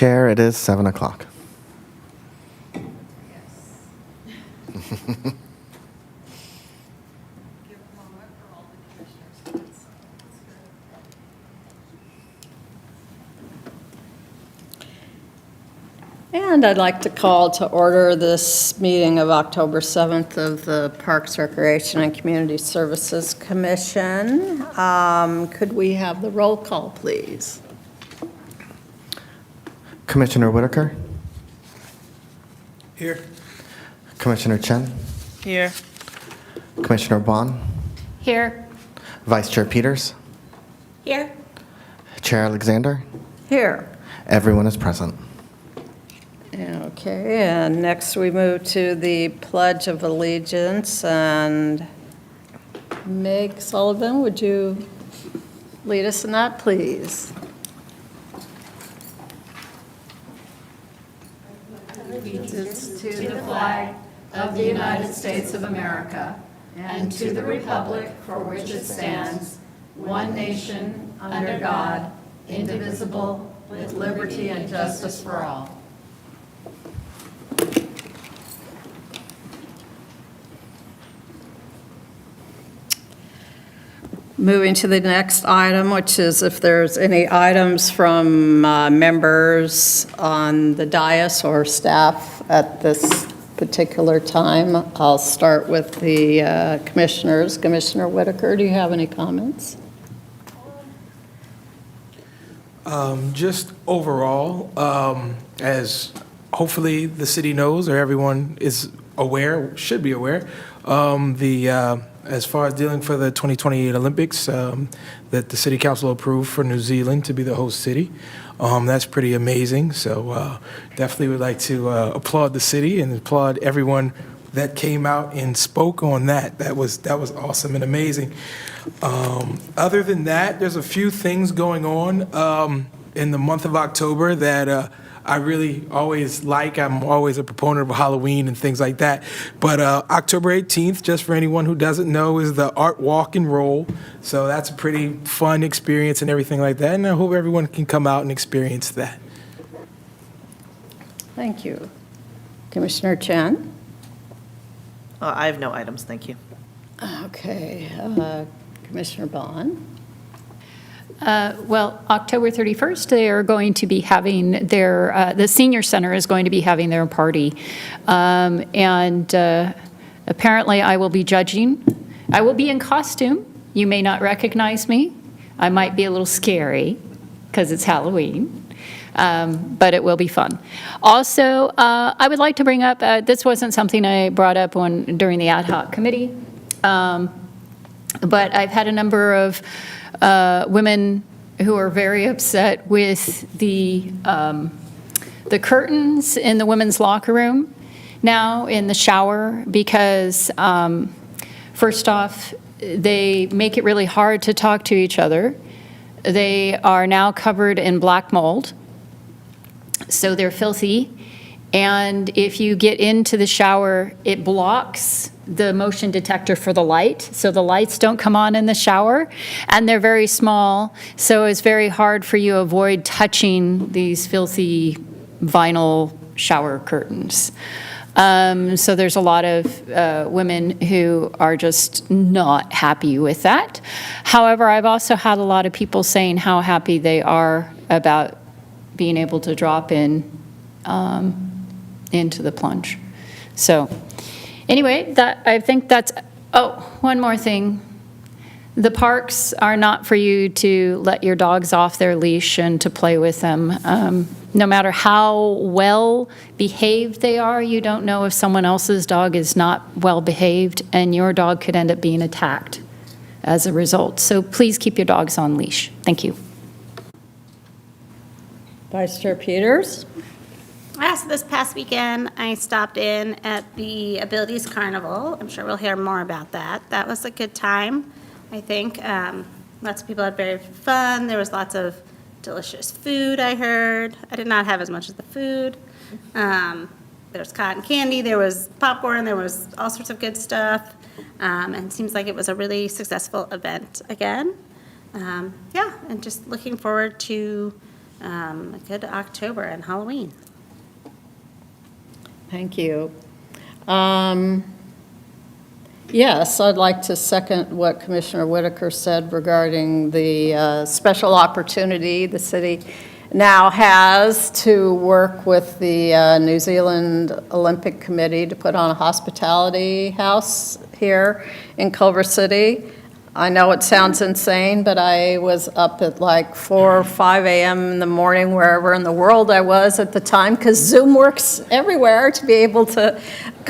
Chair, it is 7 o'clock. And I'd like to call to order this meeting of October 7th of the Parks, Recreation, and Community Services Commission. Could we have the roll call, please? Commissioner Whitaker? Here. Commissioner Chen? Here. Commissioner Bond? Here. Vice Chair Peters? Here. Chair Alexander? Here. Everyone is present. Okay, and next we move to the Pledge of Allegiance, and Meg Sullivan, would you lead us in that, please? Allegiance to the flag of the United States of America and to the republic for which it stands, one nation, under God, indivisible, with liberty and justice for all. Moving to the next item, which is if there's any items from members on the dais or staff at this particular time. I'll start with the commissioners. Commissioner Whitaker, do you have any comments? Just overall, as hopefully the city knows or everyone is aware, should be aware, as far as dealing for the 2028 Olympics, that the City Council approved for New Zealand to be the host city. That's pretty amazing. So definitely would like to applaud the city and applaud everyone that came out and spoke on that. That was awesome and amazing. Other than that, there's a few things going on in the month of October that I really always like. I'm always a proponent of Halloween and things like that. But October 18th, just for anyone who doesn't know, is the Art Walk and Roll. So that's a pretty fun experience and everything like that. And I hope everyone can come out and experience that. Thank you. Commissioner Chen? I have no items, thank you. Okay. Commissioner Bond? Well, October 31st, they are going to be having their, the senior center is going to be having their party. And apparently I will be judging. I will be in costume. You may not recognize me. I might be a little scary because it's Halloween. But it will be fun. Also, I would like to bring up, this wasn't something I brought up during the ad hoc committee, but I've had a number of women who are very upset with the curtains in the women's locker room now in the shower because, first off, they make it really hard to talk to each other. They are now covered in black mold, so they're filthy. And if you get into the shower, it blocks the motion detector for the light, so the lights don't come on in the shower, and they're very small, so it's very hard for you to avoid touching these filthy vinyl shower curtains. So there's a lot of women who are just not happy with that. However, I've also had a lot of people saying how happy they are about being able to drop in into the plunge. So anyway, I think that's, one more thing. The parks are not for you to let your dogs off their leash and to play with them. No matter how well behaved they are, you don't know if someone else's dog is not well behaved, and your dog could end up being attacked as a result. So please keep your dogs on leash. Thank you. Vice Chair Peters? So this past weekend, I stopped in at the Abilities Carnival. I'm sure we'll hear more about that. That was a good time, I think. Lots of people had very fun. There was lots of delicious food, I heard. I did not have as much as the food. There was cotton candy, there was popcorn, there was all sorts of good stuff. And it seems like it was a really successful event again. And just looking forward to a good October and Halloween. Thank you. Yes, I'd like to second what Commissioner Whitaker said regarding the special opportunity the city now has to work with the New Zealand Olympic Committee to put on a hospitality house here in Culver City. I know it sounds insane, but I was up at like 4 or 5 a.m. in the morning, wherever in the world I was at the time, because Zoom works everywhere, to be able to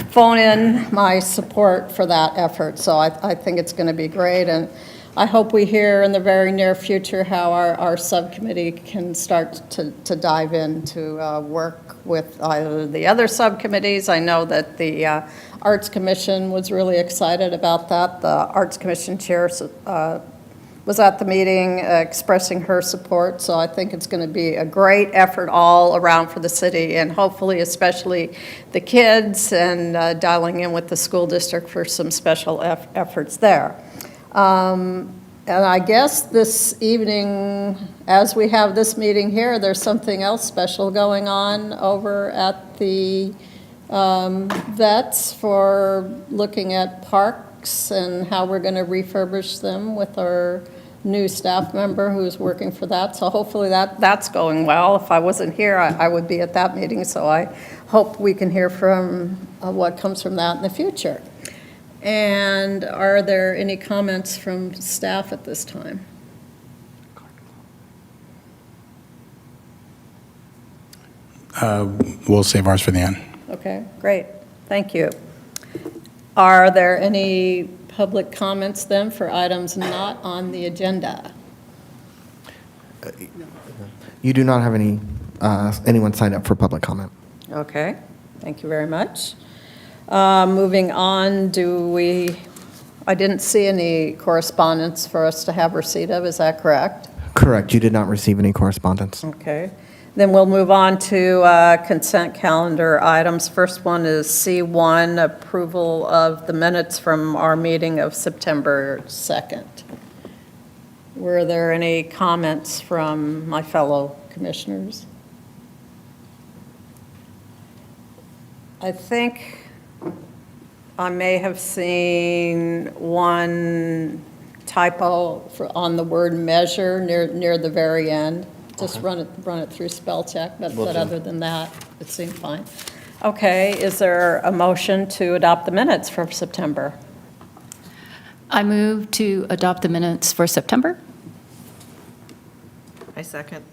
phone in my support for that effort. So I think it's going to be great, and I hope we hear in the very near future how our subcommittee can start to dive into work with either the other subcommittees. I know that the Arts Commission was really excited about that. The Arts Commission chair was at the meeting expressing her support, so I think it's going to be a great effort all around for the city, and hopefully especially the kids, and dialing in with the school district for some special efforts there. And I guess this evening, as we have this meeting here, there's something else special going on over at the Vets for looking at parks and how we're going to refurbish them with our new staff member who's working for that. So hopefully that's going well. If I wasn't here, I would be at that meeting. So I hope we can hear from what comes from that in the future. And are there any comments from staff at this time? We'll save ours for the end. Okay, great. Thank you. Are there any public comments then for items not on the agenda? You do not have anyone signed up for public comment. Okay, thank you very much. Moving on, I didn't see any correspondence for us to have receipt of, is that correct? Correct. You did not receive any correspondence. Okay. Then we'll move on to consent calendar items. First one is C1, approval of the minutes from our meeting of September 2nd. Were there any comments from my fellow commissioners? I think I may have seen one typo on the word measure near the very end. Just run it through spell check, but other than that, it seemed fine. Okay, is there a motion to adopt the minutes for September? I move to adopt the minutes for September. I second.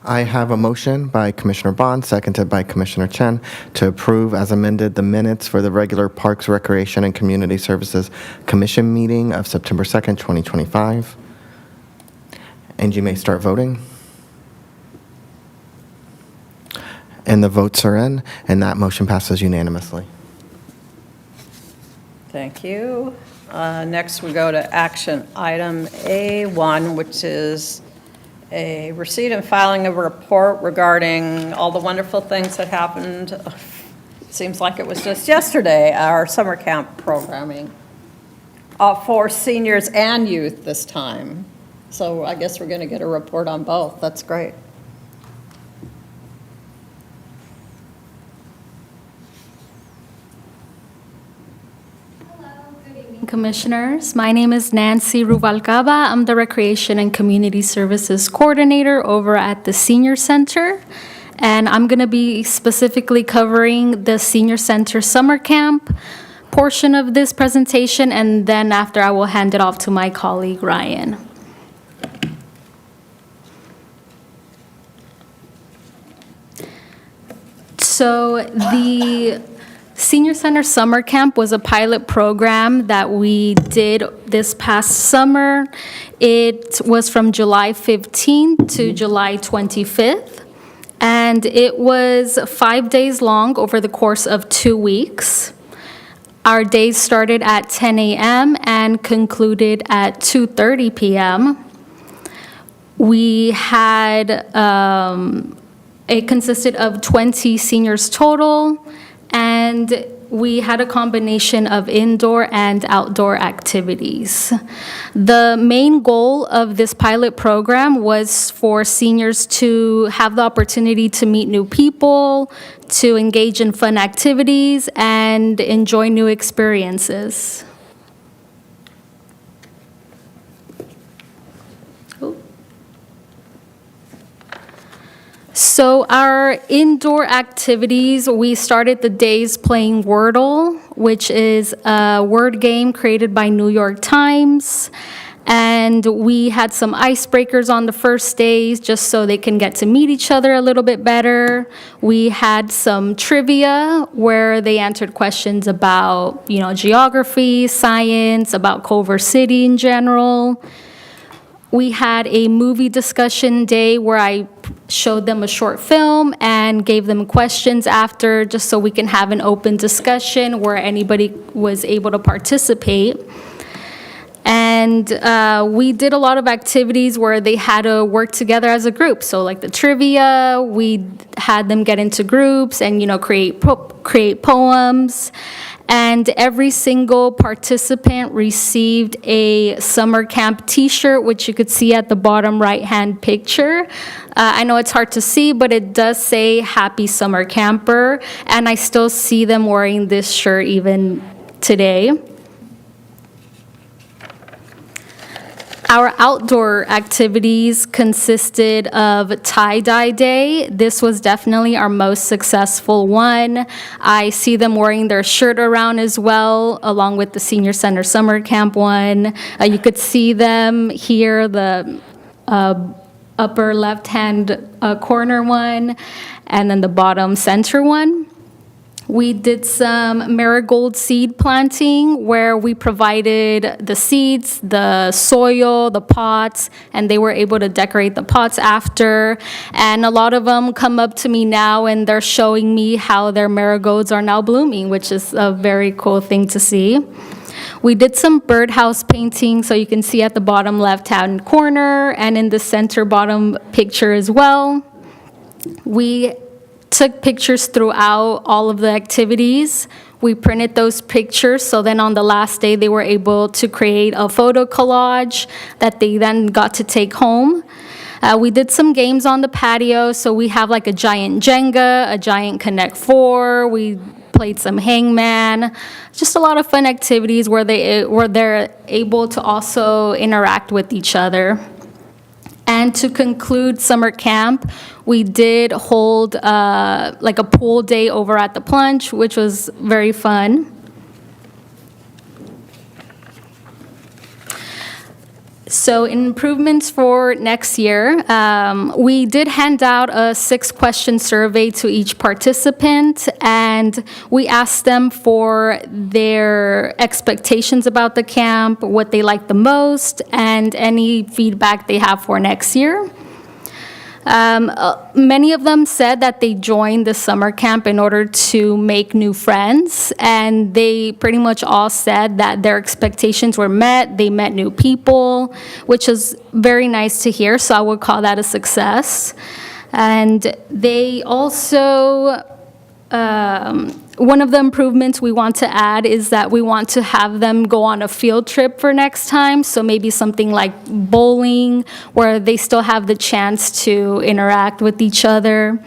I have a motion by Commissioner Bond, seconded by Commissioner Chen, to approve as amended the minutes for the regular Parks, Recreation, and Community Services Commission meeting of September 2nd, 2025. And you may start voting. And the votes are in, and that motion passes unanimously. Thank you. Next, we go to action item A1, which is a receipt and filing of a report regarding all the wonderful things that happened. Seems like it was just yesterday, our summer camp programming for seniors and youth this time. So I guess we're going to get a report on both. That's great. Commissioners, my name is Nancy Rubalcaba. I'm the Recreation and Community Services Coordinator over at the Senior Center, and I'm going to be specifically covering the Senior Center Summer Camp portion of this presentation, and then after I will hand it off to my colleague Ryan. So the Senior Center Summer Camp was a pilot program that we did this past summer. It was from July 15th to July 25th, and it was 5 days long over the course of 2 weeks. Our days started at 10 a.m. and concluded at 2:30 p.m. We had, it consisted of 20 seniors total, and we had a combination of indoor and outdoor activities. The main goal of this pilot program was for seniors to have the opportunity to meet new people, to engage in fun activities, and enjoy new experiences. So our indoor activities, we started the days playing Wordle, which is a word game created by New York Times. And we had some icebreakers on the first days just so they can get to meet each other a little bit better. We had some trivia where they answered questions about, geography, science, about Culver City in general. We had a movie discussion day where I showed them a short film and gave them questions after, just so we can have an open discussion where anybody was able to participate. And we did a lot of activities where they had to work together as a group. So like the trivia, we had them get into groups and, create poems. And every single participant received a summer camp t-shirt, which you could see at the bottom right-hand picture. I know it's hard to see, but it does say Happy Summer Camper. And I still see them wearing this shirt even today. Our outdoor activities consisted of tie-dye day. This was definitely our most successful one. I see them wearing their shirt around as well, along with the Senior Center Summer Camp one. You could see them here, the upper left-hand corner one, and then the bottom center one. We did some marigold seed planting where we provided the seeds, the soil, the pots, and they were able to decorate the pots after. And a lot of them come up to me now and they're showing me how their marigolds are now blooming, which is a very cool thing to see. We did some birdhouse painting, so you can see at the bottom left-hand corner and in the center bottom picture as well. We took pictures throughout all of the activities. We printed those pictures, so then on the last day, they were able to create a photo collage that they then got to take home. We did some games on the patio, so we have like a giant Jenga, a giant Connect 4, we played some hangman, just a lot of fun activities where they're able to also interact with each other. And to conclude summer camp, we did hold like a pool day over at the Plunge, which was very fun. So improvements for next year, we did hand out a 6-question survey to each participant, and we asked them for their expectations about the camp, what they liked the most, and any feedback they have for next year. Many of them said that they joined the summer camp in order to make new friends, and they pretty much all said that their expectations were met. They met new people, which is very nice to hear, so I would call that a success. And they also, one of the improvements we want to add is that we want to have them go on a field trip for next time, so maybe something like bowling, where they still have the chance to interact with each other.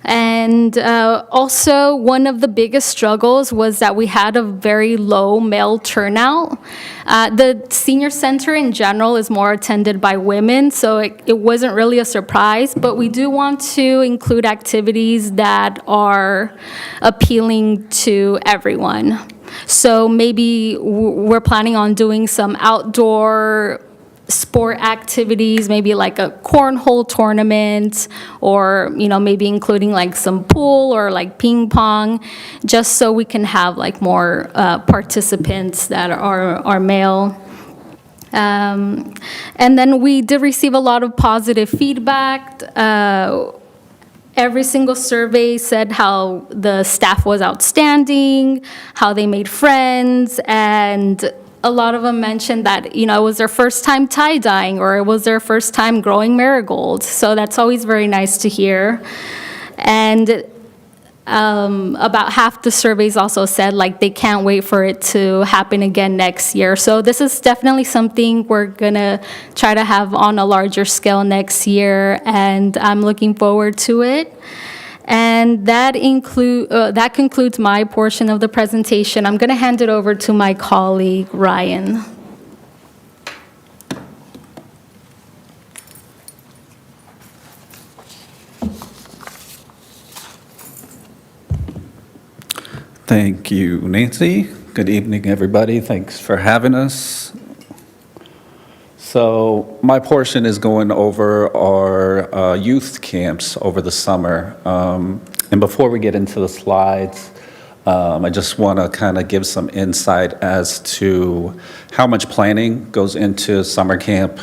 And also, one of the biggest struggles was that we had a very low male turnout. The senior center in general is more attended by women, so it wasn't really a surprise, but we do want to include activities that are appealing to everyone. So maybe we're planning on doing some outdoor sport activities, maybe like a cornhole tournament, or maybe including like some pool or like ping pong, just so we can have like more participants that are male. And then we did receive a lot of positive feedback. every single survey said how the staff was outstanding, how they made friends, and a lot of them mentioned that, it was their first time tie-dyeing or it was their first time growing marigolds. So that's always very nice to hear. And about half the surveys also said like they can't wait for it to happen again next year. So this is definitely something we're gonna try to have on a larger scale next year, and I'm looking forward to it. And that concludes my portion of the presentation. I'm gonna hand it over to my colleague, Ryan. Thank you, Nancy. Good evening, everybody. Thanks for having us. So my portion is going over our youth camps over the summer. And before we get into the slides, I just want to kind of give some insight as to how much planning goes into summer camp.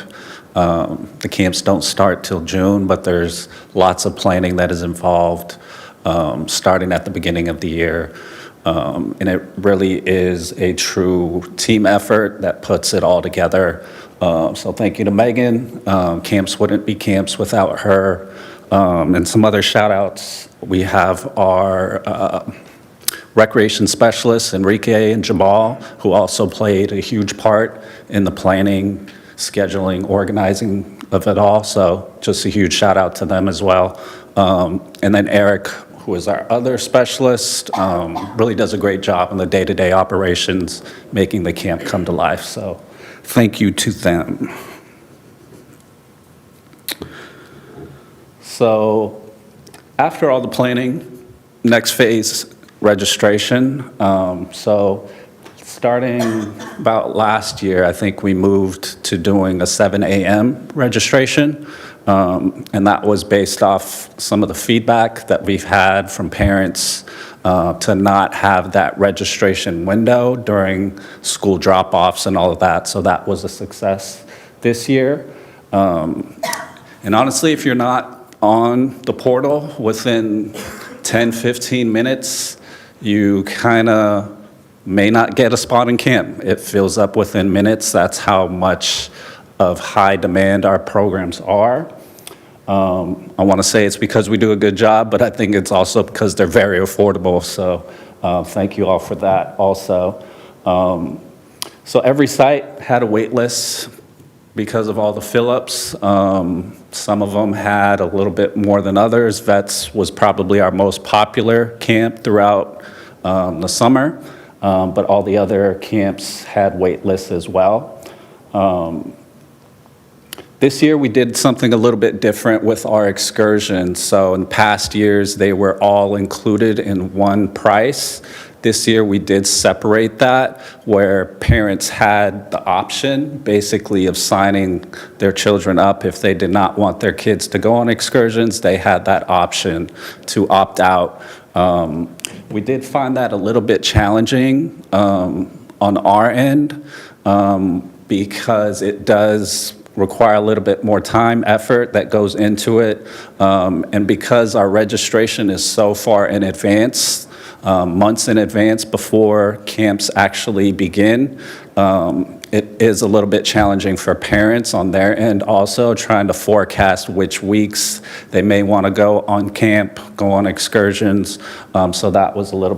The camps don't start till June, but there's lots of planning that is involved, starting at the beginning of the year. And it really is a true team effort that puts it all together. So thank you to Megan. Camps wouldn't be camps without her. And some other shout outs. We have our recreation specialists, Enrique and Jamal, who also played a huge part in the planning, scheduling, organizing of it all. So just a huge shout out to them as well. And then Eric, who is our other specialist, really does a great job in the day-to-day operations, making the camp come to life. So thank you to them. So after all the planning, next phase, registration. So starting about last year, I think we moved to doing a 7 a.m. registration. And that was based off some of the feedback that we've had from parents to not have that registration window during school drop-offs and all of that. So that was a success this year. And honestly, if you're not on the portal within 10, 15 minutes, you kind of may not get a spot in camp. It fills up within minutes. That's how much of high demand our programs are. I want to say it's because we do a good job, but I think it's also because they're very affordable. So thank you all for that also. So every site had a wait list because of all the fill-ups. Some of them had a little bit more than others. Vets was probably our most popular camp throughout the summer, but all the other camps had wait lists as well. This year, we did something a little bit different with our excursions. So in past years, they were all included in one price. This year, we did separate that, where parents had the option, basically, of signing their children up. If they did not want their kids to go on excursions, they had that option to opt out. We did find that a little bit challenging on our end because it does require a little bit more time, effort that goes into it. And because our registration is so far in advance, months in advance before camps actually begin, it is a little bit challenging for parents on their end also, trying to forecast which weeks they may want to go on camp, go on excursions. So that was a little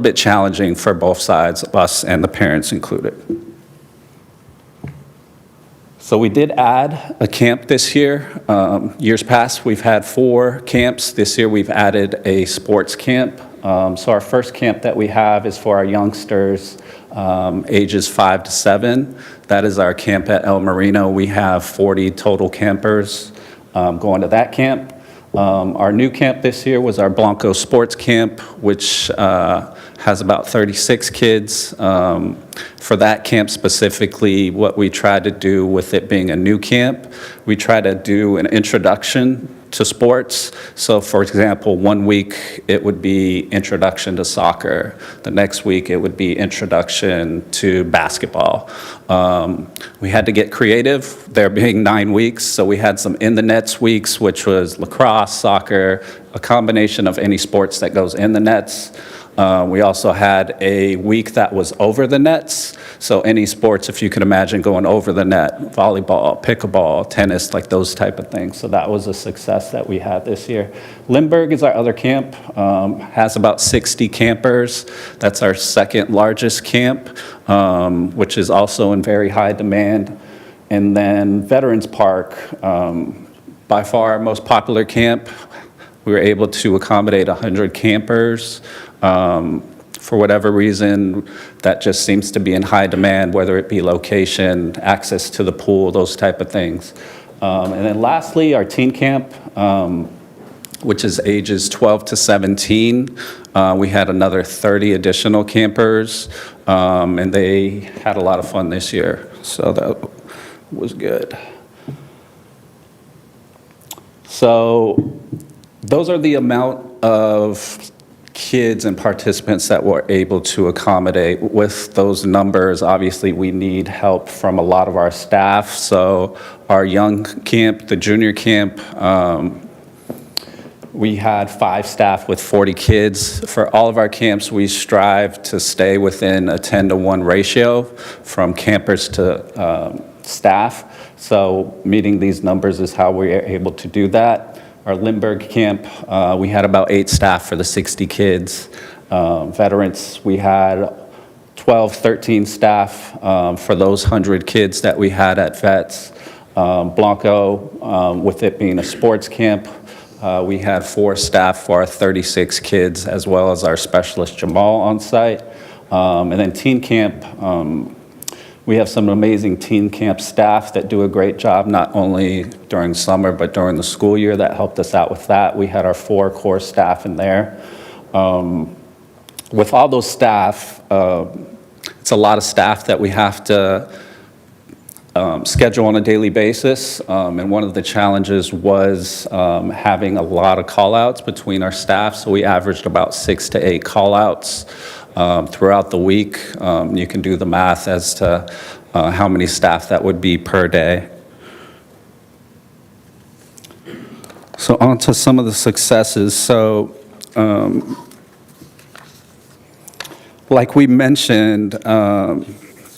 bit challenging for both sides, us and the parents included. So we did add a camp this year. Years past, we've had 4 camps. This year, we've added a sports camp. So our first camp that we have is for our youngsters, ages 5 to 7. That is our camp at El Marino. We have 40 total campers going to that camp. Our new camp this year was our Blanco Sports Camp, which has about 36 kids. For that camp specifically, what we tried to do with it being a new camp, we tried to do an introduction to sports. So for example, one week it would be introduction to soccer. The next week it would be introduction to basketball. We had to get creative, there being 9 weeks, so we had some in the nets weeks, which was lacrosse, soccer, a combination of any sports that goes in the nets. We also had a week that was over the nets, so any sports, if you can imagine, going over the net, volleyball, pickleball, tennis, like those type of things. So that was a success that we had this year. Lindbergh is our other camp, has about 60 campers. That's our second largest camp, which is also in very high demand. And then Veterans Park, by far our most popular camp. We were able to accommodate 100 campers. For whatever reason, that just seems to be in high demand, whether it be location, access to the pool, those type of things. And then lastly, our teen camp, which is ages 12 to 17. We had another 30 additional campers, and they had a lot of fun this year, so that was good. So those are the amount of kids and participants that we're able to accommodate. With those numbers, obviously, we need help from a lot of our staff. So our young camp, the junior camp, we had 5 staff with 40 kids. For all of our camps, we strive to stay within a 10-to-1 ratio from campers to staff. So meeting these numbers is how we are able to do that. Our Lindbergh camp, we had about 8 staff for the 60 kids. Veterans, we had 12, 13 staff for those 100 kids that we had at Vets. Blanco, with it being a sports camp, we had 4 staff for our 36 kids, as well as our specialist Jamal on site. And then teen camp, we have some amazing teen camp staff that do a great job, not only during summer, but during the school year that helped us out with that. We had our 4 core staff in there. With all those staff, it's a lot of staff that we have to schedule on a daily basis. And one of the challenges was having a lot of call-outs between our staff. So we averaged about 6 to 8 call-outs throughout the week. You can do the math as to how many staff that would be per day. So on to some of the successes. So like we mentioned, or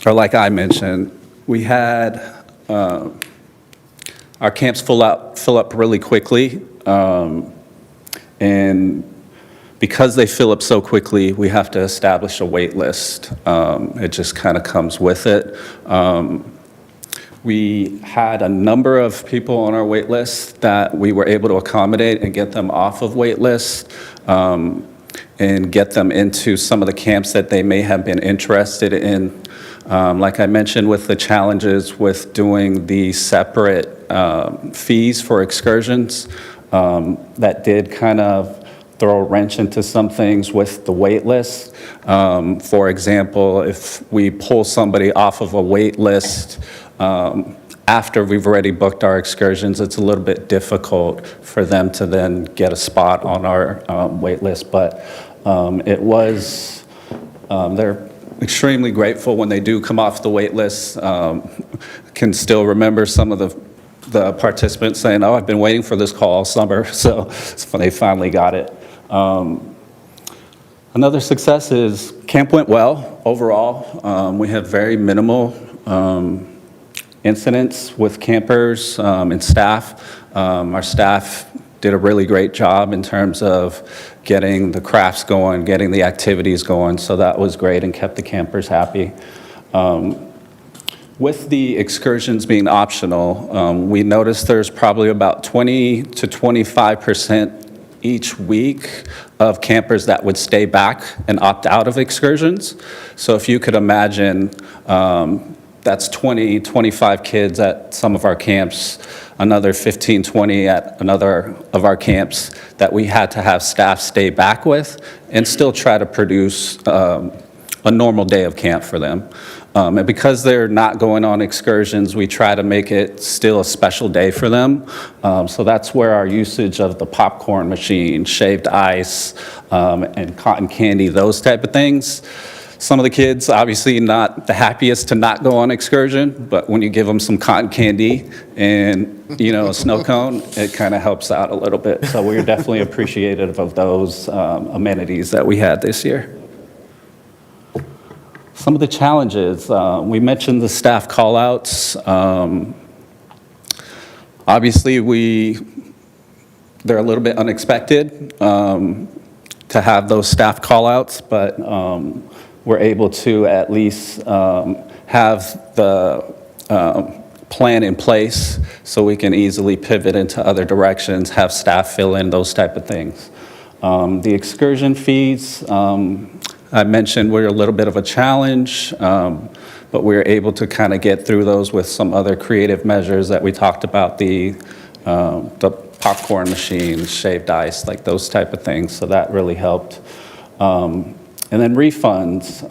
like I mentioned, we had our camps fill up really quickly. And because they fill up so quickly, we have to establish a wait list. It just kind of comes with it. We had a number of people on our wait list that we were able to accommodate and get them off of wait list, and get them into some of the camps that they may have been interested in. Like I mentioned, with the challenges with doing the separate fees for excursions, that did kind of throw a wrench into some things with the wait list. For example, if we pull somebody off of a wait list after we've already booked our excursions, it's a little bit difficult for them to then get a spot on our wait list. But it was, they're extremely grateful when they do come off the wait list. Can still remember some of the participants saying, "Oh, I've been waiting for this call all summer," so it's when they finally got it. Another success is camp went well overall. We have very minimal incidents with campers and staff. Our staff did a really great job in terms of getting the crafts going, getting the activities going, so that was great and kept the campers happy. With the excursions being optional, we noticed there's probably about 20 to 25% each week of campers that would stay back and opt out of excursions. So if you could imagine, that's 20, 25 kids at some of our camps, another 15, 20 at another of our camps that we had to have staff stay back with and still try to produce a a normal day of camp for them. And because they're not going on excursions, we try to make it still a special day for them. So that's where our usage of the popcorn machine, shaved ice, and cotton candy, those type of things. Some of the kids, obviously not the happiest to not go on excursion, but when you give them some cotton candy and, a snow cone, it kind of helps out a little bit. So we're definitely appreciative of those amenities that we had this year. Some of the challenges, we mentioned the staff call-outs. Obviously, they're a little bit unexpected to have those staff call-outs, but we're able to at least have the plan in place so we can easily pivot into other directions, have staff fill in those type of things. The excursion fees, I mentioned we're a little bit of a challenge, but we're able to kind of get through those with some other creative measures that we talked about, the popcorn machine, shaved ice, like those type of things. So that really helped. And then refunds.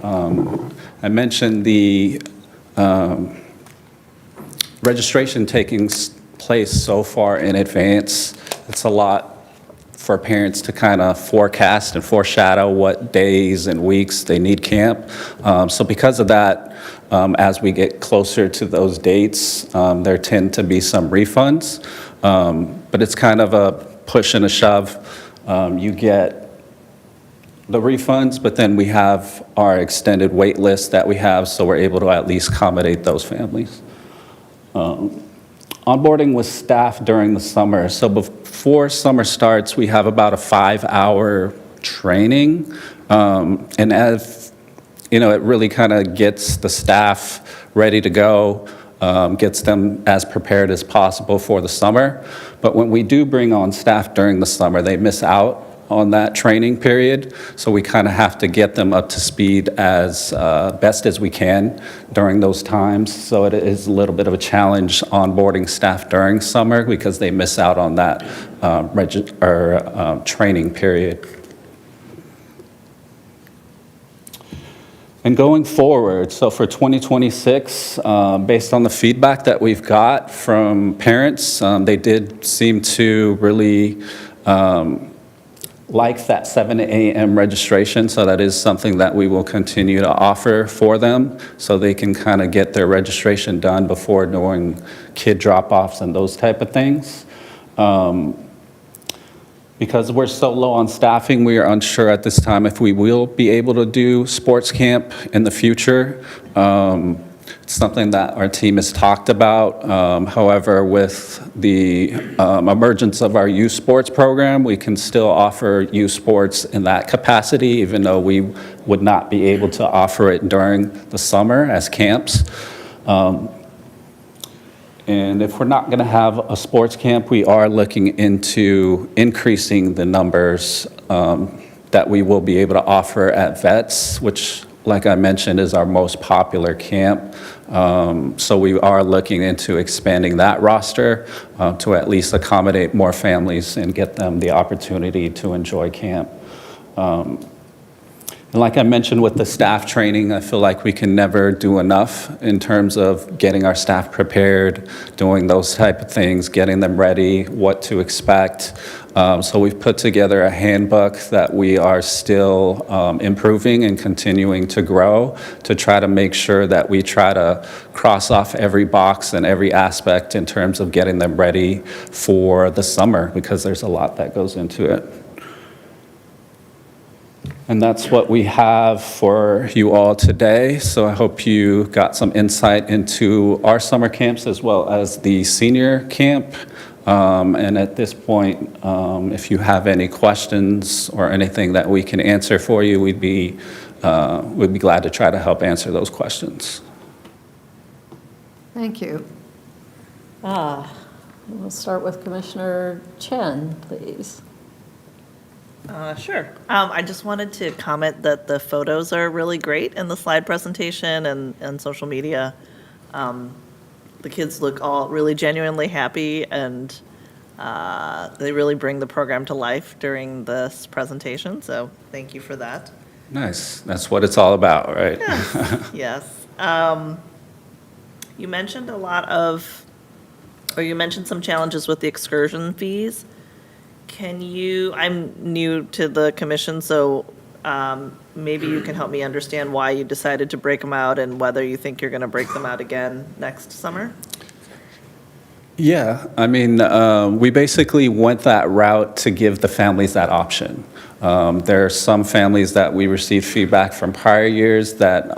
I mentioned the registration taking place so far in advance. It's a lot for parents to kind of forecast and foreshadow what days and weeks they need camp. So because of that, as we get closer to those dates, there tend to be some refunds. But it's kind of a push and a shove. You get the refunds, but then we have our extended wait list that we have, so we're able to at least accommodate those families. Onboarding with staff during the summer. So before summer starts, we have about a 5-hour training. And as, it really kind of gets the staff ready to go, gets them as prepared as possible for the summer. But when we do bring on staff during the summer, they miss out on that training period. So we kind of have to get them up to speed as best as we can during those times. So it is a little bit of a challenge onboarding staff during summer because they miss out on that training period. And going forward, so for 2026, based on the feedback that we've got from parents, they did seem to really like that 7 a.m. registration, so that is something that we will continue to offer for them so they can kind of get their registration done before doing kid drop-offs and those type of things. Because we're so low on staffing, we are unsure at this time if we will be able to do sports camp in the future. It's something that our team has talked about. However, with the emergence of our youth sports program, we can still offer youth sports in that capacity, even though we would not be able to offer it during the summer as camps. And if we're not going to have a sports camp, we are looking into increasing the numbers that we will be able to offer at VETS, which, like I mentioned, is our most popular camp. So we are looking into expanding that roster to at least accommodate more families and get them the opportunity to enjoy camp. And like I mentioned with the staff training, I feel like we can never do enough in terms of getting our staff prepared, doing those type of things, getting them ready, what to expect. So we've put together a handbook that we are still improving and continuing to grow to try to make sure that we try to cross off every box and every aspect in terms of getting them ready for the summer, because there's a lot that goes into it. And that's what we have for you all today. So I hope you got some insight into our summer camps as well as the senior camp. And at this point, if you have any questions or anything that we can answer for you, we'd be glad to try to help answer those questions. Thank you. We'll start with Commissioner Chen, please. Sure. I just wanted to comment that the photos are really great in the slide presentation and social media. The kids look all really genuinely happy, and they really bring the program to life during this presentation, so thank you for that. Nice. That's what it's all about, right? Yes. You mentioned you mentioned some challenges with the excursion fees. I'm new to the commission, so maybe you can help me understand why you decided to break them out and whether you think you're going to break them out again next summer? Yeah, I mean, we basically went that route to give the families that option. There are some families that we received feedback from prior years that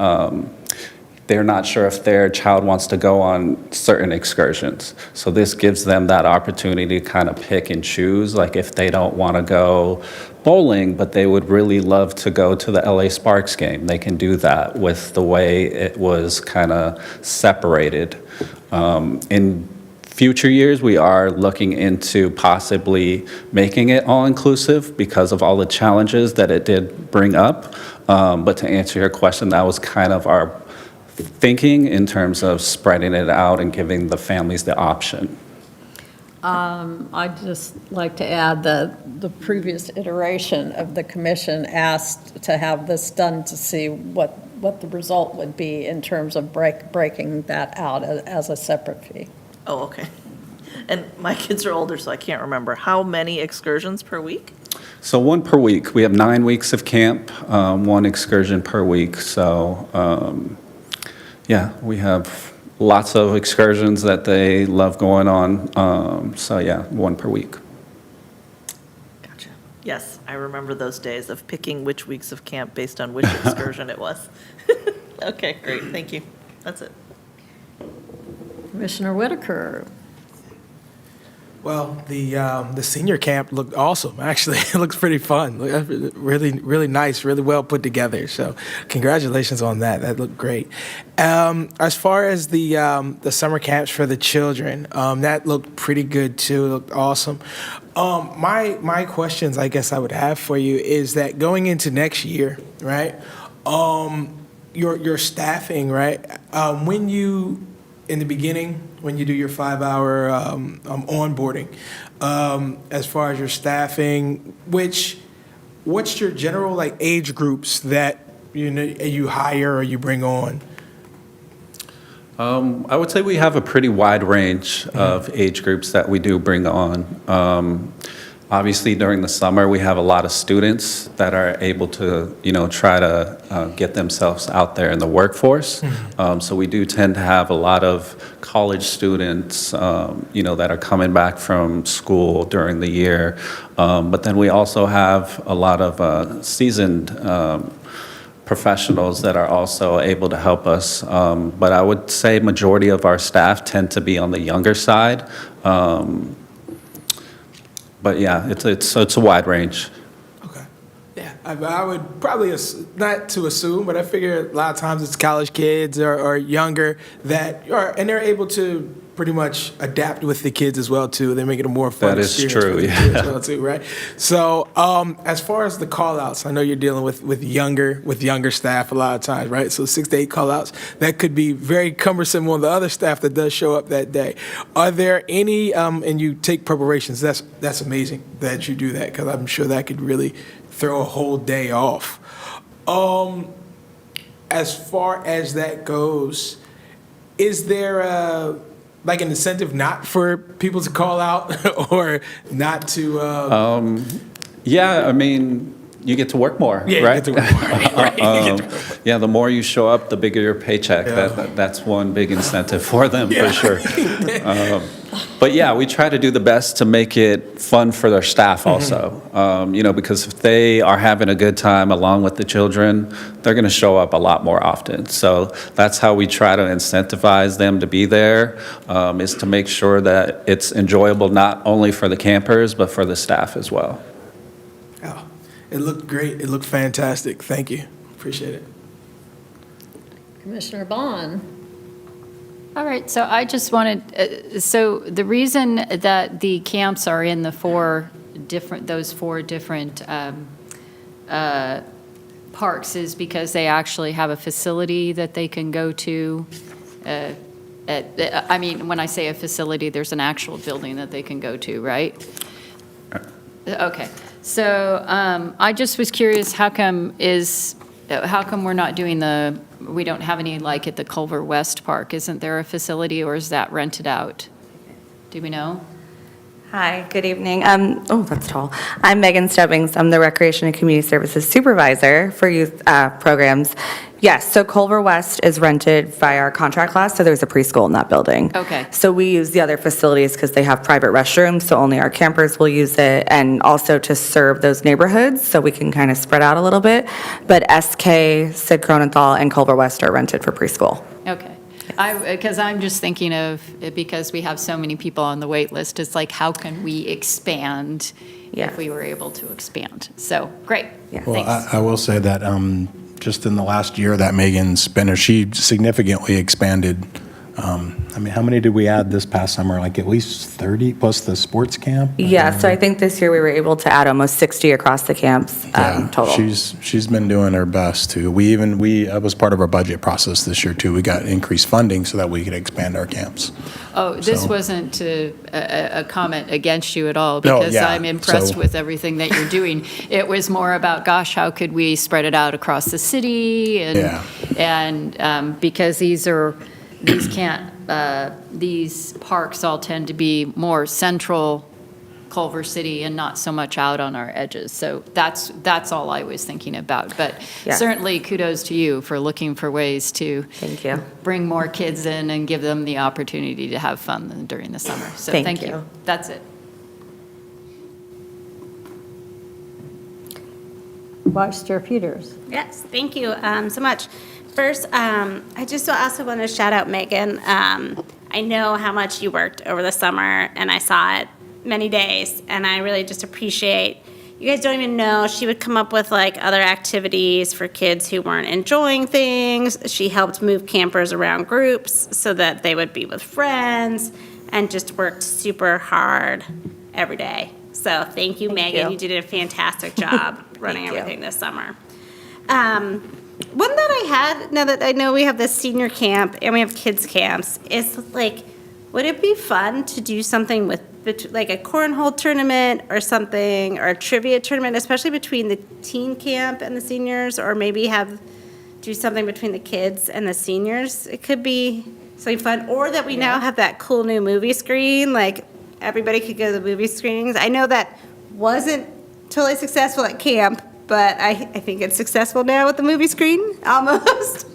they're not sure if their child wants to go on certain excursions. So this gives them that opportunity to kind of pick and choose, like if they don't want to go bowling, but they would really love to go to the LA Sparks game, they can do that with the way it was kind of separated. In future years, we are looking into possibly making it all-inclusive because of all the challenges that it did bring up. But to answer your question, that was kind of our thinking in terms of spreading it out and giving the families the option. I'd just like to add that the previous iteration of the commission asked to have this done to see what the result would be in terms of breaking that out as a separate fee. Oh, okay. And my kids are older, so I can't remember. How many excursions per week? So one per week. We have 9 weeks of camp, one excursion per week. So yeah, we have lots of excursions that they love going on. So yeah, one per week. Gotcha. Yes, I remember those days of picking which weeks of camp based on which excursion it was. Okay, great, thank you. That's it. Commissioner Whitaker. Well, the senior camp looked awesome, actually. It looks pretty fun. Really, really nice, really well put together. So congratulations on that. That looked great. As far as the summer camps for the children, that looked pretty good too. It looked awesome. My questions, I guess I would have for you is that going into next year, right, your staffing, right, when you, in the beginning, when you do your 5-hour onboarding, as far as your staffing, what's your general like age groups that you hire or you bring on? I would say we have a pretty wide range of age groups that we do bring on. Obviously, during the summer, we have a lot of students that are able to, try to get themselves out there in the workforce. So we do tend to have a lot of college students, that are coming back from school during the year. But then we also have a lot of seasoned professionals that are also able to help us. But I would say majority of our staff tend to be on the younger side. But yeah, it's a wide range. Okay. Yeah, I would probably, not to assume, but I figure a lot of times it's college kids or younger and they're able to pretty much adapt with the kids as well too. They make it a more fun That is experience true, for the yeah. kids as well too, right? So as far as the call outs, I know you're dealing with younger staff a lot of times, right? So 6 to 8 call outs, that could be very cumbersome on the other staff that does show up that day. Are there any, and you take preparations, that's amazing that you do that, because I'm sure that could really throw a whole day off. As far as that goes, is there like an incentive not for people to call out or not to? Yeah, I mean, you get to work more, Yeah, right? you get to work more, right? You get to work more. Yeah, the more you show up, the bigger your paycheck. Yeah. That's one big incentive for them, for sure. But yeah, we try to do the best to make it fun for their staff also. Because if they are having a good time along with the children, they're going to show up a lot more often. So that's how we try to incentivize them to be there, is to make sure that it's enjoyable not only for the campers, but for the staff as well. Oh, it looked great. It looked fantastic. Thank you. Appreciate it. Commissioner Bond. All right, so I just wanted, so the reason that the camps are in those four different parks is because they actually have a facility that they can go to. I mean, when I say a facility, there's an actual building that they can go to, right? Okay, so I just was curious, how come is how come we're not doing we don't have any like at the Culver West Park? Isn't there a facility or is that rented out? Do we know? Hi, good evening. That's tall. I'm Megan Stubbings. I'm the Recreation and Community Services Supervisor for youth programs. Yes, so Culver West is rented by our contract class, so there's a preschool in that building. Okay. So we use the other facilities because they have private restrooms, so only our campers will use it, and also to serve those neighborhoods, so we can kind of spread out a little bit. But SK, Sid Cronenthal, and Culver West are rented for preschool. Okay. Because I'm just thinking of, because we have so many people on the wait list, it's like, how can we expand Yeah. if we were able to expand? So, great. Yeah. Well, Thanks. I will say that just in the last year that Megan's been here, she significantly expanded. I mean, how many did we add this past summer? Like at least 30 plus the sports camp? Yeah, so I think this year we were able to add almost 60 across the camps total. She's been doing her best too. That was part of our budget process this year too. We got increased funding so that we could expand our camps. Oh, this So- wasn't a comment against you at all, No, because yeah, I'm impressed so- with everything that you're doing. It was more about, gosh, how could we spread it out across the city? Yeah. And because these parks all tend to be more central Culver City and not so much out on our edges. So that's all I was thinking about. But Yes. certainly kudos to you for looking for ways to Thank you. bring more kids in and give them the opportunity to have fun during the summer. So Thank thank you. you. That's it. Vice Chair Peters. Yes, thank you so much. First, I just also want to shout out Megan. I know how much you worked over the summer, and I saw it many days, and I really just appreciate, you guys don't even know, she would come up with like other activities for kids who weren't enjoying things. She helped move campers around groups so that they would be with friends, and just worked super hard every day. So thank you, Megan. you. You did a fantastic job running Thank you. everything this summer. One that I had, now that I know we have this senior camp and we have kids camps, is like, would it be fun to do something with, like a cornhole tournament or something, or a trivia tournament, especially between the teen camp and the seniors, or maybe do something between the kids and the seniors? It could be something fun, or that we now have that cool new movie screen, like everybody could go to the movie screenings. I know that wasn't totally successful at camp, but I think it's successful now with the movie screen, almost.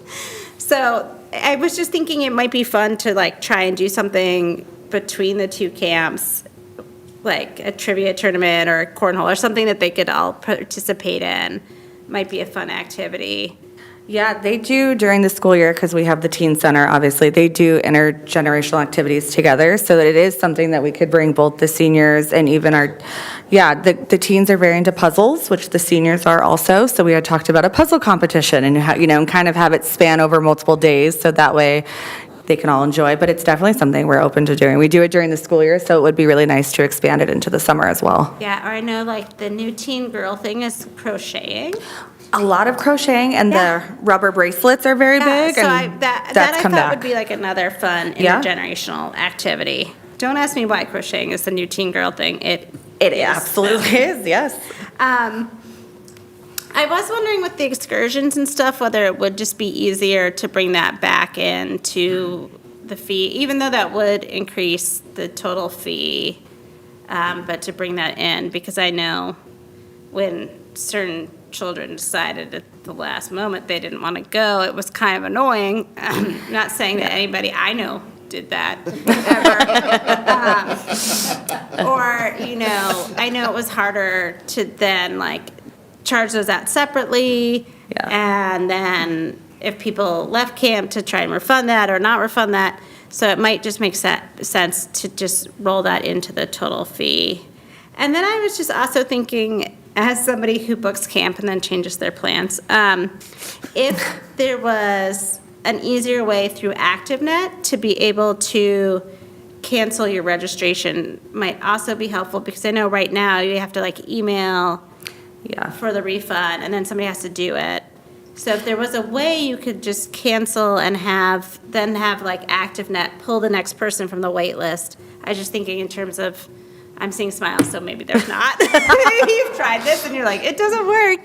So I was just thinking it might be fun to like try and do something between the two camps, like a trivia tournament or a cornhole or something that they could all participate in. Might be a fun activity. Yeah, they do during the school year, because we have the teen center, obviously, they do intergenerational activities together, so that it is something that we could bring both the seniors and even the teens are very into puzzles, which the seniors are also, so we had talked about a puzzle competition and, and kind of have it span over multiple days, so that way they can all enjoy, but it's definitely something we're open to doing. We do it during the school year, so it would be really nice to expand it into the summer as well. Yeah, or I know like the new teen girl thing is crocheting. A lot of crocheting, and Yeah. the rubber bracelets are very big, So and that that's I come thought back. would be like another fun Yeah. intergenerational activity. Don't ask me why crocheting is the new teen girl thing. It is. Absolutely is, yes. I was wondering with the excursions and stuff, whether it would just be easier to bring that back into the fee, even though that would increase the total fee, but to bring that in, because I know when certain children decided at the last moment they didn't want to go, it was kind of annoying. Not saying that anybody I know did that ever. Or, I know it was harder to then like charge those out separately. Yeah. And then if people left camp to try and refund that or not refund that. So it might just make sense to just roll that into the total fee. And then I was just also thinking, as somebody who books camp and then changes their plans, if there was an easier way through ActiveNet to be able to cancel your registration might also be helpful, because I know right now you have to like email for the refund and then somebody has to do it. So if there was a way you could just cancel and have like ActiveNet pull the next person from the wait list. I was just thinking in terms of, I'm seeing smiles, so maybe there's not. Maybe you've tried this and you're like, it doesn't work.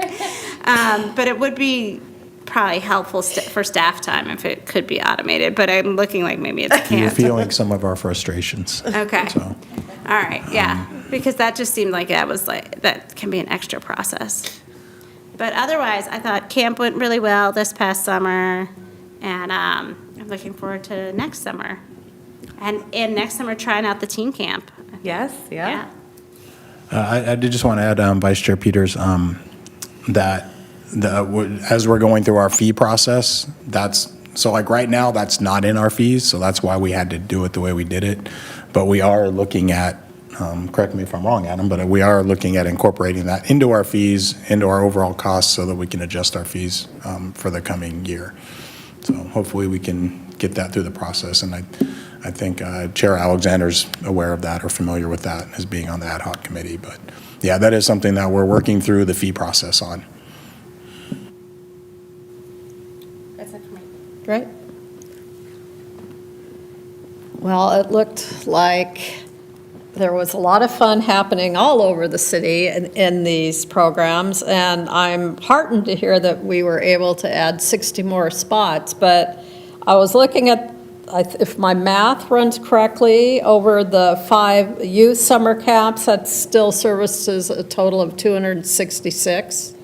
But it would be probably helpful for staff time if it could be automated, but I'm looking like maybe it's You're can't. feeling some of our frustrations. Okay. So, All right, yeah, because that just seemed like that can be an extra process. But otherwise, I thought camp went really well this past summer, and I'm looking forward to next summer. And next summer, trying out the teen camp. Yes, yeah. I did just want to add, Vice Chair Peters, that as we're going through our fee process, so like right now, that's not in our fees, so that's why we had to do it the way we did it. But we are looking at, correct me if I'm wrong, Adam, but we are looking at incorporating that into our fees, into our overall costs, so that we can adjust our fees for the coming year. So hopefully we can get that through the process, and I think Chair Alexander's aware of that or familiar with that as being on the ad hoc committee. But yeah, that is something that we're working through the fee process on. That's it for me. Great. Well, it looked like there was a lot of fun happening all over the city in these programs, and I'm heartened to hear that we were able to add 60 more spots. But I was looking at, if my math runs correctly, over the 5 youth summer camps, that still services a total of 266.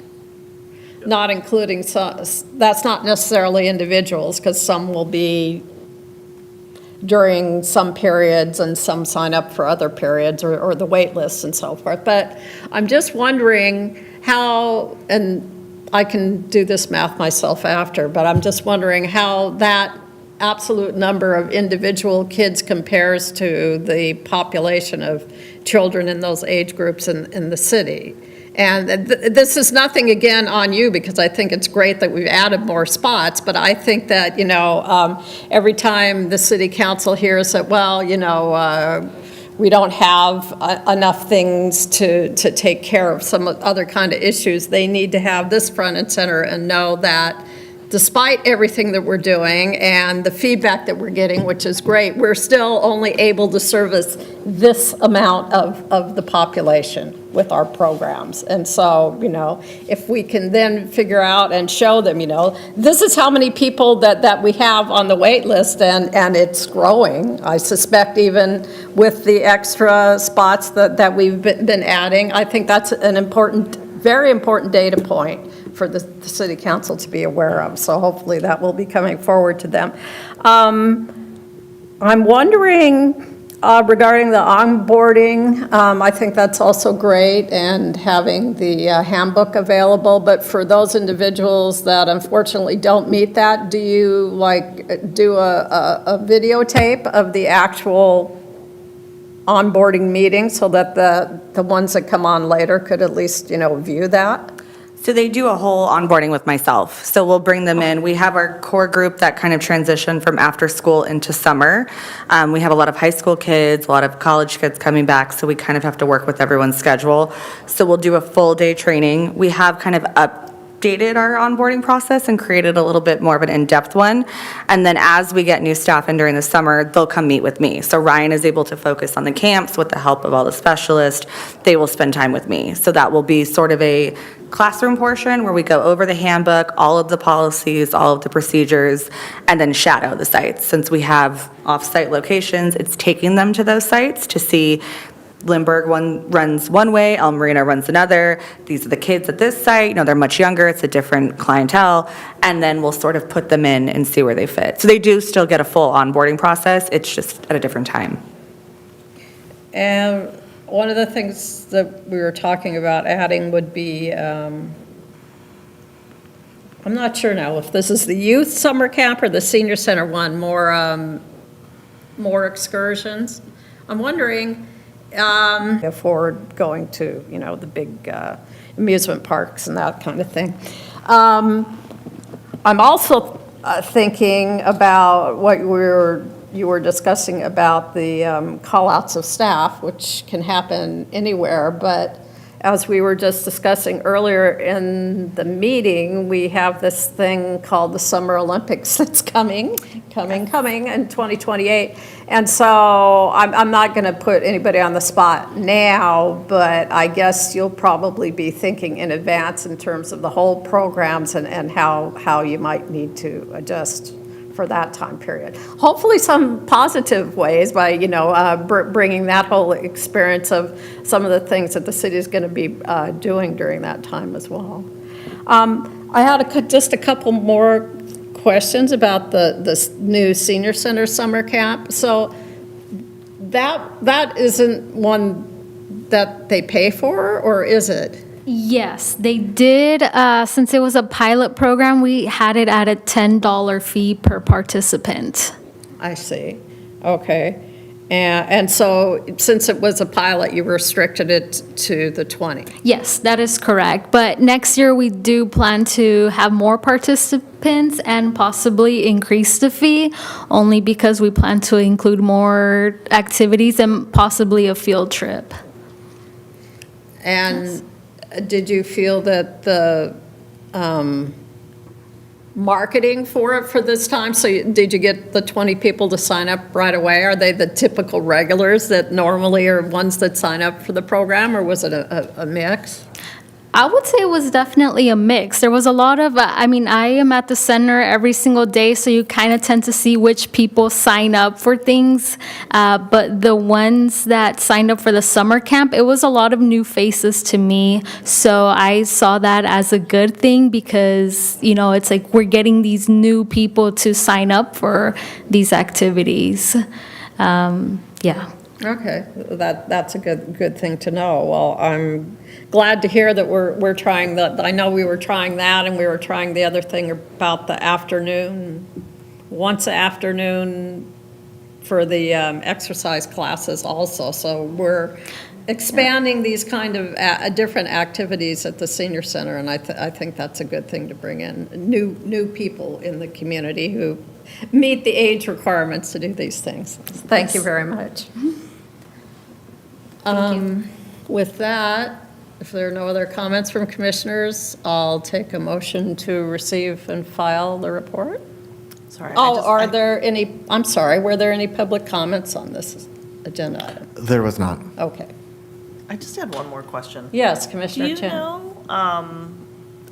Not including, that's not necessarily individuals, because some will be during some periods and some sign up for other periods or the wait lists and so forth. But I'm just wondering how, and I can do this math myself after, but I'm just wondering how that absolute number of individual kids compares to the population of children in those age groups in the city. And this is nothing, again, on you, because I think it's great that we've added more spots, but I think that, every time the city council hears that, well, we don't have enough things to take care of some other kind of issues, they need to have this front and center and know that despite everything that we're doing and the feedback that we're getting, which is great, we're still only able to service this amount of the population with our programs. And so, if we can then figure out and show them, this is how many people that we have on the wait list, and it's growing. I suspect even with the extra spots that we've been adding, I think that's an important, very important data point for the city council to be aware of. So hopefully that will be coming forward to them. I'm wondering regarding the onboarding, I think that's also great, and having the handbook available. But for those individuals that unfortunately don't meet that, do you do a videotape of the actual onboarding meeting so that the ones that come on later could at least, view that? So they do a whole onboarding with myself. So we'll bring them in. We have our core group that kind of transition from after school into summer. We have a lot of high school kids, a lot of college kids coming back, so we kind of have to work with everyone's schedule. So we'll do a full day training. We have kind of updated our onboarding process and created a little bit more of an in-depth one. And then as we get new staff in during the summer, they'll come meet with me. So Ryan is able to focus on the camps with the help of all the specialists. They will spend time with me. So that will be sort of a classroom portion where we go over the handbook, all of the policies, all of the procedures, and then shadow the sites. Since we have off-site locations, it's taking them to those sites to see Lindbergh runs one way, El Marino runs another. These are the kids at this site. They're much younger. It's a different clientele. And then we'll sort of put them in and see where they fit. So they do still get a full onboarding process. It's just at a different time. And one of the things that we were talking about adding would be, I'm not sure now if this is the youth summer camp or the senior center one, more excursions. I'm wondering, forward going to, the big amusement parks and that kind of thing. I'm also thinking about what you were discussing about the call-outs of staff, which can happen anywhere, but as we were just discussing earlier in the meeting, we have this thing called the Summer Olympics that's coming in 2028. And so I'm not going to put anybody on the spot now, but I guess you'll probably be thinking in advance in terms of the whole programs and how you might need to adjust for that time period. Hopefully some positive ways by, bringing that whole experience of some of the things that the city is going to be doing during that time as well. I had just a couple more questions about this new senior center summer camp. So that isn't one that they pay for, or is it? Yes, they did. Since it was a pilot program, we had it at a $10 fee per participant. I see. Okay. And so since it was a pilot, you restricted it to the 20? Yes, that is correct. But next year, we do plan to have more participants and possibly increase the fee, only because we plan to include more activities and possibly a field trip. And did you feel that the marketing for it for this time, so did you get the 20 people to sign up right away? Are they the typical regulars that normally are ones that sign up for the program, or was it a mix? I would say it was definitely a mix. There was a lot of, I am at the center every single day, so you kind of tend to see which people sign up for things. But the ones that signed up for the summer camp, it was a lot of new faces to me. So I saw that as a good thing because, it's like we're getting these new people to sign up for these activities. Yeah. Okay, that's a good thing to know. Well, I'm glad to hear that we're trying that. I know we were trying that, and we were trying the other thing about the afternoon, once an afternoon for the exercise classes also. So we're expanding these kind of different activities at the senior center, and I think that's a good thing to bring in new people in the community who meet the age requirements to do these things. Thank you very much. With that, if there are no other comments from commissioners, I'll take a motion to receive and file the report. Sorry. Were there any public comments on this agenda item? There was not. Okay. I just had one more question. Yes, Do Commissioner you Chin. know,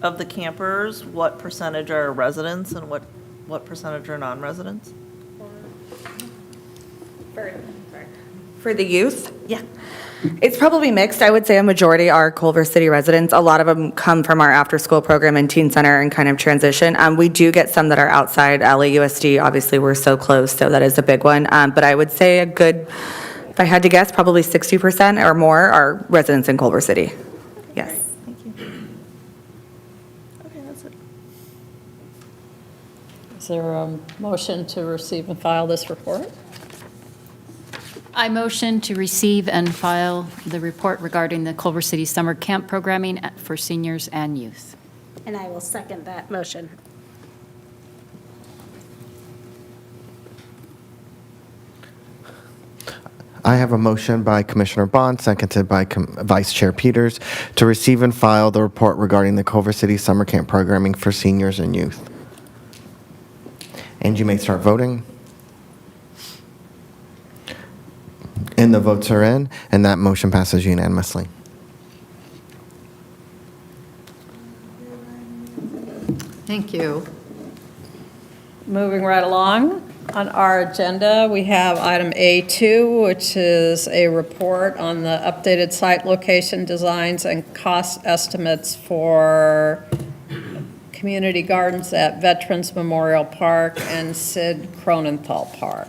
of the campers, what percentage are residents and what percentage are non-residents? For the youth? Yeah. It's probably mixed. I would say a majority are Culver City residents. A lot of them come from our after-school program and teen center and kind of transition. We do get some that are outside LAUSD. Obviously, we're so close, so that is a big one. But I would say a good, if I had to guess, probably 60% or more are residents in Culver City. Yes. Thank you. Okay, that's it. Is there a motion to receive and file this report? I motion to receive and file the report regarding the Culver City Summer Camp Programming for seniors and youth. And I will second that motion. I have a motion by Commissioner Bond, seconded by Vice Chair Peters, to receive and file the report regarding the Culver City Summer Camp Programming for seniors and youth. And you may start voting. And the votes are in, and that motion passes unanimously. Thank you. Moving right along, on our agenda, we have item A2, which is a report on the updated site location designs and cost estimates for community gardens at Veterans Memorial Park and Sid Cronenthal Park.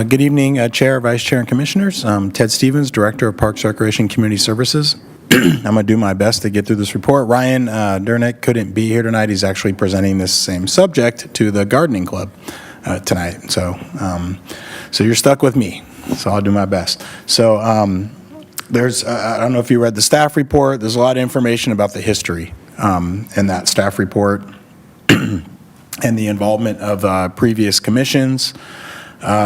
Good evening, Chair, Vice Chair, and Commissioners. I'm Ted Stevens, Director of Parks, Recreation, and Community Services. I'm going to do my best to get through this report. Ryan Durnick couldn't be here tonight. He's actually presenting this same subject to the gardening club tonight. So you're stuck with me. So I'll do my best. So there's, I don't know if you read the staff report. There's a lot of information about the history in that staff report and the involvement of previous commissions.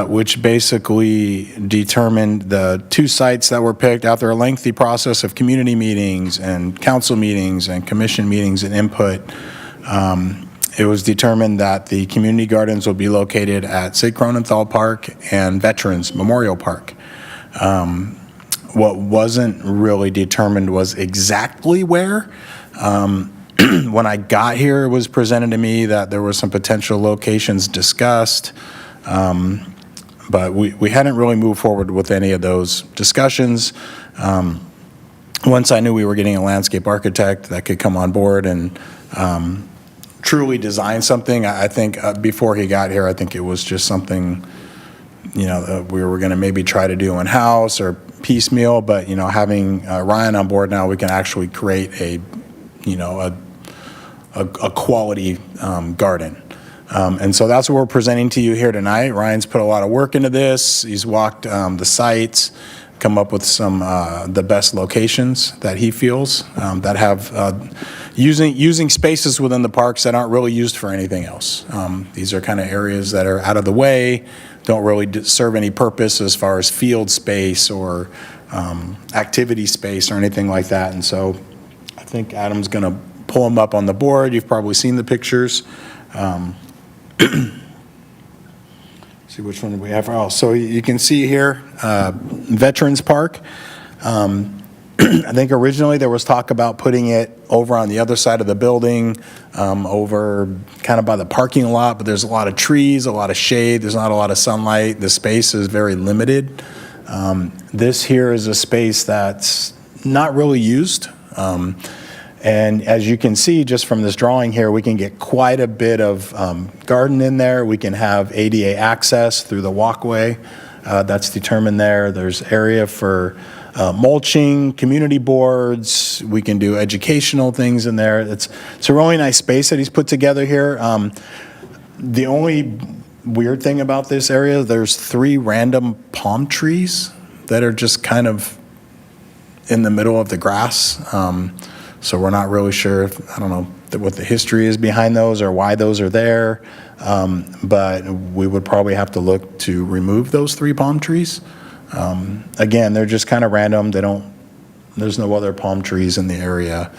which basically determined the 2 sites that were picked after a lengthy process of community meetings and council meetings and commission meetings and input. It was determined that the community gardens will be located at Sid Cronenthal Park and Veterans Memorial Park. What wasn't really determined was exactly where. When I got here, it was presented to me that there were some potential locations discussed, but we hadn't really moved forward with any of those discussions. Once I knew we were getting a landscape architect that could come on board and truly design something, I think before he got here, I think it was just something, we were going to maybe try to do in-house or piecemeal, but, having Ryan on board now, we can actually create a quality garden. And so that's what we're presenting to you here tonight. Ryan's put a lot of work into this. He's walked the sites, come up with some the best locations that he feels that have using spaces within the parks that aren't really used for anything else. These are kind of areas that are out of the way, don't really serve any purpose as far as field space or activity space or anything like that. And so I think Adam's going to pull them up on the board. You've probably seen the pictures. See which one we have. Oh, so you can see here, Veterans Park. I think originally there was talk about putting it over on the other side of the building, over kind of by the parking lot, but there's a lot of trees, a lot of shade, there's not a lot of sunlight. The space is very limited. This here is a space that's not really used. And as you can see, just from this drawing here, we can get quite a bit of garden in there. We can have ADA access through the walkway that's determined there. There's area for mulching, community boards. We can do educational things in there. It's a really nice space that he's put together here. The only weird thing about this area, there's 3 random palm trees that are just kind of in the middle of the grass. So we're not really sure, I don't know what the history is behind those or why those are there, but we would probably have to look to remove those 3 palm trees. Again, they're just kind of random. There's no other palm trees in the area.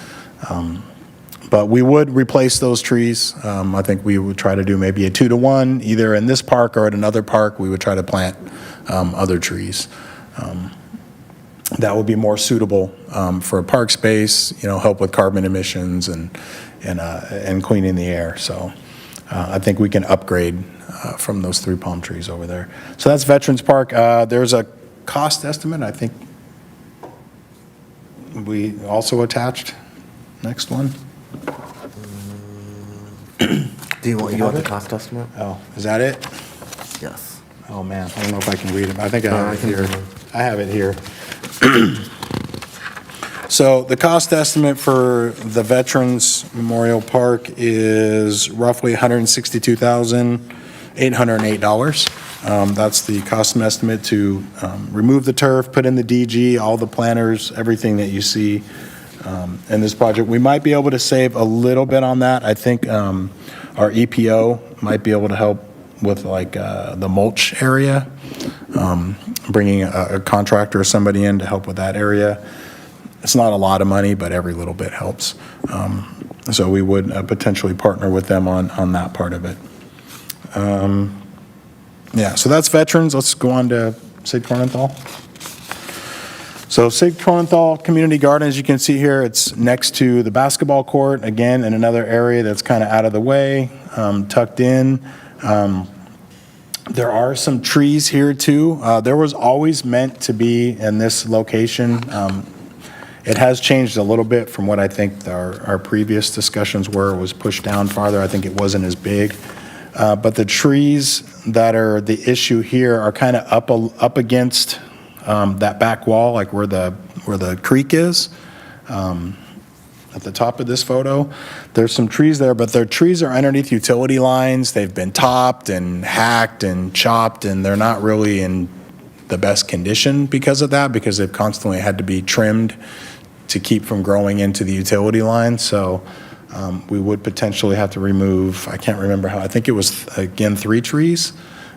But we would replace those trees. I think we would try to do maybe a 2-to-1, either in this park or at another park. We would try to plant other trees. That would be more suitable for a park space, help with carbon emissions and cleaning the air. So I think we can upgrade from those 3 palm trees over there. So that's Veterans Park. There's a cost estimate, I think we also attached. Next one. Do you want the cost estimate? Oh, is that it? Yes. Oh, man, I don't know if I can read it. I think I have it here. I have it here. So the cost estimate for the Veterans Memorial Park is roughly $162,808. That's the cost estimate to remove the turf, put in the DG, all the planters, everything that you see in this project. We might be able to save a little bit on that. I think our EPO might be able to help with like the mulch area, bringing a contractor or somebody in to help with that area. It's not a lot of money, but every little bit helps. So we would potentially partner with them on that part of it. Yeah, so that's Veterans. Let's go on to Sid Cronenthal. So Sid Cronenthal Community Garden, as you can see here, it's next to the basketball court, again, in another area that's kind of out of the way, tucked in. There are some trees here too. There was always meant to be in this location. It has changed a little bit from what I think our previous discussions were. It was pushed down farther. I think it wasn't as big. But the trees that are the issue here are kind of up against that back wall, like where the creek is. At the top of this photo, there's some trees there, but their trees are underneath utility lines. They've been topped and hacked and chopped, and they're not really in the best condition because of that, because they've constantly had to be trimmed to keep from growing into the utility line. So we would potentially have to remove, I can't remember how, I think it was, again, 3 trees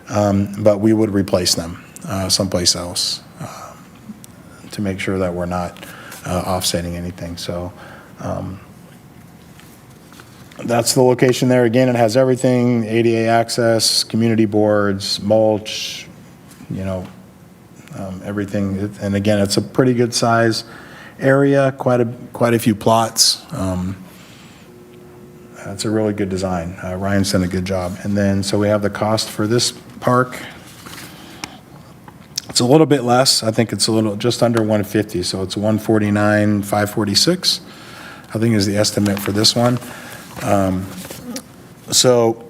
but we would replace them someplace else to make sure that we're not offsetting anything. So that's the location there. Again, it has everything: ADA access, community boards, mulch, everything. And again, it's a pretty good size area, quite a few plots. It's a really good design. Ryan's done a good job. And then, so we have the cost for this park. It's a little bit less. I think it's just under 150, so it's 149,546, I think is the estimate for this one. So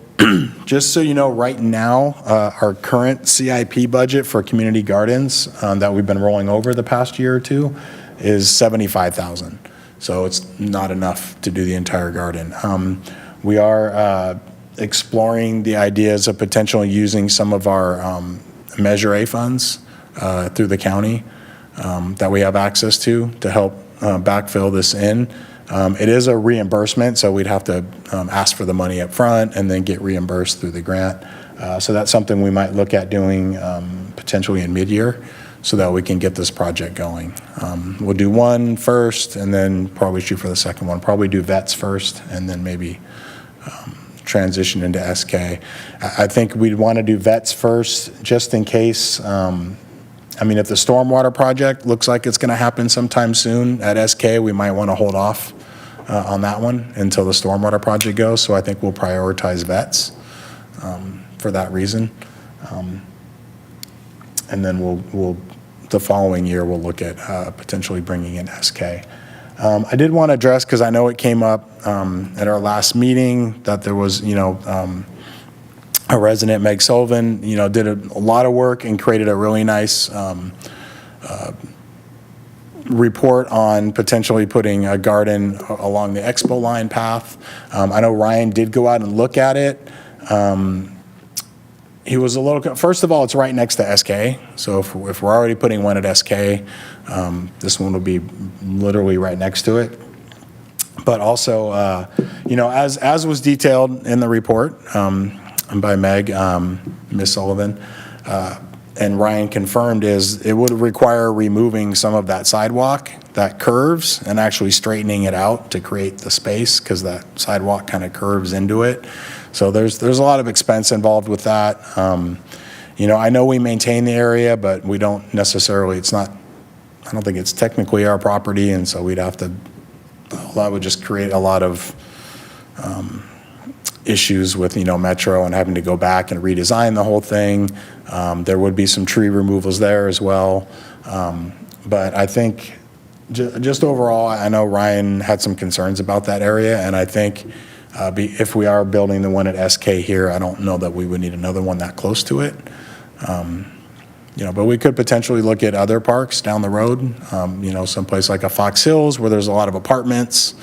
just so you know, right now, our current CIP budget for community gardens that we've been rolling over the past year or two is $75,000. So it's not enough to do the entire garden. We are exploring the ideas of potentially using some of our Measure A funds through the county that we have access to help backfill this in. It is a reimbursement, so we'd have to ask for the money up front and then get reimbursed through the grant. So that's something we might look at doing potentially in mid-year so that we can get this project going. We'll do one first and then probably shoot for the second one. Probably do vets first and then maybe transition into SK. I think we'd want to do vets first just in case. I mean, if the stormwater project looks like it's going to happen sometime soon at SK, we might want to hold off on that one until the stormwater project goes. So I think we'll prioritize vets for that reason. And then the following year, we'll look at potentially bringing in SK. I did want to address, because I know it came up at our last meeting, that there was, a resident, Meg Sullivan, did a lot of work and created a really nice report on potentially putting a garden along the Expo Line path. I know Ryan did go out and look at it. He was a little, first of all, it's right next to SK. So if we're already putting one at SK, this one will be literally right next to it. But also, as was detailed in the report, by Meg, Ms. Sullivan, and Ryan confirmed, is it would require removing some of that sidewalk that curves and actually straightening it out to create the space, because that sidewalk kind of curves into it. So there's a lot of expense involved with that. I know we maintain the area, but we don't necessarily, I don't think it's technically our property, and so we'd have to, that would just create a lot of issues with, Metro and having to go back and redesign the whole thing. There would be some tree removals there as well. But I think just overall, I know Ryan had some concerns about that area, and I think if we are building the one at SK here, I don't know that we would need another one that close to it. But we could potentially look at other parks down the road, someplace like a Fox Hills where there's a lot of apartments,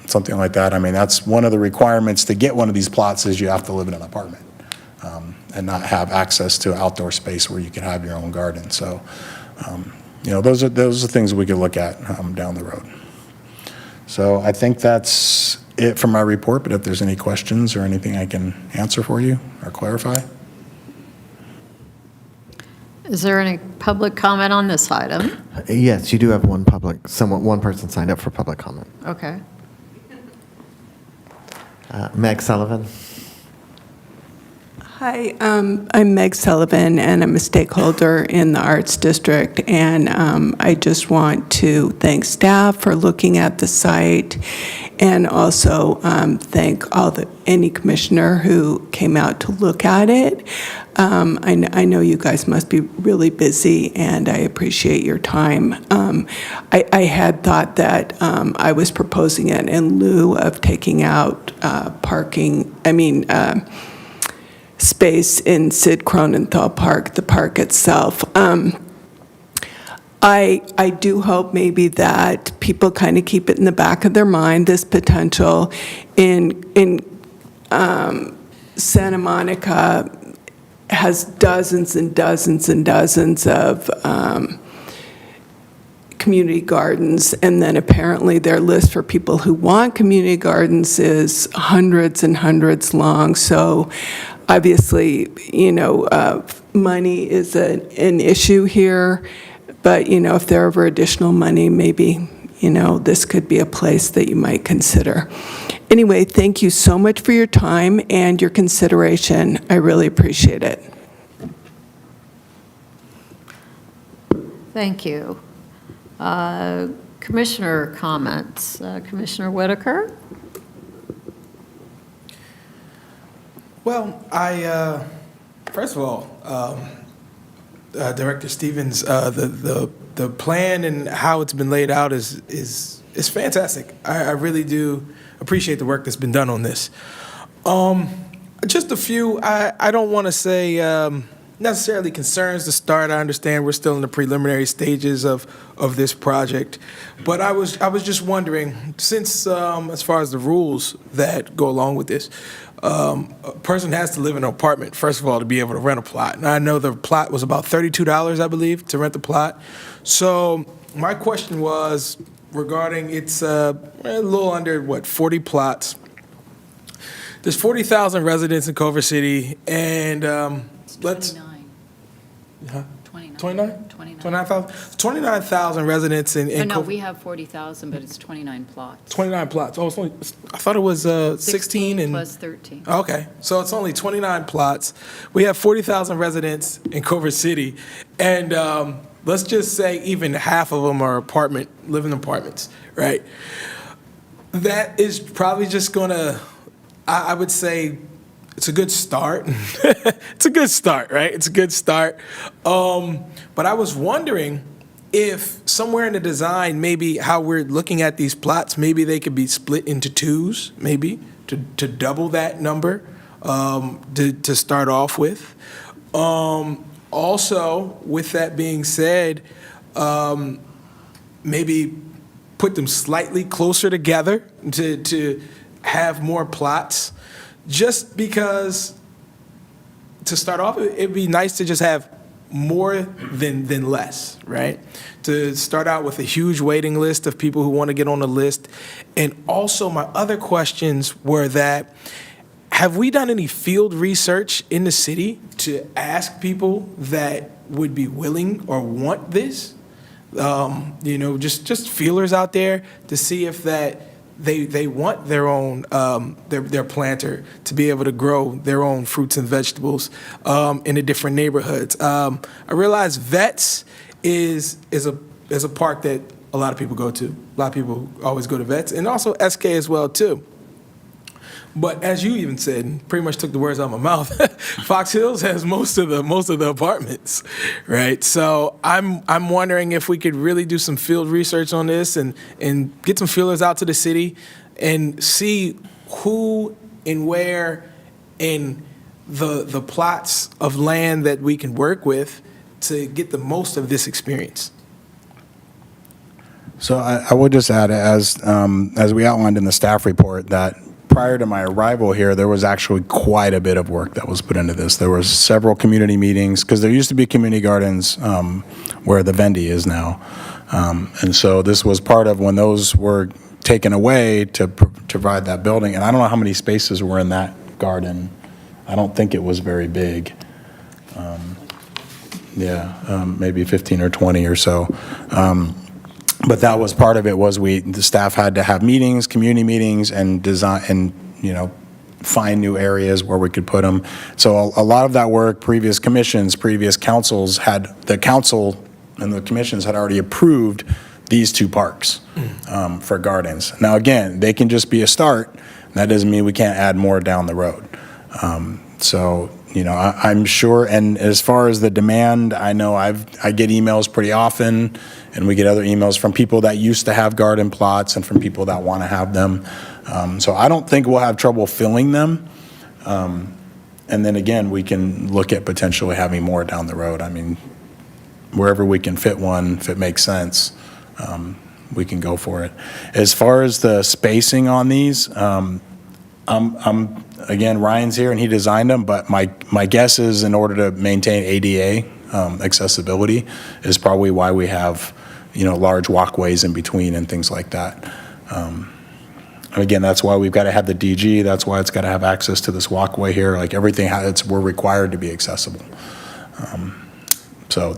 something like that. I mean, that's one of the requirements to get one of these plots, is you have to live in an apartment and not have access to outdoor space where you can have your own garden. So, those are things we could look at down the road. So I think that's it for my report, but if there's any questions or anything I can answer for you or clarify. Is there any public comment on this item? Yes, you do have one person signed up for public comment. Okay. Meg Sullivan. Hi, I'm Meg Sullivan, and I'm a stakeholder in the Arts District, and I just want to thank staff for looking at the site, and also thank any commissioner who came out to look at it. I know you guys must be really busy, and I appreciate your time. I had thought that I was proposing it in lieu of taking out space in Sid Cronenthal Park, the park itself. I do hope maybe that people kind of keep it in the back of their mind, this potential. In Santa Monica has dozens and dozens and dozens of community gardens, and then apparently their list for people who want community gardens is hundreds and hundreds long. So obviously, money is an issue here, but, if there were additional money, maybe, this could be a place that you might consider. Anyway, thank you so much for your time and your consideration. I really appreciate it. Thank you. Commissioner comments. Commissioner Whitaker? Well, first of all, Director Stevens, the plan and how it's been laid out is fantastic. I really do appreciate the work that's been done on this. Just a few, I don't want to say necessarily concerns to start. I understand we're still in the preliminary stages of this project, but I was just wondering, since as far as the rules that go along with this, a person has to live in an apartment, first of all, to be able to rent a plot. And I know the plot was about $32, I believe, to rent the plot. So my question was regarding it's a little under, 40 plots. There's 40,000 residents in Culver City, and let's... 29? 29,000? 29,000 residents in No, Culver. we have 40,000, but it's 29 plots. 29 plots. Oh, it's only, I thought it was 16 and... plus 13. Okay, so it's only 29 plots. We have 40,000 residents in Culver City, and let's just say even half of them are living apartments, right? That is probably just gonna, I would say, it's a good start. It's a good start, right? It's a good start. But I was wondering if somewhere in the design, maybe how we're looking at these plots, maybe they could be split into twos, maybe to double that number to start off with. Also, with that being said, maybe put them slightly closer together to have more plots. Just because, to start off, it'd be nice to just have more than less, right? To start out with a huge waiting list of people who want to get on the list. And also, my other questions were that, have we done any field research in the city to ask people that would be willing or want this? Just feelers out there to see if that they want their own their planter to be able to grow their own fruits and vegetables in the different neighborhoods. I realize Vets is a park that a lot of people go to. A lot of people always go to Vets, and also SK as well too. But as you even said, pretty much took the words out of my mouth, Fox Hills has most of the apartments, right? So I'm wondering if we could really do some field research on this and get some feelers out to the city and see who and where in the plots of land that we can work with to get the most of this experience. So I would just add, as we outlined in the staff report, that prior to my arrival here, there was actually quite a bit of work that was put into this. There was several community meetings, because there used to be community gardens where the Vendy is now. And so this was part of when those were taken away to provide that building. And I don't know how many spaces were in that garden. I don't think it was very big. Maybe 15 or 20 or so. But that was part of it, was the staff had to have meetings, community meetings, and design, and, find new areas where we could put them. So a lot of that work, previous commissions, previous councils the council and the commissions had already approved these two parks for gardens. Now, again, they can just be a start. That doesn't mean we can't add more down the road. I'm sure, and as far as the demand, I know I get emails pretty often, and we get other emails from people that used to have garden plots and from people that want to have them. So I don't think we'll have trouble filling them. And then again, we can look at potentially having more down the road. I mean, wherever we can fit one, if it makes sense, we can go for it. As far as the spacing on these, again, Ryan's here and he designed them, but my guess is in order to maintain ADA accessibility is probably why we have, large walkways in between and things like that. Again, that's why we've got to have the DG, that's why it's got to have access to this walkway here, like everything, we're required to be accessible. So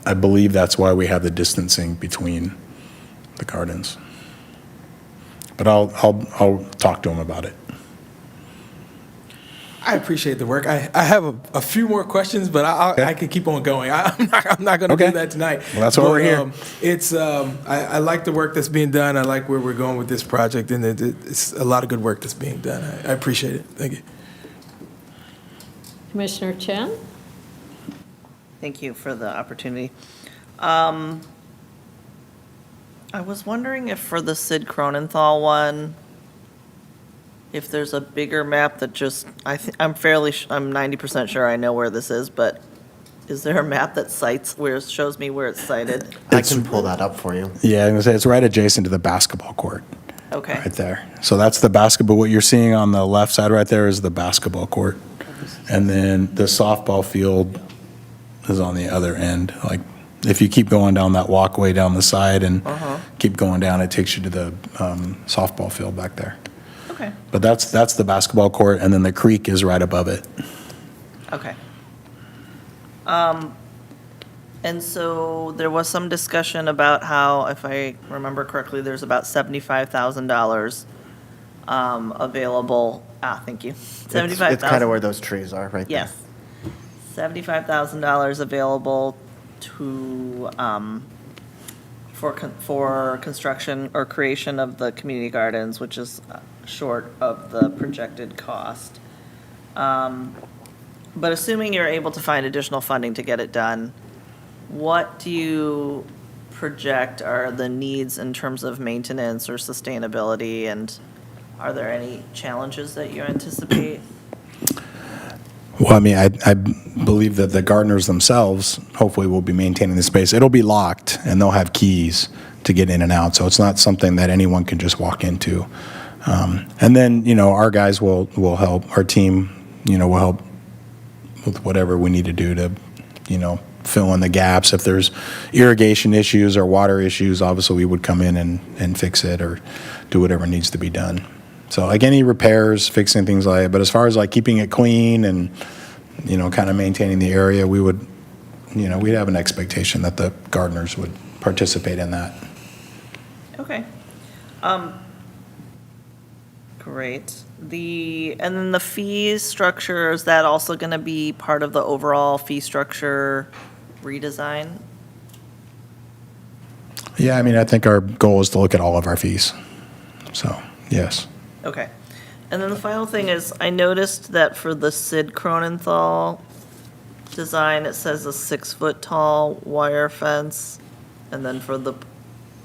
I believe that's why we have the distancing between the gardens. But I'll talk to him about it. I appreciate the work. I have a few more questions, but I can keep on going. I'm not going to Okay. do that tonight. Well, that's why we're here. I like the work that's being done. I like where we're going with this project, and it's a lot of good work that's being done. I appreciate it. Thank you. Commissioner Chen? Thank you for the opportunity. I was wondering if for the Sid Cronenthal one, if there's a bigger map that just, I'm 90% sure I know where this is, but is there a map that shows me where it's sited? I can pull that up for you. Yeah, I'm going to say it's right adjacent to the basketball court. Okay. Right there. So that's the basketball, what you're seeing on the left side right there is the basketball court. And then the softball field is on the other end. Like, if you keep going down that walkway down the side and keep going down, it takes you to the softball field back there. Okay. But that's the basketball court, and then the creek is right above it. Okay. And so there was some discussion about how, if I remember correctly, there's about $75,000 available. Thank you. $75,000. It's kind of where those trees are, right there. Yes. $75,000 available to, for construction or creation of the community gardens, which is short of the projected cost. But assuming you're able to find additional funding to get it done, what do you project are the needs in terms of maintenance or sustainability, and are there any challenges that you anticipate? Well, I mean, I believe that the gardeners themselves hopefully will be maintaining the space. It'll be locked, and they'll have keys to get in and out, so it's not something that anyone can just walk into. And then, our guys will help, our team, will help with whatever we need to do to, fill in the gaps. If there's irrigation issues or water issues, obviously we would come in and fix it or do whatever needs to be done. So like any repairs, fixing things like that. But as far as like keeping it clean and, kind of maintaining the area, we would, we'd have an expectation that the gardeners would participate in that. Okay. Great. And then the fee structure, is that also going to be part of the overall fee structure redesign? Yeah, I mean, I think our goal is to look at all of our fees. So, yes. Okay. And then the final thing is, I noticed that for the Sid Cronenthal design, it says a 6-foot tall wire fence. And then for the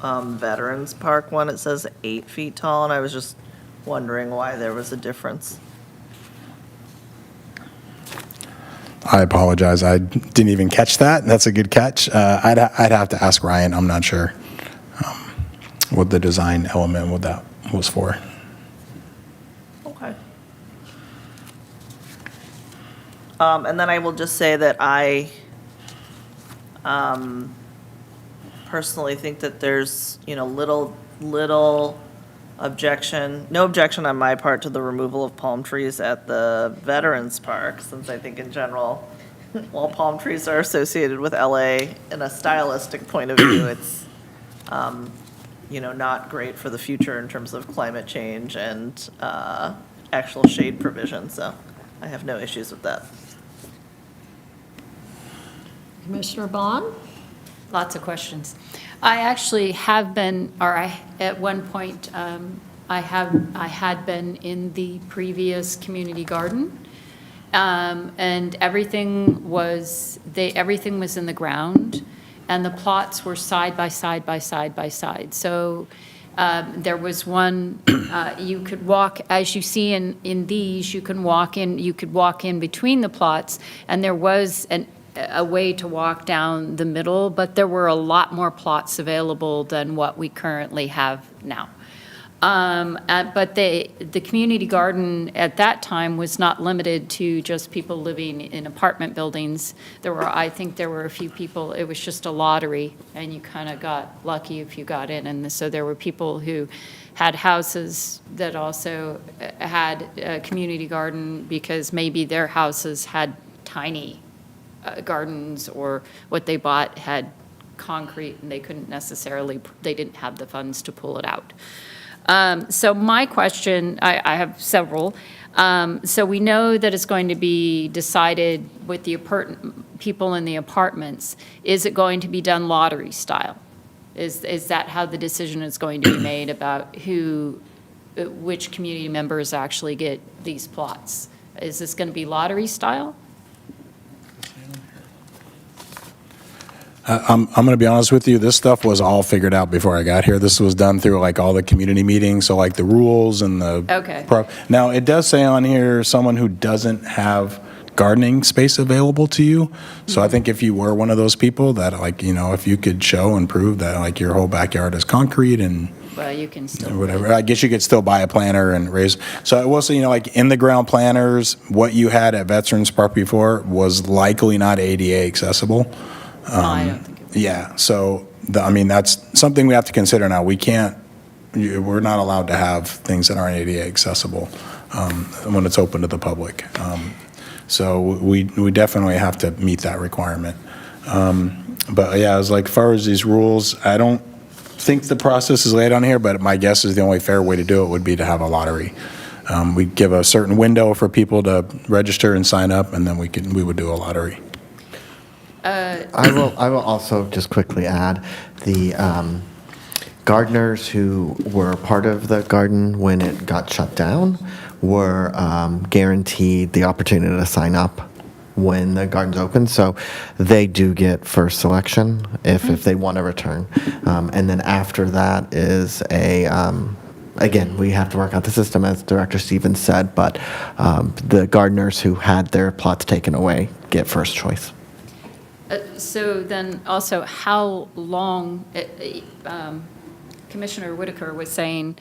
Veterans Park one, it says 8 feet tall. And I was just wondering why there was a difference. I apologize. I didn't even catch that. That's a good catch. I'd have to ask Ryan. I'm not sure what the design element, what that was for. Okay. And then I will just say that I personally think that there's, little objection, no objection on my part to the removal of palm trees at the Veterans Park, since I think in general, while palm trees are associated with LA in a stylistic point of view, it's, not great for the future in terms of climate change and actual shade provision, so I have no issues with that. Commissioner Bond? Lots of questions. I actually have been, at one point, I had been in the previous community garden, and everything was in the ground, and the plots were side by side by side by side. So there was one, you could walk, as you see in these, you could walk in between the plots, and there was a way to walk down the middle, but there were a lot more plots available than what we currently have now. But the community garden at that time was not limited to just people living in apartment buildings. I think there were a few people, it was just a lottery, and you kind of got lucky if you got in. And so there were people who had houses that also had a community garden because maybe their houses had tiny gardens, or what they bought had concrete and they couldn't necessarily, they didn't have the funds to pull it out. So my question, I have several. So we know that it's going to be decided with the people in the apartments. Is it going to be done lottery style? Is that how the decision is going to be made about which community members actually get these plots? Is this going to be lottery style? I'm going to be honest with you, this stuff was all figured out before I got here. This was done through like all the community meetings, so like the rules and the. Okay. Now, it does say on here, someone who doesn't have gardening space available to you. So I think if you were one of those people that like, if you could show and prove that like your whole backyard is concrete and. Well, you can still. Whatever, I guess you could still buy a planter and raise. So I will say, like in the ground planters, what you had at Veterans Park before was likely not ADA accessible. I don't think it. Yeah, so, that's something we have to consider now. We're not allowed to have things that aren't ADA accessible when it's open to the public. So we definitely have to meet that requirement. But yeah, as far as these rules, I don't think the process is laid on here, but my guess is the only fair way to do it would be to have a lottery. We give a certain window for people to register and sign up, and then we would do a lottery. I will also just quickly add the gardeners who were part of the garden when it got shut down were guaranteed the opportunity to sign up when the garden's open. So they do get first selection if they want to return. And then after that is again, we have to work out the system, as Director Stevens said, but the gardeners who had their plots taken away get first choice. So then also, how long, Commissioner Whitaker was saying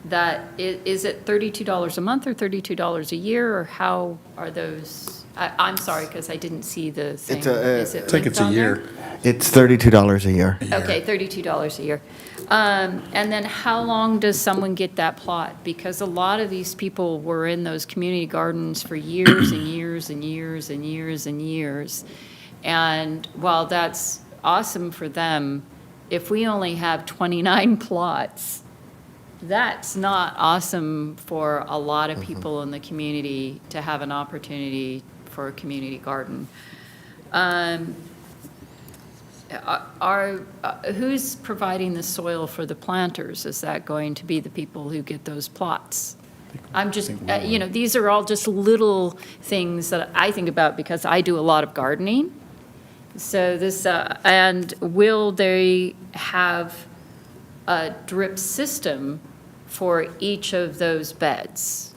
that, is it $32 a month or $32 a year, or how are those? I'm sorry, because I didn't see the thing. Is it I think it's linked a on year. there? It's $32 a year. Okay, $32 a year. And then how long does someone get that plot? Because a lot of these people were in those community gardens for years and years and years and years and years. And while that's awesome for them, if we only have 29 plots, that's not awesome for a lot of people in the community to have an opportunity for a community garden. Who's providing the soil for the planters? Is that going to be the people who get those plots? I'm just, these are all just little things that I think about because I do a lot of gardening. So this, and will they have a drip system for each of those beds?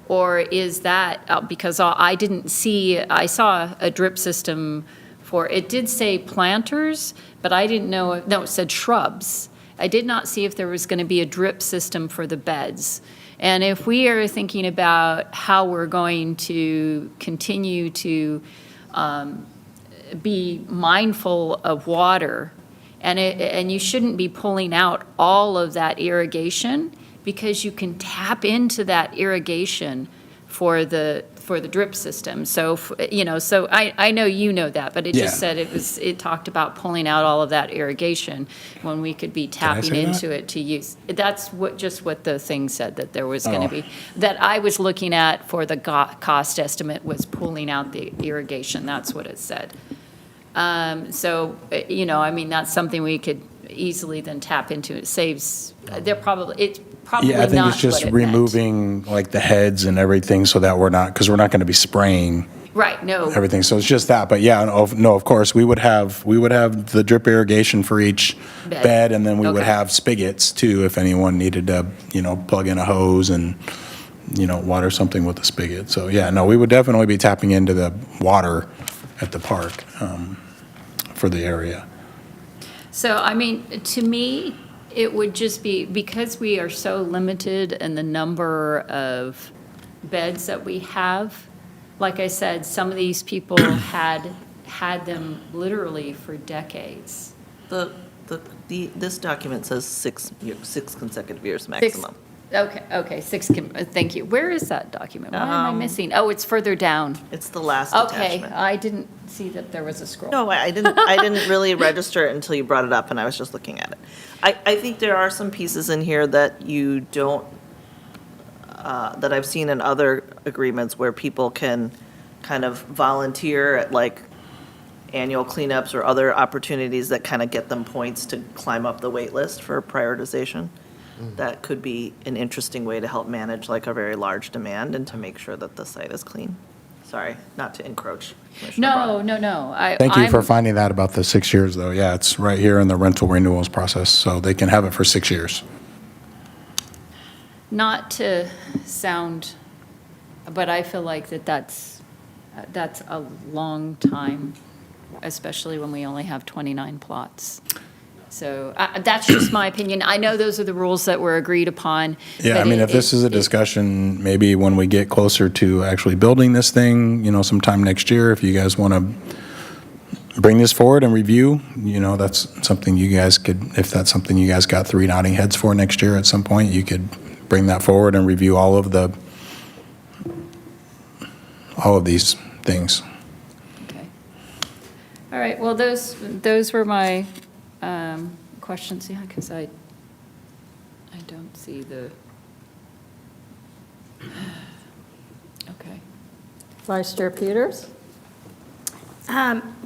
Or is that, because I didn't see, I saw a drip system for, it did say planters, but I didn't know, no, it said shrubs. I did not see if there was going to be a drip system for the beds. And if we are thinking about how we're going to continue to be mindful of water, and you shouldn't be pulling out all of that irrigation, because you can tap into that irrigation for the drip system. So, so I know you know that, but it just said it talked about pulling out all of that irrigation when we could be tapping into it to use. That's what the thing said, that there was going to be, that I was looking at for the cost estimate was pulling out the irrigation. That's what it said. So, that's something we could easily then tap into. It saves, it's probably Yeah, I think not it's just what it meant. removing like the heads and everything so that because we're not going to be spraying Right, no. everything. So it's just that. But yeah, no, of course, we would have the drip irrigation for each bed, and then we would Okay. have spigots too if anyone needed to, plug in a hose and, water something with a spigot. So yeah, no, we would definitely be tapping into the water at the park for the area. So, to me, It would just be, because we are so limited in the number of beds that we have, like I said, some of these people had them literally for decades. This document says 6 consecutive years Six- maximum. Okay, thank you. Where is that document? What am I missing? Oh, it's further down. It's the last Okay, attachment. I didn't see that there was a scroll. No, I didn't really register it until you brought it up, and I was just looking at it. I think there are some pieces in here that you don't, that I've seen in other agreements where people can kind of volunteer at like annual cleanups or other opportunities that kind of get them points to climb up the wait list for prioritization. That could be an interesting way to help manage like a very large demand and to make sure that the site is clean. Sorry, not to encroach. Commissioner Braun. No. Thank you for I'm- finding that about the 6 years, though. Yeah, it's right here in the rental renewals process, so they can have it for 6 years. Not to sound, but I feel like that's a long time, especially when we only have 29 plots. So that's just my opinion. I know those are the rules that were agreed upon. Yeah, I but mean, if this is a it- discussion, maybe when we get closer to actually building this thing, sometime next year, if you guys want to bring this forward and review, that's something you guys could, if that's something you guys got 3 nodding heads for next year at some point, you could bring that forward and review all of these things. Okay. All right, well, those were my questions, yeah, because I don't see the, okay. Vice Chair Peters?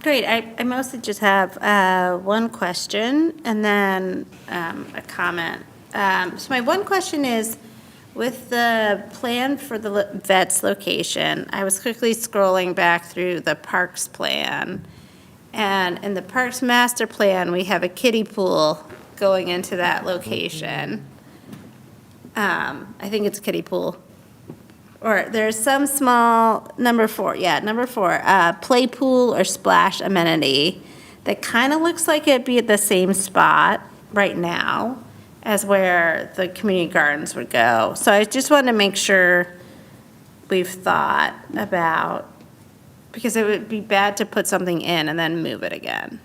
Great, I mostly just have one question and then a comment. So my one question is, with the plan for the vet's location, I was quickly scrolling back through the parks plan, and in the parks master plan, we have a kiddie pool going into that location. I think it's a kiddie pool. Or there's some small, number 4, play pool or splash amenity that kind of looks like it'd be at the same spot right now as where the community gardens would go. So I just wanted to make sure we've thought about, because it would be bad to put something in and then move it again.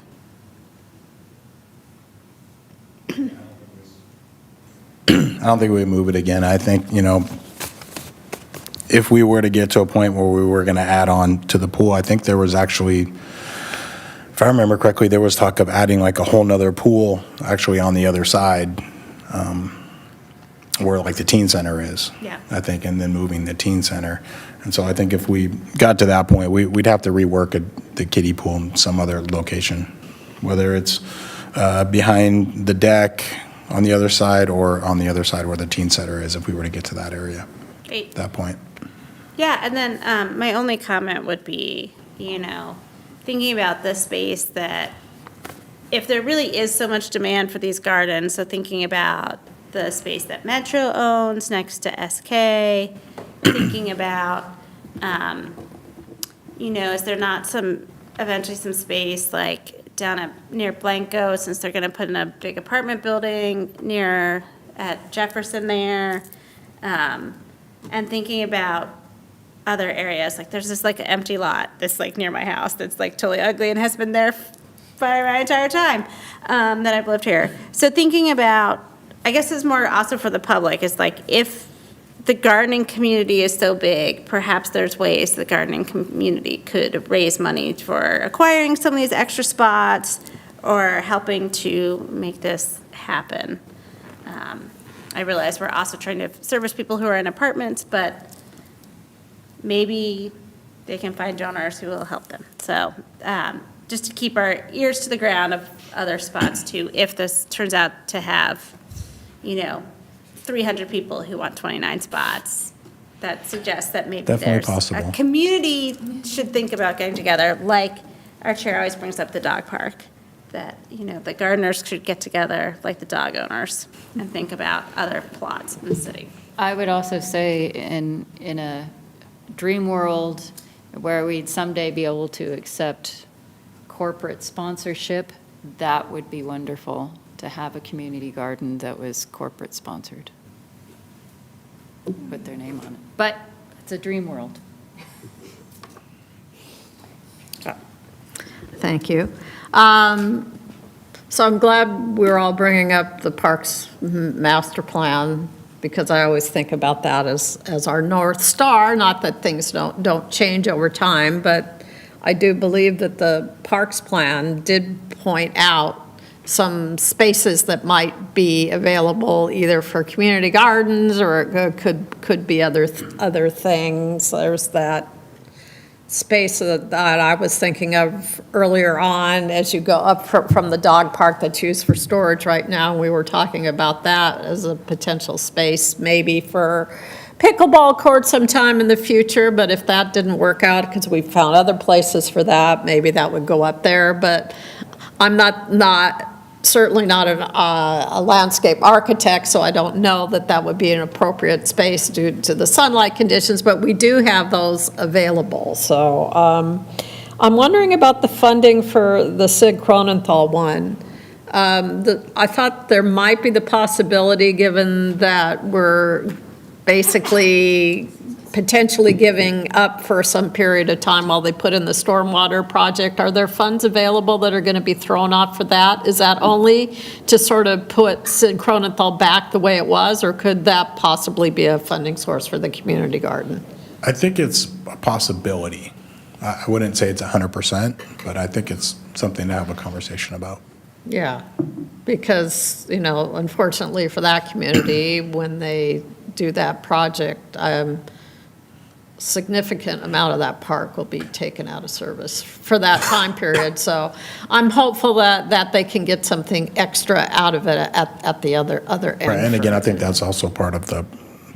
I don't think we would move it again. I think, if we were to get to a point where we were going to add on to the pool, I think there was actually, if I remember correctly, there was talk of adding like a whole nother pool actually on the other side, where like the teen center is. Yeah. I think, and then moving the teen center. And so I think if we got to that point, we'd have to rework the kiddie pool in some other location, whether it's behind the deck on the other side or on the other side where the teen center is, if we were to get to that area Great. at that point. Yeah, and then my only comment would be, thinking about the space that, if there really is so much demand for these gardens, so thinking about the space that Metro owns next to SK, thinking about, is there not eventually some space like down near Blanco, since they're going to put in a big apartment building at Jefferson there, and thinking about other areas, like there's this like an empty lot that's like near my house that's like totally ugly and has been there for my entire time that I've lived here. So thinking about, I guess it's more also for the public, is like if the gardening community is so big, perhaps there's ways the gardening community could raise money for acquiring some of these extra spots or helping to make this happen. I realize we're also trying to service people who are in apartments, but maybe they can find donors who will help them. So just to keep our ears to the ground of other spots too, if this turns out to have, 300 people who want 29 spots, that suggests that maybe Definitely there's possible. a community should think about getting together, like our chair always brings up the dog park, that, the gardeners should get together, like the dog owners, and think about other plots in the city. I would also say in a dream world where we'd someday be able to accept corporate sponsorship, that would be wonderful. to have a community garden that was corporate sponsored. Put their name on it. But it's a dream world. Thank you. So I'm glad we're all bringing up the Parks Master Plan, because I always think about that as our North Star, not that things don't change over time, but I do believe that the Parks Plan did point out some spaces that might be available either for community gardens, or it could be other things. There's that space that I was thinking of earlier on as you go up from the dog park that's used for storage right now. We were talking about that as a potential space, maybe for pickleball court sometime in the future, but if that didn't work out, because we found other places for that, maybe that would go up there. But I'm certainly not a landscape architect, so I don't know that would be an appropriate space due to the sunlight conditions, but we do have those available. So I'm wondering about the funding for the Sid Cronenthal one. I thought there might be the possibility, given that we're basically potentially giving up for some period of time while they put in the stormwater project. Are there funds available that are going to be thrown off for that? Is that only to sort of put Sid Cronenthal back the way it was, or could that possibly be a funding source for the community garden? I think it's a possibility. I wouldn't say it's 100%, but I think it's something to have a conversation about. Yeah, because, unfortunately for that community, when they do that project, significant amount of that park will be taken out of service for that time period. So I'm hopeful that they can get something extra out of it at the other end. Right, and again, I think that's also part of the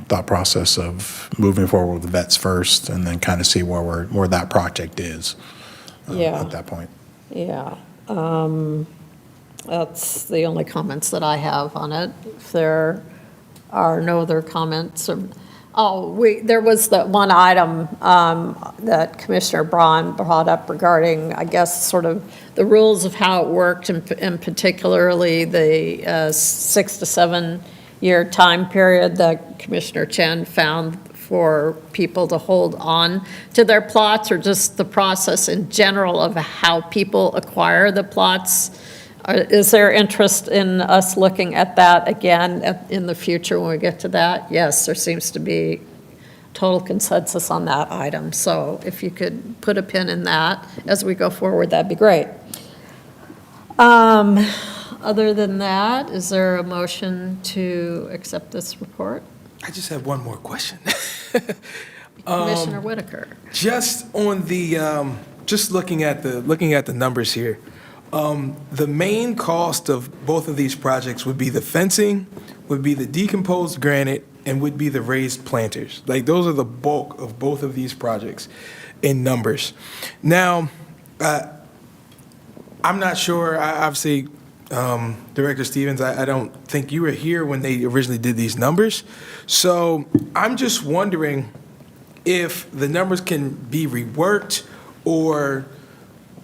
thought process of moving forward with the vets first, and then kind of see where that project is at that point. Yeah. That's the only comments that I have on it. If there are no other comments, there was that one item that Commissioner Braun brought up regarding, I guess, sort of the rules of how it worked, and particularly the 6 to 7 year time period that Commissioner Chen found for people to hold on to their plots, or just the process in general of how people acquire the plots. Is there interest in us looking at that again in the future when we get to that? Yes, there seems to be total consensus on that item. So if you could put a pin in that as we go forward, that'd be great. Other than that, is there a motion to accept this report? I just have one more question. Commissioner Whitaker. Just on the, just looking at the numbers here, the main cost of both of these projects would be the fencing, would be the decomposed granite, and would be the raised planters. Like, those are the bulk of both of these projects in numbers. Now, I'm not sure, obviously, Director Stevens, I don't think you were here when they originally did these numbers. So I'm just wondering if the numbers can be reworked or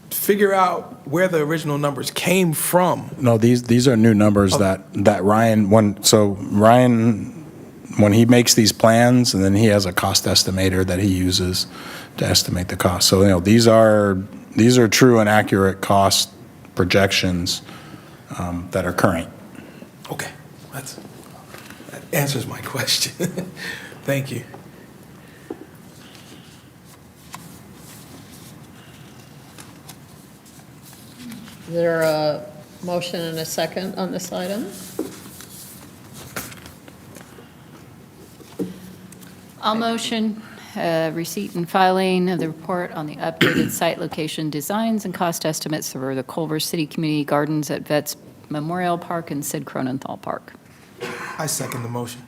figure out where the original numbers came from. No, these are new numbers that Ryan, when he makes these plans, and then he has a cost estimator that he uses to estimate the cost. So, these are true and accurate cost projections that are current. Okay, that answers my question. Thank you. Is there a motion and a second on this item? I'll motion receipt and filing of the report on the updated site location designs and cost estimates for the Culver City Community Gardens at Vets Memorial Park and Sid Cronenthal Park. I second the motion.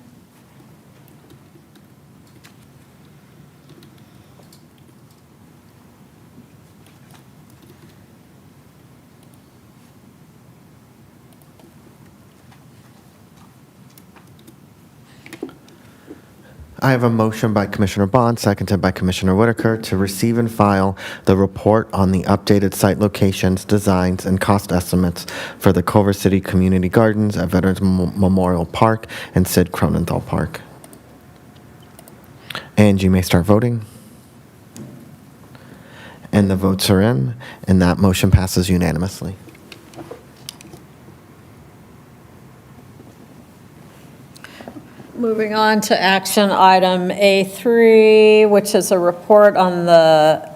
I have a motion by Commissioner Bond, seconded by Commissioner Whitaker, to receive and file the report on the updated site locations, designs, and cost estimates for the Culver City Community Gardens at Veterans Memorial Park and Sid Cronenthal Park. And you may start voting. And the votes are in, and that motion passes unanimously. Moving on to action item A3, which is a report on the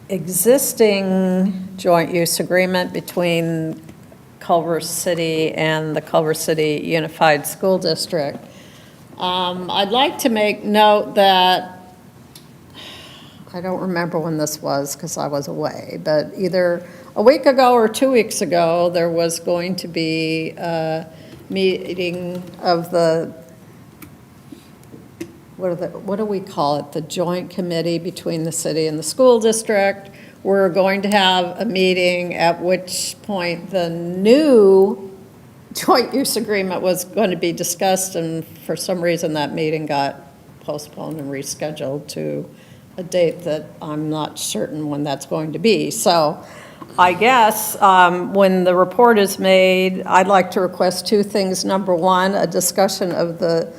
existing joint use agreement between Culver City and the Culver City Unified School District. I'd like to make note that, I don't remember when this was because I was away, but either a week ago or 2 weeks ago, there was going to be a meeting of the what do we call it? The joint committee between the city and the school district. We're going to have a meeting at which point the new joint use agreement was going to be discussed, and for some reason that meeting got postponed and rescheduled to a date that I'm not certain when that's going to be. So I guess when the report is made, I'd like to request two things. Number one, a discussion of the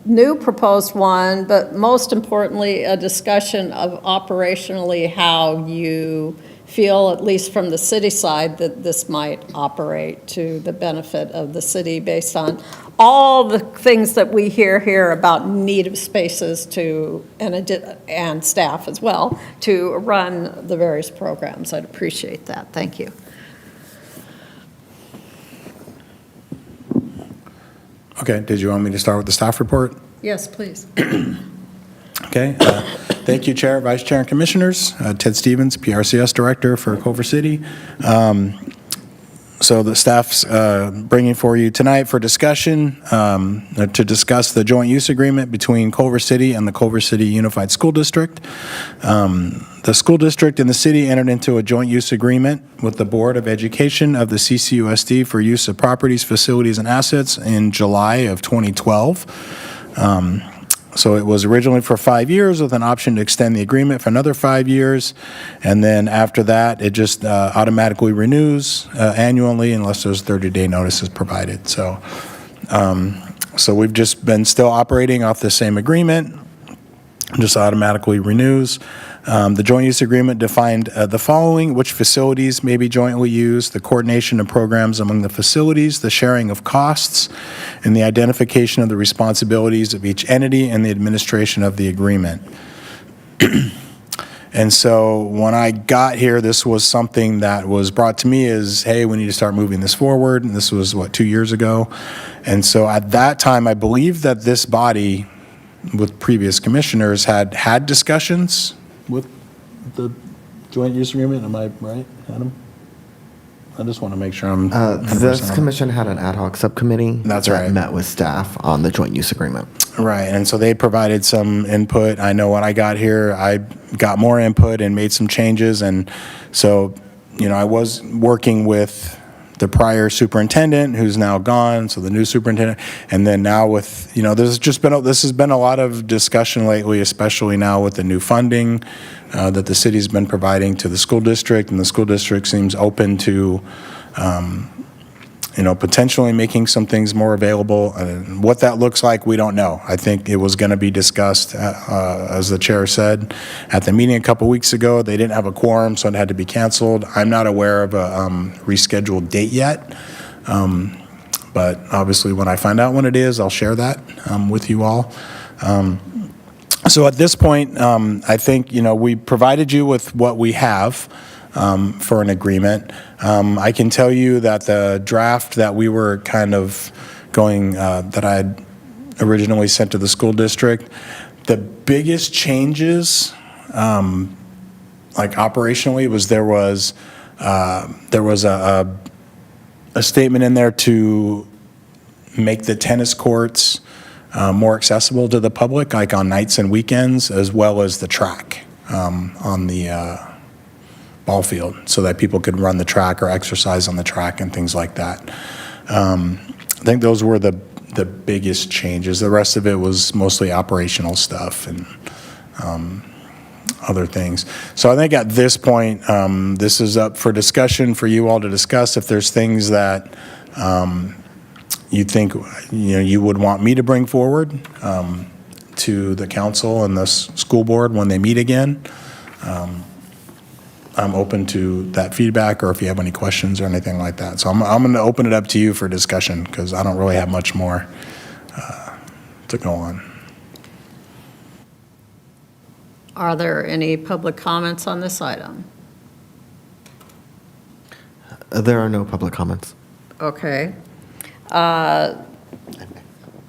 new proposed one, but most importantly, a discussion of operationally how you feel, at least from the city side, that this might operate to the benefit of the city based on all the things that we hear here about need of spaces to, and staff as well, to run the various programs. I'd appreciate that. Thank you. Okay, did you want me to start with the staff report? Yes, please. Okay, thank you, Chair, Vice Chair, and Commissioners. Ted Stevens, PRCS Director for Culver City. So the staff's bringing for you tonight for discussion to discuss the joint use agreement between Culver City and the Culver City Unified School District. The school district and the city entered into a joint use agreement with the Board of Education of the CCUSD for use of properties, facilities, and assets in July of 2012. So it was originally for 5 years with an option to extend the agreement for another 5 years. And then after that, it just automatically renews annually unless there's 30-day notices provided. So, so we've just been still operating off the same agreement, just automatically renews. The joint use agreement defined the following: which facilities may be jointly used, the coordination of programs among the facilities, the sharing of costs, and the identification of the responsibilities of each entity and the administration of the agreement. And so when I got here, this was something that was brought to me as, hey, we need to start moving this forward. And this was, 2 years ago? And so at that time, I believe that this body, with previous commissioners, had discussions with the joint use agreement. Am I right, Adam? I just want to make sure I'm. This commission had an ad hoc subcommittee. That's that right. Met with staff on the joint use agreement. Right, and so they provided some input. I know when I got here, I got more input and made some changes. And so, I was working with the prior superintendent, who's now gone, so the new superintendent, and then now with, this has been a lot of discussion lately, especially now with the new funding that the city's been providing to the school district, and the school district seems open to, potentially making some things more available. What that looks like, we don't know. I think it was going to be discussed, as the chair said, at the meeting a couple weeks ago. They didn't have a quorum, so it had to be canceled. I'm not aware of a rescheduled date yet, but obviously when I find out when it is, I'll share that with you all. So at this point, I think, we provided you with what we have for an agreement. I can tell you that the draft that we were kind of going, that I had originally sent to the school district, the biggest changes, like operationally, was there was a statement in there to make the tennis courts more accessible to the public, like on nights and weekends, as well as the track on the ball field, so that people could run the track or exercise on the track and things like that. I think those were the the biggest changes. The rest of it was mostly operational stuff and other things. So I think at this point, this is up for discussion for you all to discuss. If there's things that you think you would want me to bring forward to the council and the school board when they meet again, I'm open to that feedback, or if you have any questions or anything like that. So I'm going to open it up to you for discussion, because I don't really have much more to go on. Are there any public comments on this item? There are no public comments. Okay.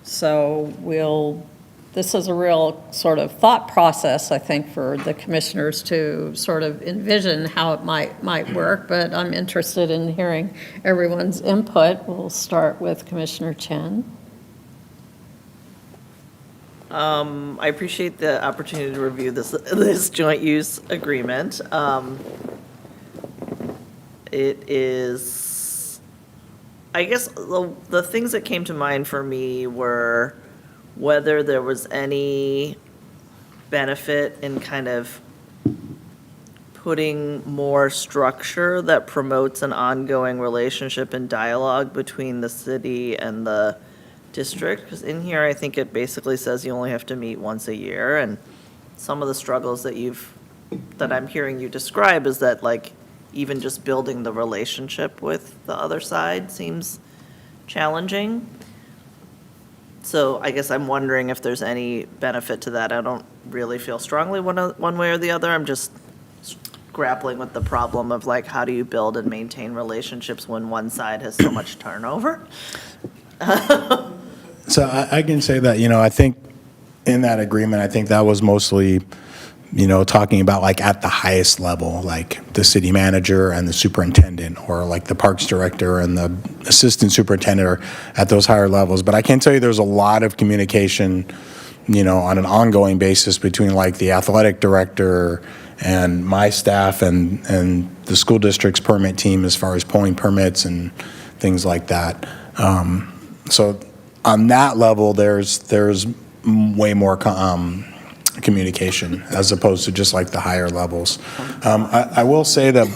So this is a real sort of thought process, I think, for the commissioners to sort of envision how it might work, but I'm interested in hearing everyone's input. We'll start with Commissioner Chen. I appreciate the opportunity to review this joint use agreement. It is, I guess, the things that came to mind for me were whether there was any benefit in kind of putting more structure that promotes an ongoing relationship and dialogue between the city and the district. Because in here, I think it basically says you only have to meet once a year, and some of the struggles that I'm hearing you describe is that, like, even just building the relationship with the other side seems challenging. So I guess I'm wondering if there's any benefit to that. I don't really feel strongly one way or the other. I'm just grappling with the problem of, like, how do you build and maintain relationships when one side has so much turnover? So I can say that, I think in that agreement, I think that was mostly, talking about, like, at the highest level, like the city manager and the superintendent, or like the parks director and the assistant superintendent, or at those higher levels. But I can tell you there's a lot of communication, on an ongoing basis between, like, the athletic director and my staff and the school district's permit team as far as pulling permits and things like that. So on that level, there's way more communication as opposed to just like the higher levels. I will say that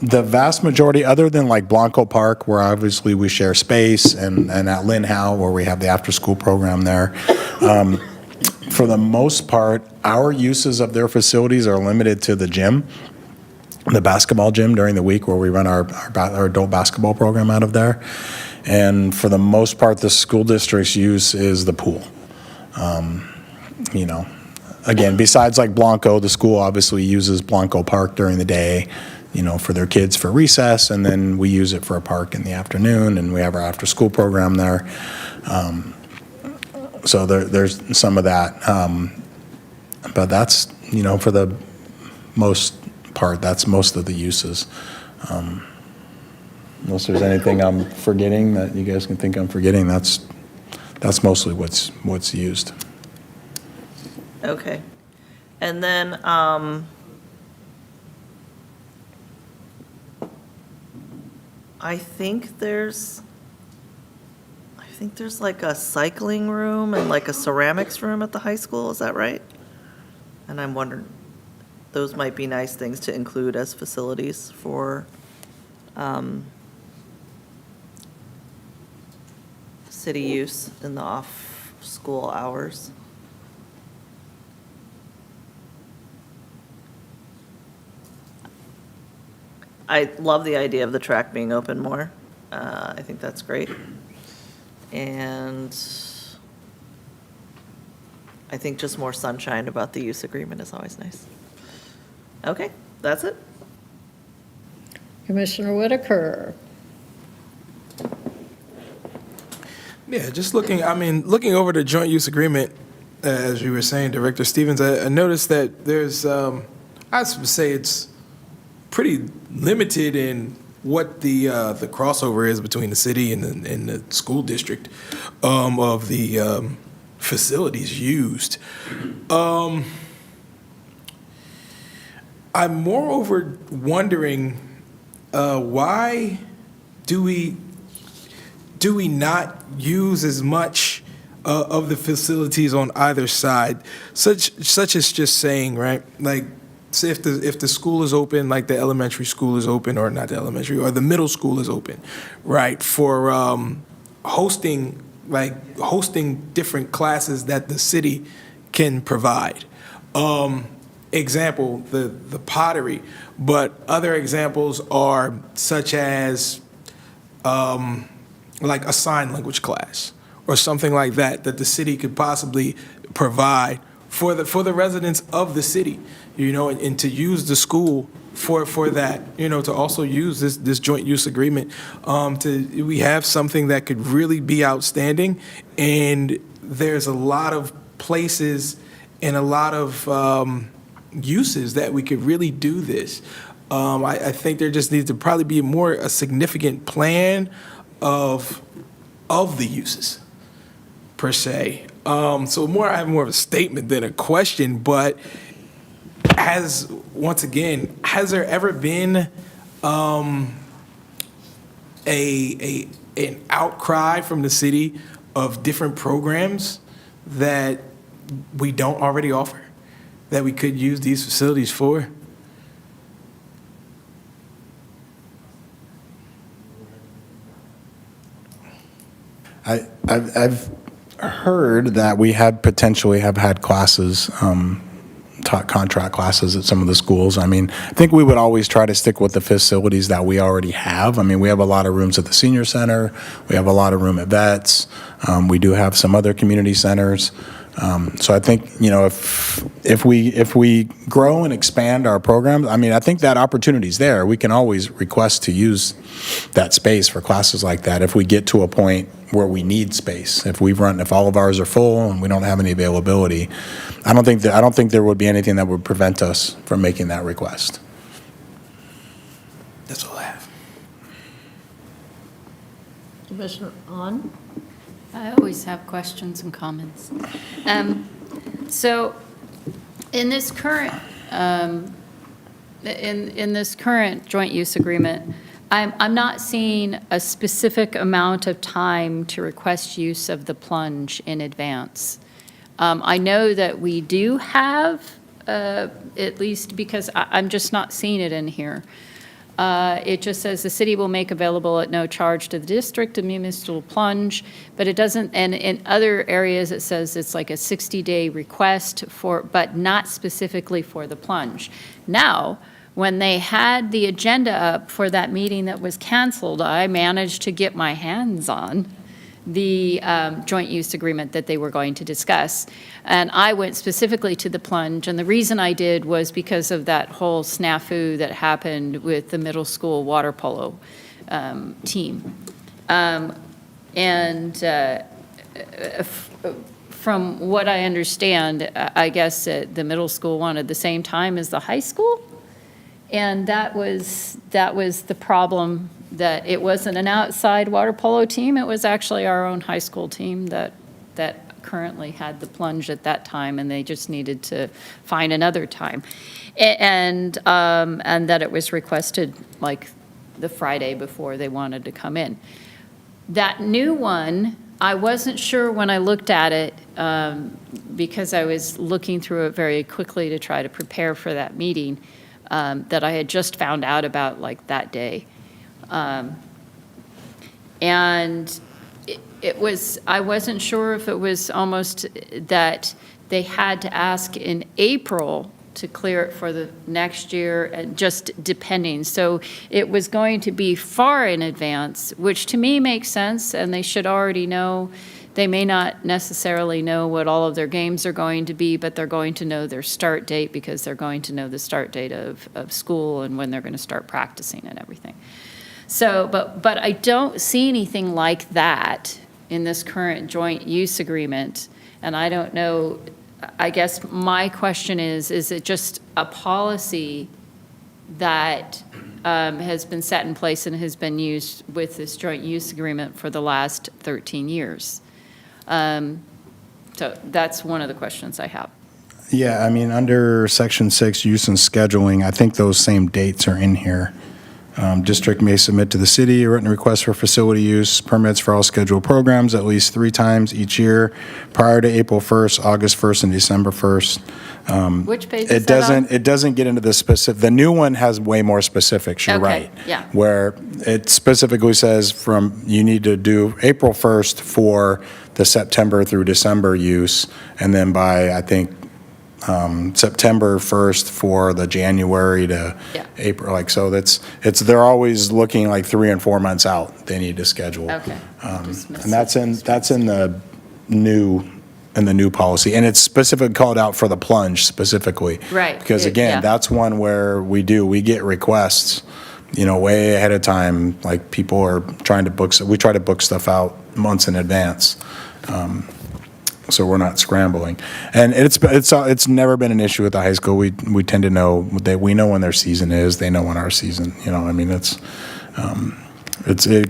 the vast majority, other than like Blanco Park, where obviously we share space, and at Lynn Howe, where we have the after-school program there, for the most part, our uses of their facilities are limited to the gym, the basketball gym during the week, where we run our adult basketball program out of there. And for the most part, the school district's use is the pool. Again, besides like Blanco, the school obviously uses Blanco Park during the day, for their kids for recess, and then we use it for a park in the afternoon, and we have our after-school program there. So there's some of that. But that's, for the most part, that's most of the uses. Unless there's anything I'm forgetting that you guys can think I'm forgetting, that's mostly what's used. Okay. And then, I think there's like a cycling room and like a ceramics room at the high school, is that right? And I'm wondering, those might be nice things to include as facilities for, city use in the off-school hours. I love the idea of the track being open more. I think that's great. And I think just more sunshine about the use agreement is always nice. Okay, that's it. Commissioner Whitaker. Yeah, just looking over the joint use agreement, as you were saying, Director Stevens, I noticed that there's, I would say it's pretty limited in what the crossover is between the city and the school district of the facilities used. I'm moreover wondering why do we do we not use as much of the facilities on either side? Such as just saying, right, like, say if the school is open, like the elementary school is open, or not the elementary, or the middle school is open, right, for hosting different classes that the city can provide. Example, the pottery, but other examples are such as like a sign language class or something like that the city could possibly provide for the residents of the city, and to use the school for that, to also use this joint use agreement. We have something that could really be outstanding, and there's a lot of places and a lot of uses that we could really do this. I think there just needs to probably be a significant plan of the uses per se. So I have more of a statement than a question, but has there ever been an outcry from the city of different programs that we don't already offer, that we could use these facilities for? I've heard that we potentially have had classes, taught contract classes at some of the schools. I mean, I think we would always try to stick with the facilities that we already have. I mean, we have a lot of rooms at the senior center. We have a lot of room at Vets. We do have some other community centers. So I think, if we grow and expand our programs, I mean, I think that opportunity's there. We can always request to use that space for classes like that if we get to a point where we need space. If all of ours are full and we don't have any availability, I don't think there would be anything that would prevent us from making that request. That's all I have. Commissioner On? I always have questions and comments. So in this current, in this current joint use agreement, I'm not seeing a specific amount of time to request use of the plunge in advance. I know that we do have, at least because I'm just not seeing it in here. It just says the city will make available at no charge to the district a municipal plunge, but it doesn't, and in other areas it says it's like a 60-day request but not specifically for the plunge. Now, when they had the agenda up for that meeting that was canceled, I managed to get my hands on the joint use agreement that they were going to discuss. And I went specifically to the plunge, and the reason I did was because of that whole snafu that happened with the middle school water polo team. From what I understand, I guess the middle school wanted the same time as the high school, and that was the problem, that it wasn't an outside water polo team. It was actually our own high school team that currently had the plunge at that time, and they just needed to find another time. And that it was requested like the Friday before they wanted to come in. That new one, I wasn't sure when I looked at it, because I was looking through it very quickly to try to prepare for that meeting, that I had just found out about like that day. And I wasn't sure if it was almost that they had to ask in April to clear it for the next year, and just depending. So it was going to be far in advance, which to me makes sense, and they should already know. They may not necessarily know what all of their games are going to be, but they're going to know their start date, because they're going to know the start date of school and when they're going to start practicing and everything. So, but I don't see anything like that in this current joint use agreement, and I don't know. I guess my question is it just a policy that has been set in place and has been used with this joint use agreement for the last 13 years? So that's one of the questions I have. Yeah, I mean, under Section 6, use and scheduling, I think those same dates are in here. District may submit to the city a written request for facility use permits for all scheduled programs at least 3 times each year prior to April 1st, August 1st, and December 1st. Which page is It that on? doesn't, it doesn't get into the specific, the new one has way more specifics, you're Okay, right. yeah. Where it specifically says you need to do April 1st for the September through December use, and then by, I think, September 1st for the January to Yeah. April, like, so they're always looking like 3 and 4 months out, they need to schedule. Okay. And that's in the new policy, and it's specifically called out for the plunge specifically. Right. Because Yeah. again, that's one where we get requests, way ahead of time, like people are trying to book, we try to book stuff out months in advance. So we're not scrambling. And it's never been an issue with the high school. We tend to know that we know when their season is, they know when our season, I mean, it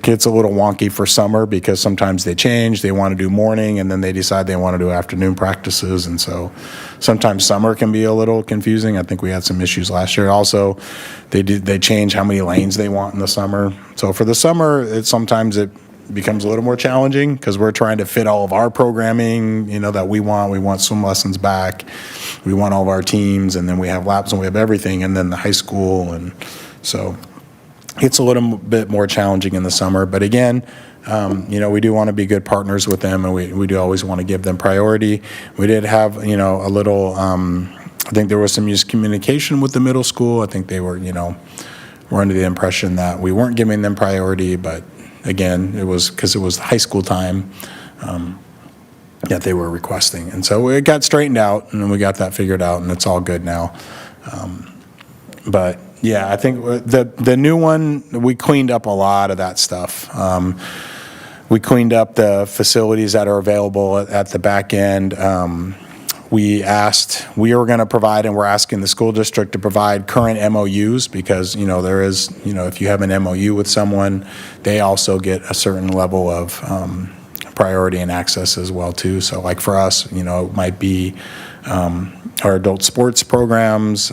gets a little wonky for summer because sometimes they change, they want to do morning, and then they decide they want to do afternoon practices, and so sometimes summer can be a little confusing. I think we had some issues last year. Also, they change how many lanes they want in the summer. So for the summer, sometimes it becomes a little more challenging because we're trying to fit all of our programming, that we want. We want swim lessons back. We want all of our teams, and then we have laps and we have everything, and then the high school, and so it's a little bit more challenging in the summer. But again, we do want to be good partners with them, and we do always want to give them priority. We did have, a little, I think there was some miscommunication with the middle school. I think they were, were under the impression that we weren't giving them priority, but again, it was because it was high school time that they were requesting. And so it got straightened out, and we got that figured out, and it's all good now. But yeah, I think the new one, we cleaned up a lot of that stuff. We cleaned up the facilities that are available at the back end. We were going to provide, and we're asking the school district to provide current MOUs because, there is, if you have an MOU with someone, they also get a certain level of priority and access as well too. So like for us, it might be our adult sports programs,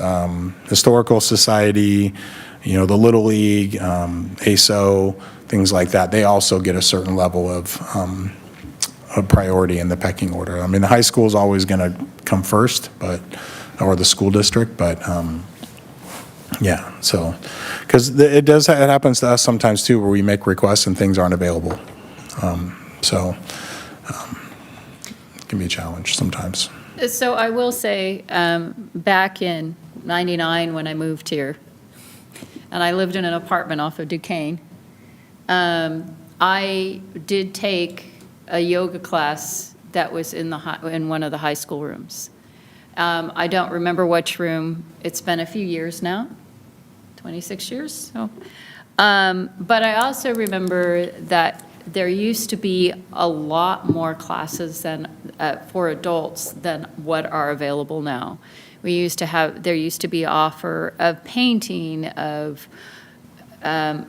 historical society, the Little League, ASO, things like that. They also get a certain level of priority in the pecking order. I mean, the high school is always going to come first, or the school district, but yeah. So, because it happens to us sometimes too, where we make requests and things aren't available. It can be a challenge sometimes. So I will say, back in '99 when I moved here, and I lived in an apartment off of Duquesne, I did take a yoga class that was in one of the high school rooms. I don't remember which room. It's been a few years now, 26 years. So. But I also remember that there used to be a lot more classes for adults than what are available now. There used to be offer of painting, of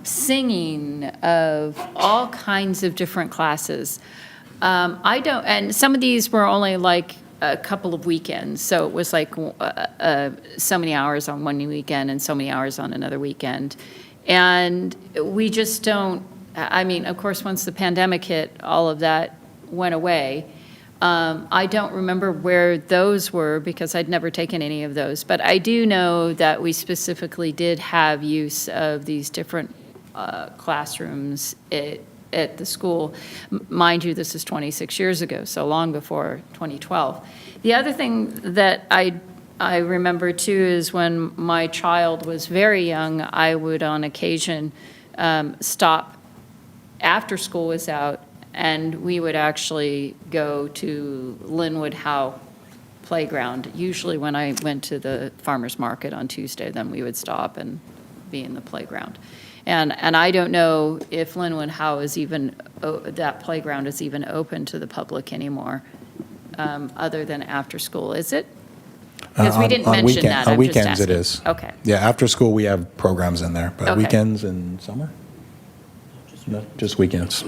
singing, of all kinds of different classes. And some of these were only like a couple of weekends, so it was like so many hours on one weekend and so many hours on another weekend. And we just don't, of course, once the pandemic hit, all of that went away. I don't remember where those were because I'd never taken any of those, but I do know that we specifically did have use of these different classrooms at the school. Mind you, this is 26 years ago, so long before 2012. The other thing that I remember too is when my child was very young, I would on occasion stop after school was out, and we would actually go to Linwood Howe Playground. Usually when I went to the farmer's market on Tuesday, then we would stop and be in the playground. And I don't know if Linwood Howe is even, that playground is even open to the public anymore, other than after school, is it? Because we didn't mention that. On I'm just weekends it asking. is. Okay. Yeah, after school we have programs in there, but Okay. weekends and summer? No, just weekends.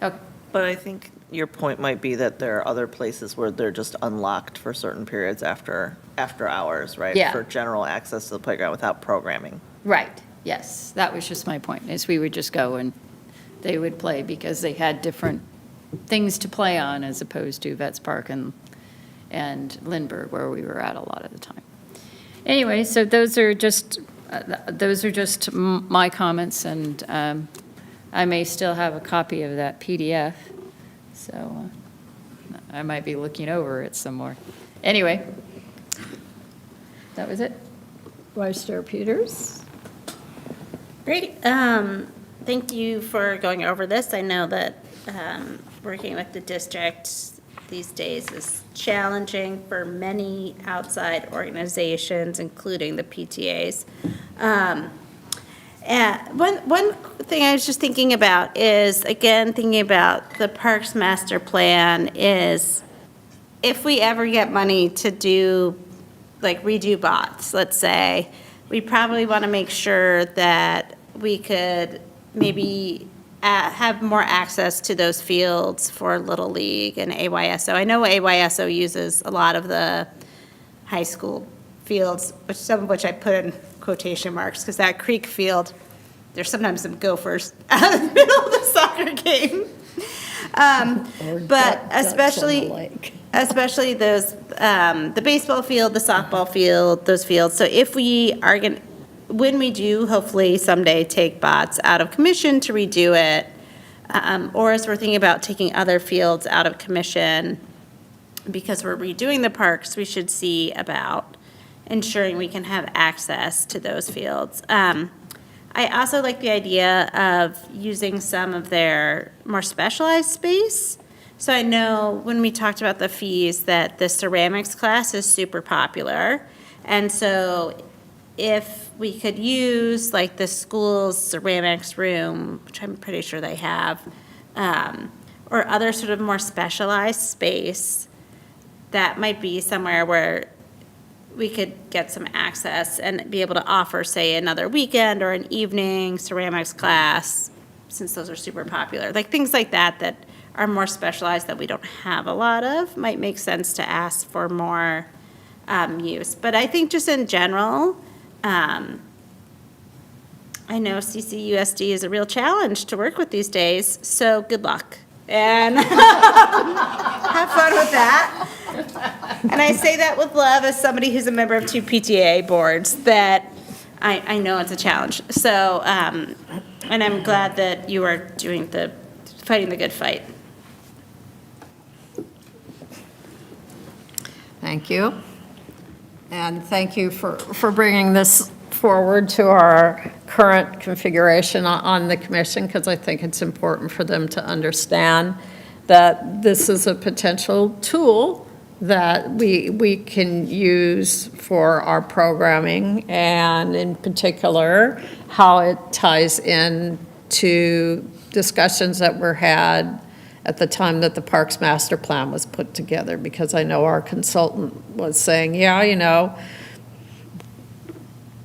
Okay. But I think your point might be that there are other places where they're just unlocked for certain periods after hours, right? Yeah. For general access to the playground without programming. Right. Yes, that was just my point, is we would just go and they would play because they had different things to play on as opposed to Vets Park and Lindbergh, where we were at a lot of the time. Anyway, so those are just my comments, and I may still have a copy of that PDF, so I might be looking over it some more. Anyway, that was it. Vice Chair Peters? Great. Thank you for going over this. I know that working with the district these days is challenging for many outside organizations, including the PTAs. And one thing I was just thinking about is, again, thinking about the Parks Master Plan is, if we ever get money to do, like redo bots, let's say, we probably want to make sure that we could maybe have more access to those fields for Little League and AYSO. I know AYSO uses a lot of the high school fields, some of which I put in quotation marks, because that creek field, there's sometimes some gophers out in the middle of the soccer game. But especially those, the baseball field, the softball field, those fields. So if we are going to, when we do hopefully someday take bots out of commission to redo it, or as we're thinking about taking other fields out of commission because we're redoing the parks, we should see about ensuring we can have access to those fields. I also like the idea of using some of their more specialized space. So I know when we talked about the fees that the ceramics class is super popular. And so if we could use like the school's ceramics room, which I'm pretty sure they have, or other sort of more specialized space, that might be somewhere where we could get some access and be able to offer, say, another weekend or an evening ceramics class, since those are super popular. Like things like that that are more specialized that we don't have a lot of might make sense to ask for more use. But I think just in general, I know CCUSD is a real challenge to work with these days, so good luck. And have fun with that. And I say that with love as somebody who's a member of 2 PTA boards, that I know it's a challenge. So, and I'm glad that you are fighting the good fight. Thank you. And thank you for bringing this forward to our current configuration on the commission, because I think it's important for them to understand that this is a potential tool that we can use for our programming, and in particular, how it ties in to discussions that were had at the time that the Parks Master Plan was put together, because I know our consultant was saying, yeah, you know,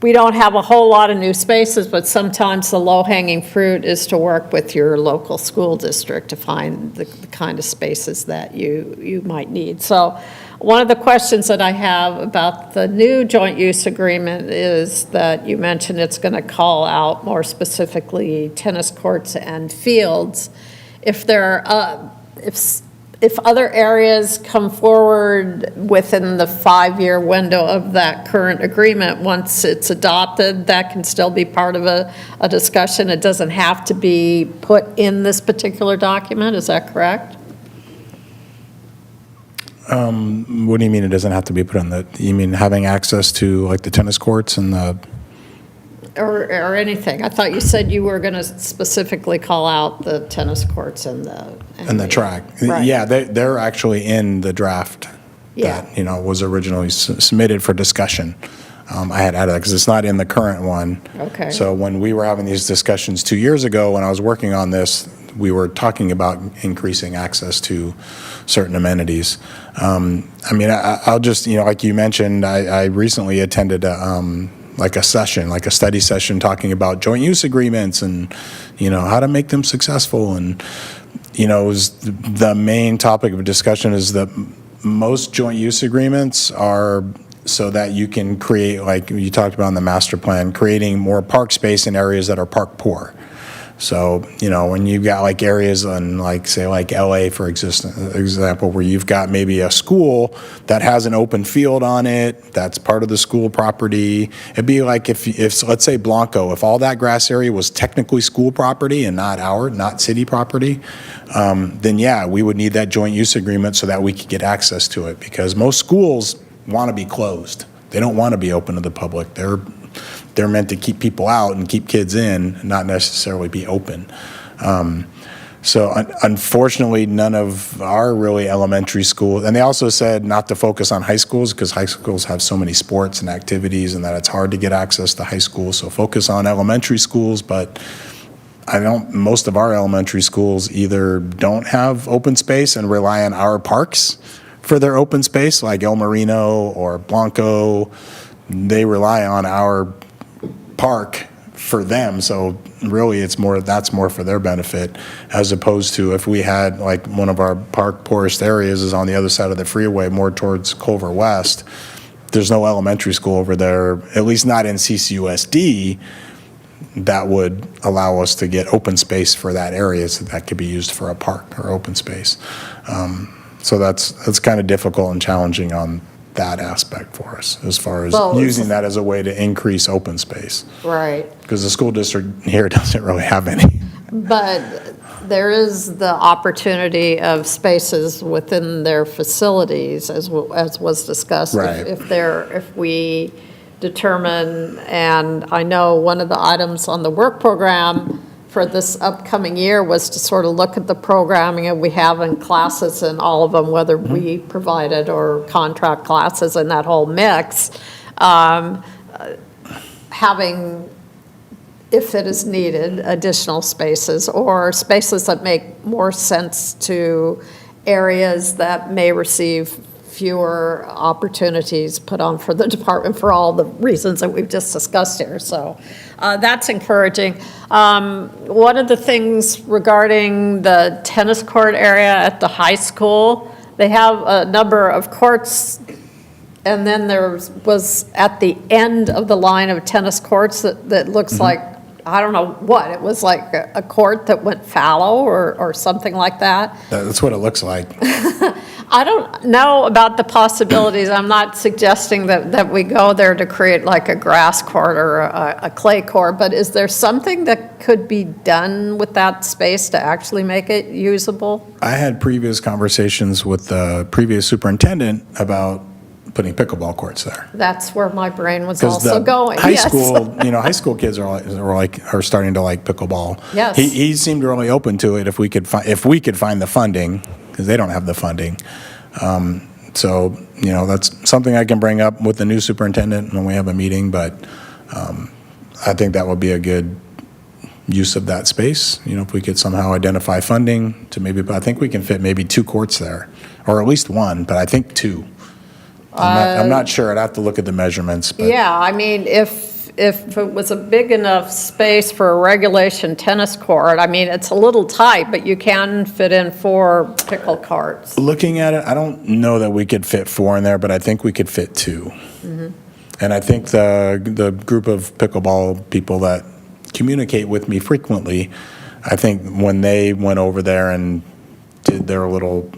we don't have a whole lot of new spaces, but sometimes the low-hanging fruit is to work with your local school district to find the kind of spaces that you might need. So one of the questions that I have about the new joint use agreement is that you mentioned it's going to call out more specifically tennis courts and fields. If there are, if other areas come forward within the 5-year window of that current agreement, once it's adopted, that can still be part of a discussion. It doesn't have to be put in this particular document. Is that correct? What do you mean it doesn't have to be put on you mean having access to like the tennis courts and the? Or anything. I thought you said you were going to specifically call out the tennis courts and the track. Right. Yeah, they're actually in the draft Yeah. that, was originally submitted for discussion. I had added that because it's not in the current one. Okay. So when we were having these discussions 2 years ago, when I was working on this, we were talking about increasing access to certain amenities. I'll just, like you mentioned, I recently attended a study session talking about joint use agreements and, how to make them successful. And, it was the main topic of discussion is that most joint use agreements are so that you can create, like you talked about in the master plan, creating more park space in areas that are park poor. So, when you've got like areas in like, say, like LA, for example, where you've got maybe a school that has an open field on it, that's part of the school property. It'd be like if let's say Blanco, if all that grass area was technically school property and not city property, then yeah, we would need that joint use agreement so that we could get access to it, because most schools want to be closed. They don't want to be open to the public. They're meant to keep people out and keep kids in, not necessarily be open. So unfortunately, none of our really elementary schools, and they also said not to focus on high schools because high schools have so many sports and activities and that it's hard to get access to high schools. So focus on elementary schools, but most of our elementary schools either don't have open space and rely on our parks for their open space, like El Marino or Blanco. They rely on our park for them, so really that's more for their benefit, as opposed to if we had like one of our park poorest areas is on the other side of the freeway, more towards Culver West. There's no elementary school over there, at least not in CCUSD, that would allow us to get open space for that area, so that could be used for a park or open space. So that's kind of difficult and challenging on that aspect for us, as far as using that as a way to increase open space. Right. Because the school district here doesn't really have any. But there is the opportunity of spaces within their facilities, as was discussed. Right. If we determine, and I know one of the items on the work program for this upcoming year was to sort of look at the programming that we have in classes and all of them, whether we provide it or contract classes and that whole mix. Having, if it is needed, additional spaces or spaces that make more sense to areas that may receive fewer opportunities put on for the department for all the reasons that we've just discussed here. So that's encouraging. One of the things regarding the tennis court area at the high school, they have a number of courts, and then there was at the end of the line of tennis courts that looks like, I don't know what, it was like a court that went fallow or something like that. That's what it looks like. I don't know about the possibilities. I'm not suggesting that we go there to create like a grass court or a clay court, but is there something that could be done with that space to actually make it usable? I had previous conversations with the previous superintendent about putting pickleball courts there. That's where my brain was Because also going. high Yes. school, high school kids are starting to like pickleball. Yes. He seemed really open to it if we could find the funding, because they don't have the funding. So that's something I can bring up with the new superintendent when we have a meeting. But I think that would be a good use of that space. If we could somehow identify funding to maybe, but I think we can fit maybe 2 courts there, or at least 1, but I think 2. I'm not sure. I'd have to look at the measurements. But Yeah, I mean, if it was a big enough space for a regulation tennis court, I mean, it's a little tight, but you can fit in 4 pickle courts. Looking at it, I don't know that we could fit 4 in there, but I think we could fit 2. And I think the group of pickleball people that communicate with me frequently, I think when they went over there and did their little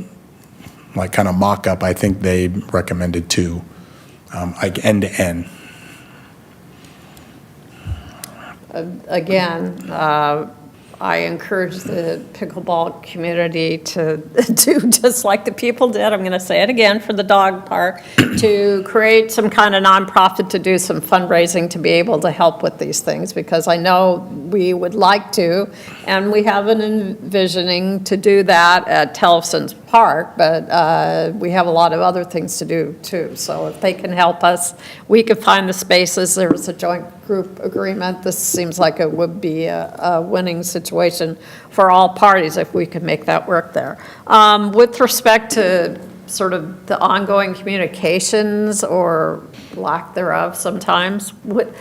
like kind of mock-up, I think they recommended 2, like end to end. Again, I encourage the pickleball community to do just like the people did, I'm going to say it again, for the dog park, to create some kind of nonprofit to do some fundraising to be able to help with these things, because I know we would like to, and we have an envisioning to do that at Tellefson's Park, but we have a lot of other things to do too. So if they can help us, we could find the spaces. There was a joint group agreement. This seems like it would be a winning situation for all parties if we could make that work there. With respect to sort of the ongoing communications or lack thereof sometimes with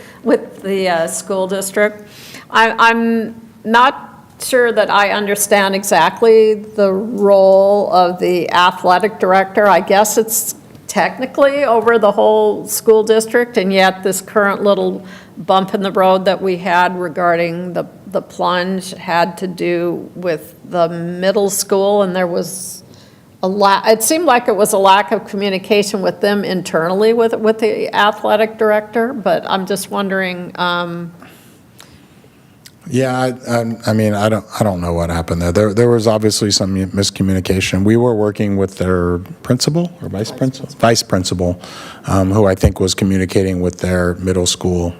the school district, I'm not sure that I understand exactly the role of the athletic director. I guess it's technically over the whole school district, and yet this current little bump in the road that we had regarding the plunge had to do with the middle school, and there was it seemed like it was a lack of communication with them internally with the athletic director, but I'm just wondering, Yeah, I mean, I don't know what happened there. There was obviously some miscommunication. We were working with their principal or vice principal, who I think was communicating with their middle school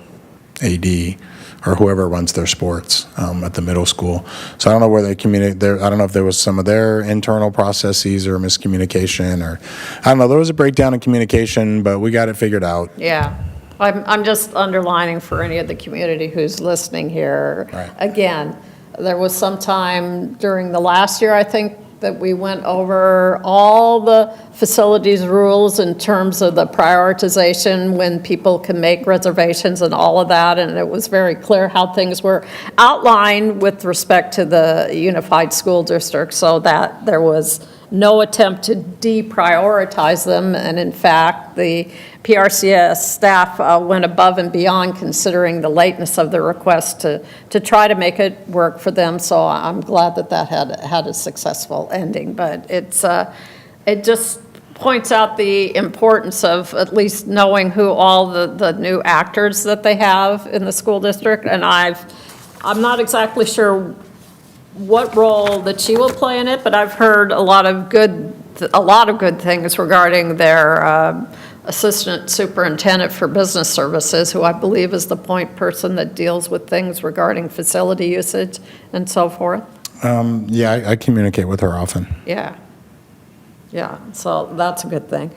AD or whoever runs their sports at the middle school. So I don't know where they communicate. I don't know if there was some of their internal processes or miscommunication, or I don't know. There was a breakdown in communication, but we got it figured out. yeah. I'm just underlining for any of the community who's listening here. Right. Again, there was some time during the last year, I think, that we went over all the facilities rules in terms of the prioritization when people can make reservations and all of that, and it was very clear how things were outlined with respect to the unified school district, so that there was no attempt to deprioritize them, and in fact, the PRCS staff went above and beyond considering the lateness of the request to try to make it work for them, so I'm glad that that had a successful ending, but it just points out the importance of at least knowing who all the new actors that they have in the school district, and I'm not exactly sure what role that she will play in it, but I've heard a lot of good things regarding their assistant superintendent for business services, who I believe is the point person that deals with things and facility usage and so forth. Yeah, I communicate with her often. Yeah. Yeah, so that's a good thing.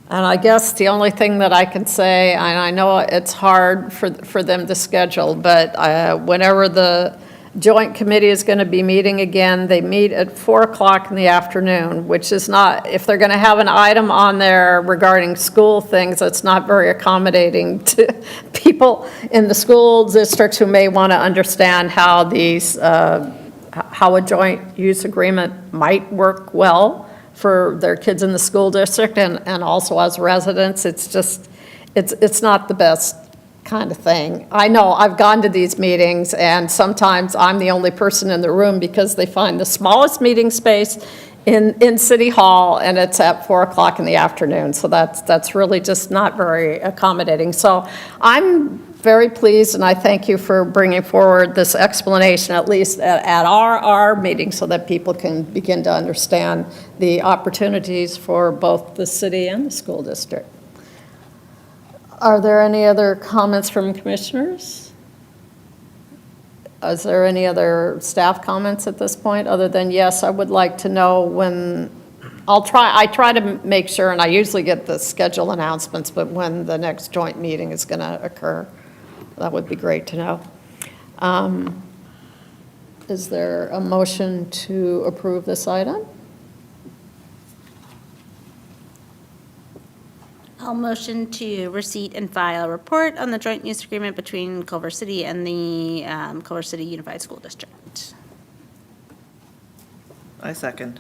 And I guess the only thing that I can say, and I know it's hard for them to schedule, but whenever the joint committee is going to be meeting again, they meet at 4 o'clock in the afternoon, which is not, if they're going to have an item on there regarding school things, it's not very accommodating to people in the school districts who may want to understand how how a joint use agreement might work well for their kids in the school district and also as residents. It's just, it's not the best kind of thing. I know, I've gone to these meetings, and sometimes I'm the only person in the room because they find the smallest meeting space in City Hall, and it's at 4 o'clock in the afternoon. So that's really just not very accommodating. So I'm very pleased, and I thank you for bringing forward this explanation, at least at our meeting, so that people can begin to understand the opportunities for both the city and the school district. Are there any other comments from commissioners? Is there any other staff comments at this point, other than, yes, I would like to know when, I try to make sure, and I usually get the schedule announcements, but when the next joint meeting is going to occur. That would be great to know. Is there a motion to approve this item? I'll motion to receipt and file a report on the joint use agreement between Culver City and the Culver City Unified School District. I second.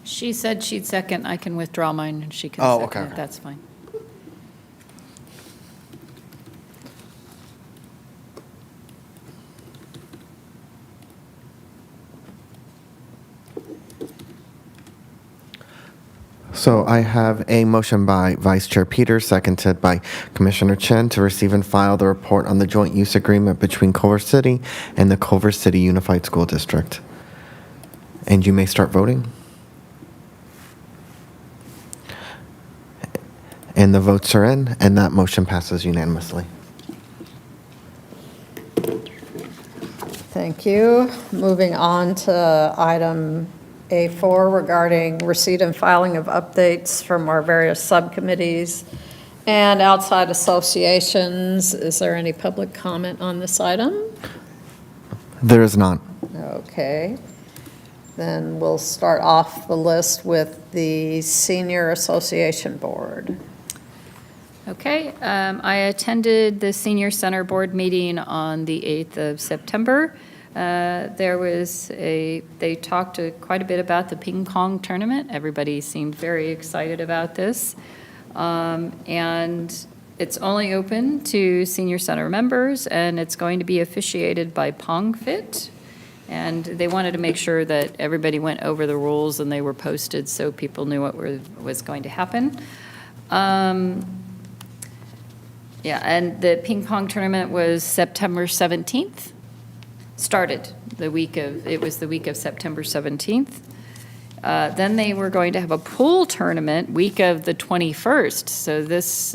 She said she'd second. I can withdraw mine, and she can Oh, second okay. it. That's fine. So I have a motion by Vice Chair Peters, seconded by Commissioner Chen, to receive and file the report on the joint use agreement between Culver City and the Culver City Unified School District. And you may start voting. And the votes are in, and that motion passes unanimously. Thank you. Moving on to item A4 regarding receipt and filing of updates from our various subcommittees and outside associations. Is there any public comment on this item? There is not. Okay. Then we'll start off the list with the Senior Association Board. Okay, I attended the Senior Center Board meeting on the 8th of September. They talked quite a bit about the ping pong tournament. Everybody seemed very excited about this. And it's only open to Senior Center members, and it's going to be officiated by Pong Fit. And they wanted to make sure that everybody went over the rules and they were posted so people knew what was going to happen. Yeah, and the ping pong tournament was September 17th. Started it was the week of September 17th. Then they were going to have a pool tournament week of the 21st. So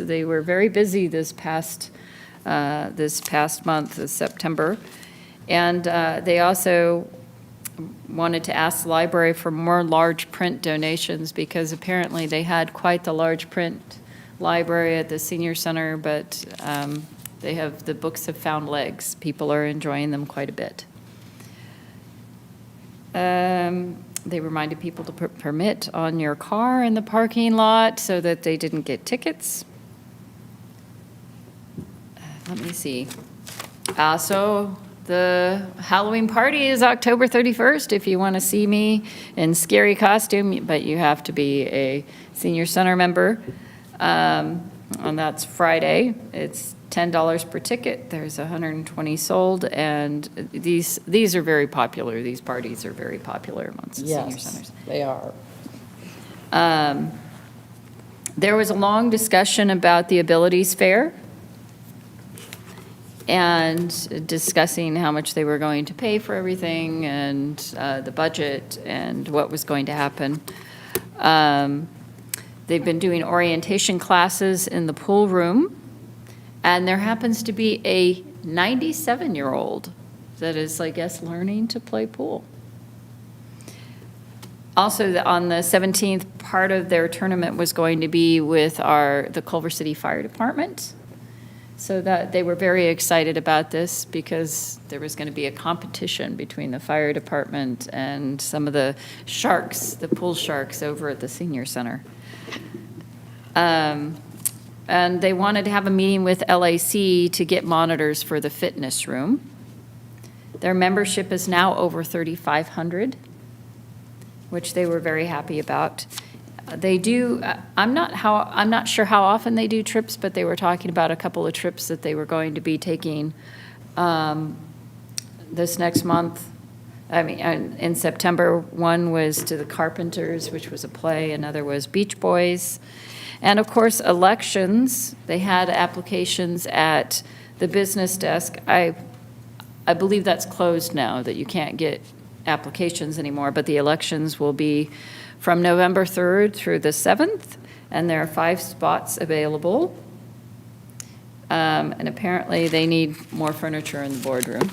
they were very busy this past month of September. And they also wanted to ask the library for more large print donations because apparently they had quite the large print library at the senior center, but the books have found legs. People are enjoying them quite a bit. They reminded people to put permit on your car in the parking lot so that they didn't get tickets. Let me see. So the Halloween party is October 31st if you want to see me in scary costume, but you have to be a senior center member. And that's Friday. It's $10 per ticket. There's 120 sold, and these are very popular. These parties are very popular amongst the senior centers. They are. There was a long discussion about the Abilities Fair and discussing how much they were going to pay for everything and the budget and what was going to happen. They've been doing orientation classes in the pool room, and there happens to be a 97-year-old that is, I guess, learning to play pool. Also, on the 17th, part of their tournament was going to be with the Culver City Fire Department. So that they were very excited about this because there was going to be a competition between the fire department and some of the sharks, the pool sharks over at the senior center. And they wanted to have a meeting with LAC to get monitors for the fitness room. Their membership is now over 3,500, which they were very happy about. They do, I'm not sure how often they do trips, but they were talking about a couple of trips that they were going to be taking this next month. I mean, in September, one was to the Carpenters, which was a play, another was Beach Boys. And of course, elections, they had applications at the business desk. I believe that's closed now, that you can't get applications anymore, but the elections will be from November 3rd through the 7th, and there are 5 spots available. And apparently they need more furniture in the boardroom.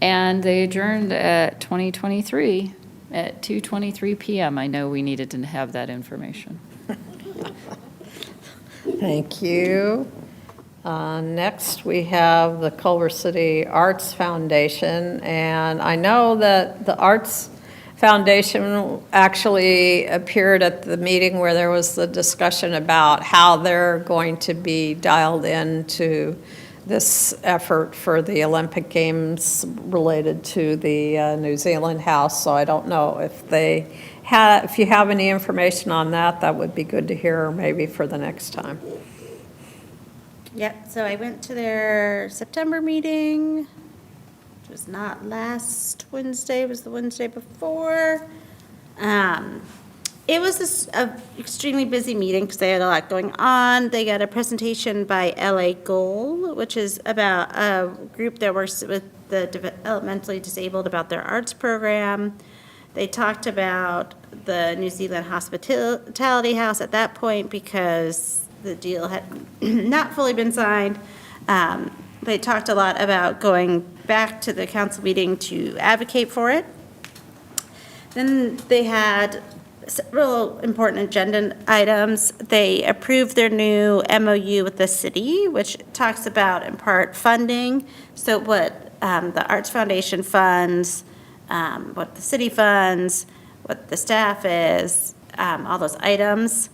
And they adjourned at 2023 at 2:23 p.m. I know we needed to have that information. Thank you. Next, we have the Culver City Arts Foundation, and I know that the Arts Foundation actually appeared at the meeting where there was the discussion about how they're going to be dialed into this effort for the Olympic Games related to the New Zealand House. So I don't know if if you have any information on that, that would be good to hear maybe for the next time. Yep, so I went to their September meeting, which was not last Wednesday, it was the Wednesday before. It was an extremely busy meeting because they had a lot going on. They got a presentation by LA Goal, which is about a group that works with the developmentally disabled about their arts program. They talked about the New Zealand Hospitality House at that point because the deal had not fully been signed. They talked a lot about going back to the council meeting to advocate for it. Then they had several important agenda items. They approved their new MOU with the city, which talks about, in part, funding. So what the Arts Foundation funds, what the city funds, what the staff is, all those items.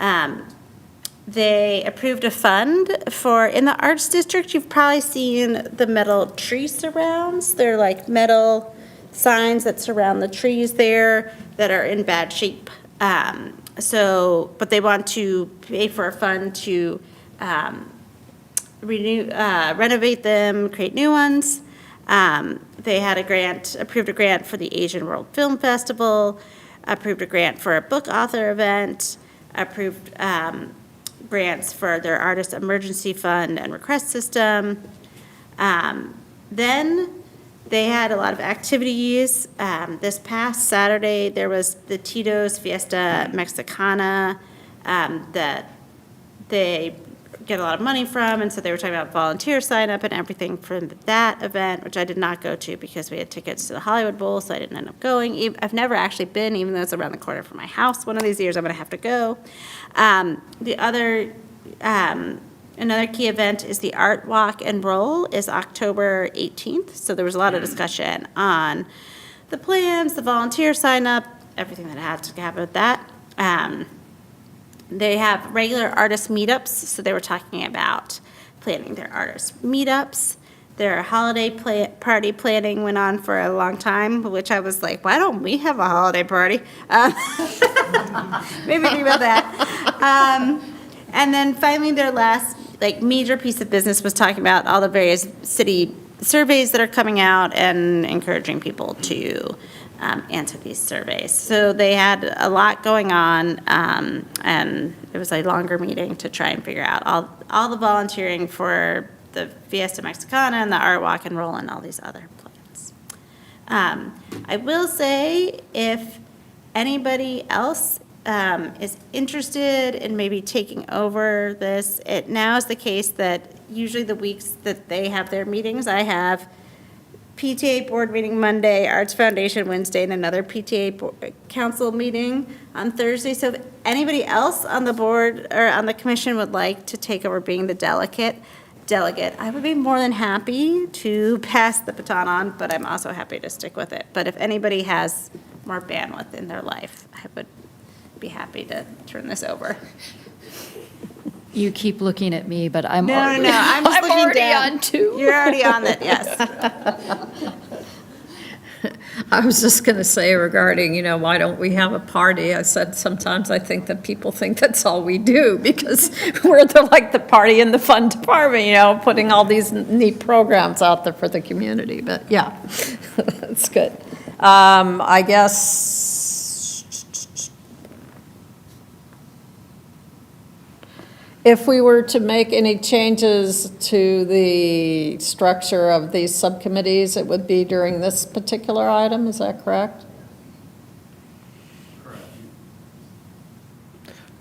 They approved a fund for, in the Arts District, you've probably seen the metal tree surrounds. They're like metal signs that surround the trees there that are in bad shape. But they want to pay for a fund to renovate them, create new ones. They had approved a grant for the Asian World Film Festival, approved a grant for a book author event, approved grants for their artist emergency fund and request system. Then they had a lot of activities. This past Saturday, there was the Tito's Fiesta Mexicana that they get a lot of money from, and so they were talking about volunteer sign up and everything for that event, which I did not go to because we had tickets to the Hollywood Bowl, so I didn't end up going. I've never actually been, even though it's around the corner from my house. One of these years I'm going to have to go. Another key event is the Art Walk and Roll is October 18th, so there was a lot of discussion on the plans, the volunteer sign up, everything that had to happen with that. They have regular artist meetups, so they were talking about planning their artist meetups. Their holiday party planning went on for a long time, which I was like, why don't we have a holiday party? Maybe think about that. And then finally, their last major piece of business was talking about all the various city surveys that are coming out and encouraging people to answer these surveys. So they had a lot going on, and it was a longer meeting to try and figure out all the volunteering for the Fiesta Mexicana and the Art Walk and Roll and all these other plans. I will say, if anybody else is interested in maybe taking over this, it now is the case that usually the weeks that they have their meetings, I have PTA board meeting Monday, Arts Foundation Wednesday, and another PTA council meeting on Thursday. So if anybody else on the board or on the commission would like to take over being the delegate, I would be more than happy to pass the baton on, but I'm also happy to stick with it. But if anybody has more bandwidth in their life, I would be happy to turn this over. You keep looking at me, but I'm No, already, I'm just looking already down. on two. You're already on it, yes. I was just going to say regarding, why don't we have a party? I said sometimes I think that people think that's all we do because we're the party in the fun department, putting all these neat programs out there for the community. But yeah, that's good. I guess if we were to make any changes to the structure of these subcommittees, it would be during this particular item, is that correct?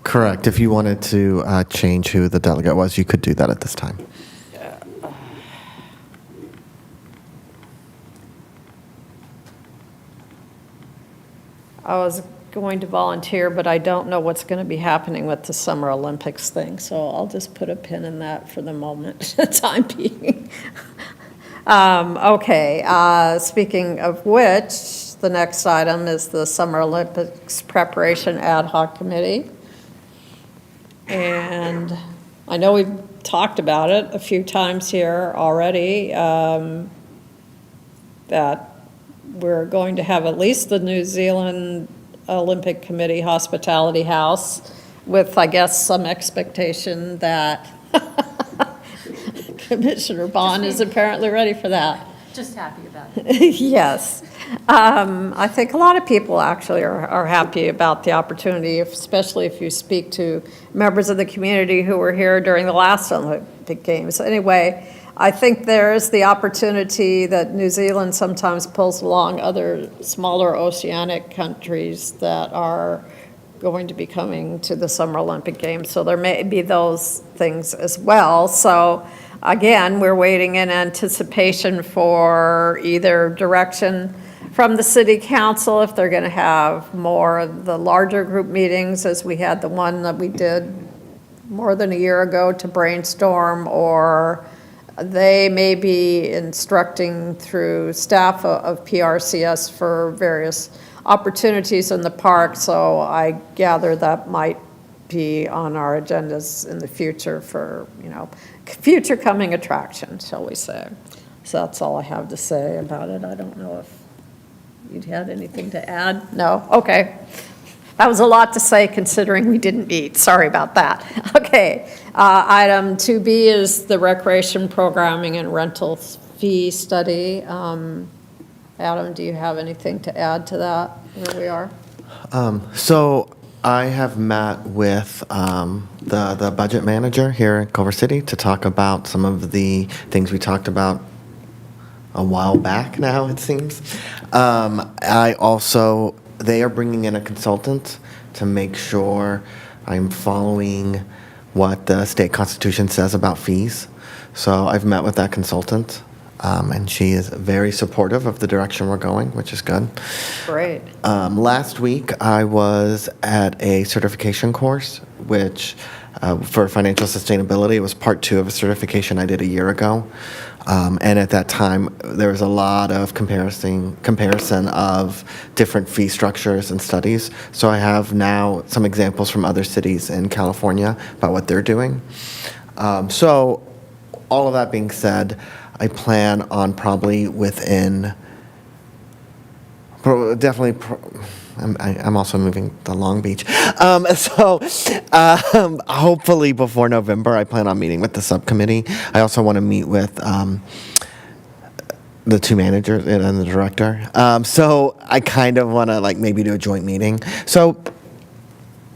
Correct. If you wanted to change who the delegate was, you could do that at this time. I was going to volunteer, but I don't know what's going to be happening with the Summer Olympics thing, so I'll just put a pin in that for the moment, time being. Okay, speaking of which, the next item is the Summer Olympics Preparation Ad Hoc Committee. And I know we've talked about it a few times here already, that we're going to have at least the New Zealand Olympic Committee Hospitality House with, I guess, some expectation that Commissioner Bond is apparently ready for that. Just happy about it. Yes. I think a lot of people actually are happy about the opportunity, especially if you speak to members of the community who were here during the last Olympic Games. Anyway, I think there is the opportunity that New Zealand sometimes pulls along other smaller oceanic countries that are going to be coming to the Summer Olympic Games. So there may be those things as well. So again, we're waiting in anticipation for either direction from the city council if they're going to have more of the larger group meetings, as we had the one that we did more than a year ago to brainstorm, or they may be instructing through staff of PRCS for various opportunities in the park. So I gather that might be on our agendas in the future for, future coming attraction, shall we say. So that's all I have to say about it. I don't know if you'd had anything to add? No? Okay. That was a lot to say considering we didn't meet. Sorry about that. Okay. Item 2B is the recreation programming and rental fee study. Adam, do you have anything to add to that, where we are? So I have met with the budget manager here in Culver City to talk about some of the things we talked about a while back now, it seems. They are bringing in a consultant to make sure I'm following what the state constitution says about fees. So I've met with that consultant, and she is very supportive of the direction we're going, which is good. Great. Last week, I was at a certification course, which for financial sustainability, it was part 2 of a certification I did a year ago. And at that time, there was a lot of comparison of different fee structures and studies. So I have now some examples from other cities in California about what they're doing. So all of that being said, I plan on probably within, I'm also moving to Long Beach. Hopefully before November, I plan on meeting with the subcommittee. I also want to meet with the 2 managers and the director. So I kind of want to maybe do a joint meeting. So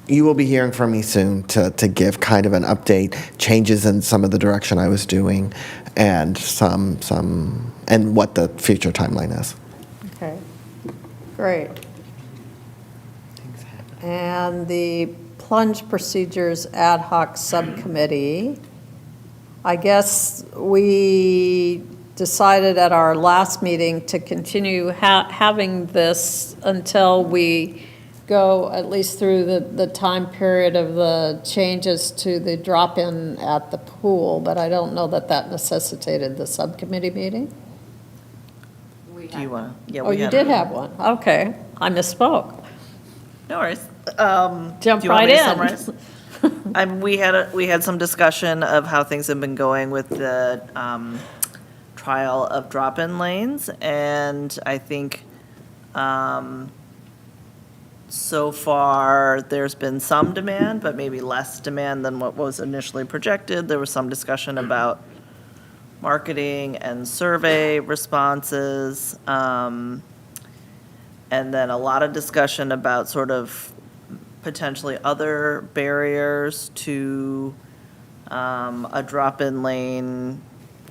you will be hearing from me soon to give kind of an update, changes in some of the direction I was doing, and and what the future timeline is. Okay. Great. And the plunge procedures ad hoc subcommittee, I guess we decided at our last meeting to continue having this until we go at least through the time period of the changes to the drop-in at the pool, but I don't know that necessitated the subcommittee meeting. Do you want to? Yeah, Oh, you did have one. Okay. I misspoke. No worries. Jump Do you want right me to in. summarize? We had some discussion of how things have been going with the trial of drop-in lanes, and I think so far there's been some demand, but maybe less demand than what was initially projected. There was some discussion about marketing and survey responses, and then a lot of discussion about sort of potentially other barriers to a drop-in lane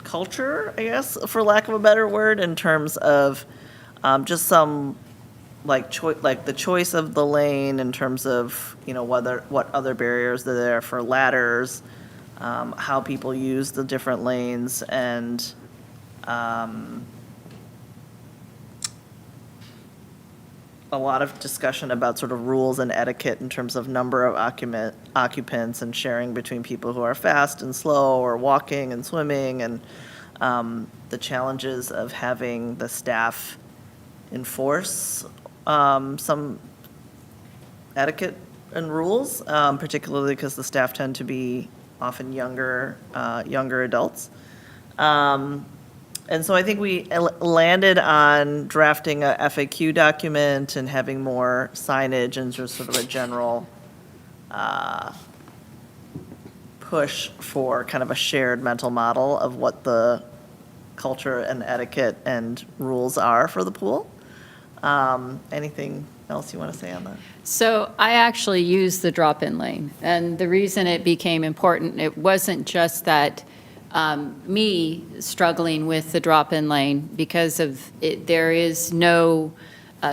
culture, I guess, for lack of a better word, in terms of just some like the choice of the lane in terms of, what other barriers are there for ladders, how people use the different lanes, and a lot of discussion about sort of rules and etiquette in terms of number of occupants and sharing between people who are fast and slow or walking and swimming, and the challenges of having the staff enforce some etiquette and rules, particularly because the staff tend to be often younger adults. And so I think we landed on drafting a FAQ document and having more signage and just sort of a general push for kind of a shared mental model of what the culture and etiquette and rules are for the pool. Anything else you want to say on that? So I actually used the drop-in lane, and the reason it became important, it wasn't just that me struggling with the drop-in lane because of it, there is no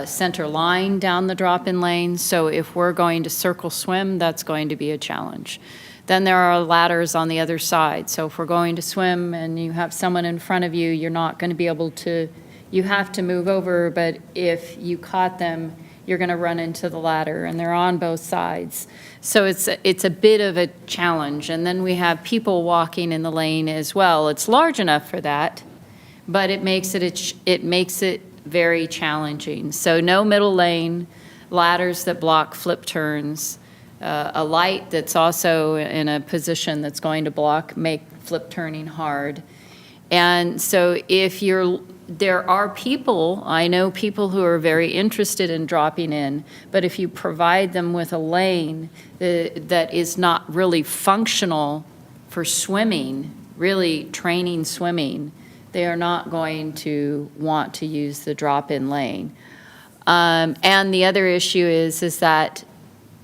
center line down the drop-in lane, so if we're going to circle swim, that's going to be a challenge. Then there are ladders on the other side, so if we're going to swim and you have someone in front of you, you're not going to be able to, you have to move over, but if you caught them, you're going to run into the ladder, and they're on both sides. So it's a bit of a challenge. And then we have people walking in the lane as well. It's large enough for that, but it makes it very challenging. So no middle lane, ladders that block flip turns, a light that's also in a position that's going to make flip turning hard. And so there are people, I know people who are very interested in dropping in, but if you provide them with a lane that is not really functional for swimming, really training swimming, they are not going to want to use the drop-in lane. And the other issue is that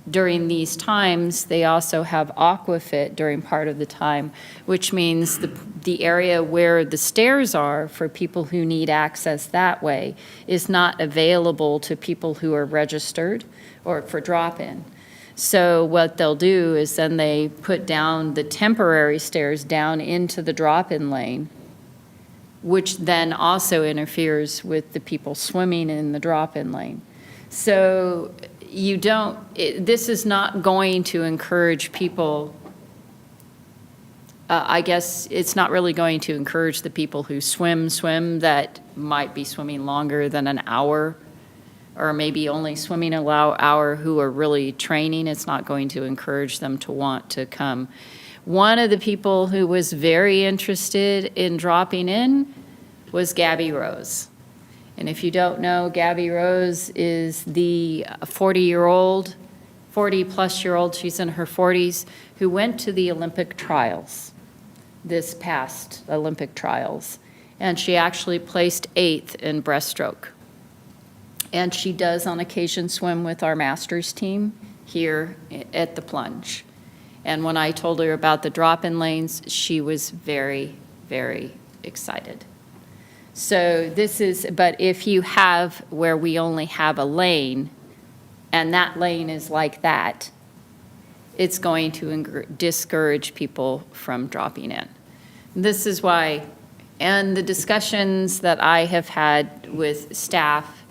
during these times, they also have aquafit during part of the time, which means the area where the stairs are for people who need access that way is not available to people who are registered or for drop-in. So what they'll do is then they put down the temporary stairs down into the drop-in lane, which then also interferes with the people swimming in the drop-in lane. So this is not going to encourage people, I guess it's not really going to encourage the people who swim that might be swimming longer than an hour, or maybe only swimming an hour who are really training. It's not going to encourage them to want to come. One of the people who was very interested in dropping in was Gabby Rose. And if you don't know, Gabby Rose is the 40-plus-year-old, she's in her 40s, who went to the Olympic trials, this past Olympic trials. And she actually placed 8th in breaststroke. And she does on occasion swim with our masters team here at the plunge. And when I told her about the drop-in lanes, she was very, very excited. So but if you have where we only have a lane, and that lane is like that, it's going to discourage people from dropping in. This is why, and the discussions that I have had with staff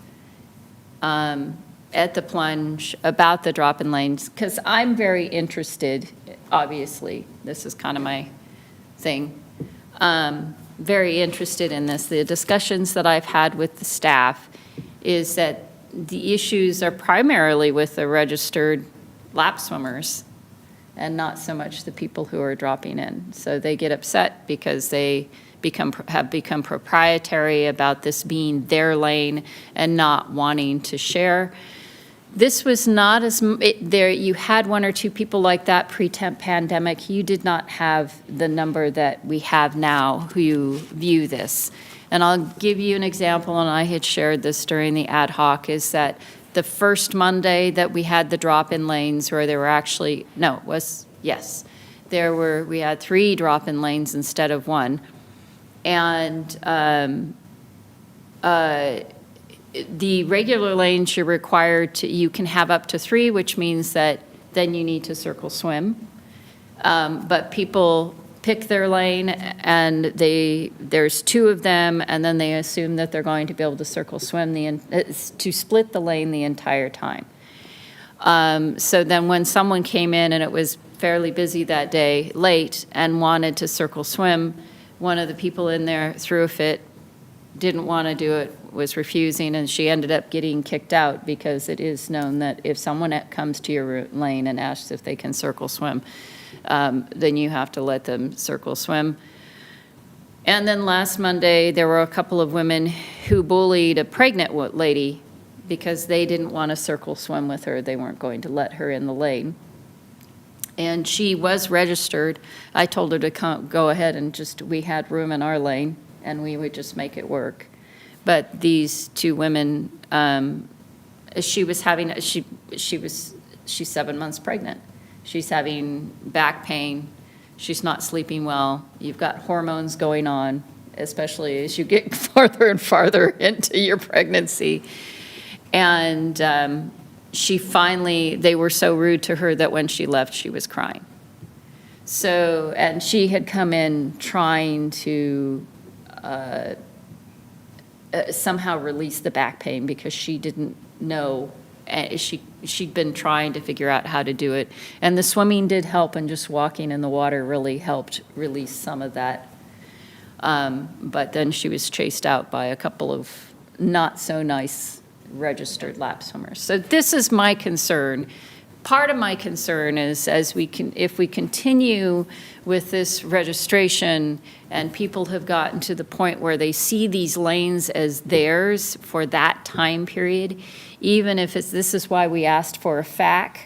at the plunge about the drop-in lanes, because I'm very interested, obviously, this is kind of my thing, very interested in this. The discussions that I've had with the staff is that the issues are primarily with the registered lap swimmers and not so much the people who are dropping in. So they get upset because they have become proprietary about this being their lane and not wanting to share. This was not you had 1 or 2 people like that pre-pandemic. You did not have the number that we have now who view this. And I'll give you an example, and I had shared this during the ad hoc, is that the first Monday that we had the drop-in lanes where there were actually, we had 3 drop-in lanes instead of 1. And the regular lanes you're required you can have up to 3, which means that then you need to circle swim. But people pick their lane and there's 2 of them, and then they assume that they're going to be able to circle swim to split the lane the entire time. So then when someone came in and it was fairly busy that day, late, and wanted to circle swim, one of the people in there threw a fit, didn't want to do it, was refusing, and she ended up getting kicked out because it is known that if someone comes to your lane and asks if they can circle swim, then you have to let them circle swim. And then last Monday, there were a couple of women who bullied a pregnant lady because they didn't want to circle swim with her. They weren't going to let her in the lane. And she was registered. I told her to go ahead and we had room in our lane, and we would just make it work. But these 2 women, she's 7 months pregnant. She's having back pain. She's not sleeping well. You've got hormones going on, especially as you get farther and farther into your pregnancy. And they were so rude to her that when she left, she was crying. So, and she had come in trying to somehow release the back pain because she didn't know. She'd been trying to figure out how to do it. And the swimming did help, and just walking in the water really helped release some of that. But then she was chased out by a couple of not so nice registered lap swimmers. So this is my concern. part of my concern is if we continue with this registration and people have gotten to the point where they see these lanes as theirs for that time period, even if this is why we asked for a FAQ,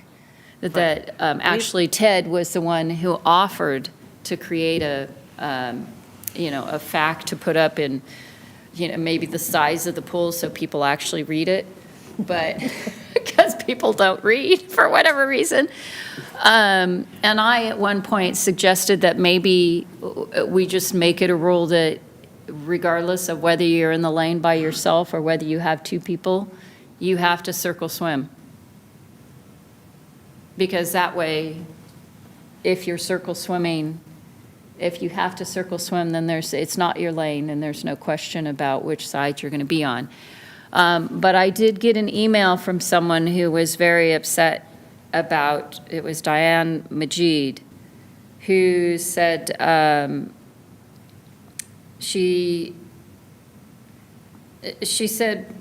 that actually Ted was the one who offered to create a FAQ to put up in, maybe the size of the pool so people actually read it, but because people don't read for whatever reason. And I, at one point, suggested that maybe we just make it a rule that regardless of whether you're in the lane by yourself or whether you have two people, you have to circle swim. Because that way, if you're circle swimming, if you have to circle swim, then it's not your lane and there's no question about which side you're going to be on. But I did get an email from someone who was very upset about, it was Diane Majid, who said she said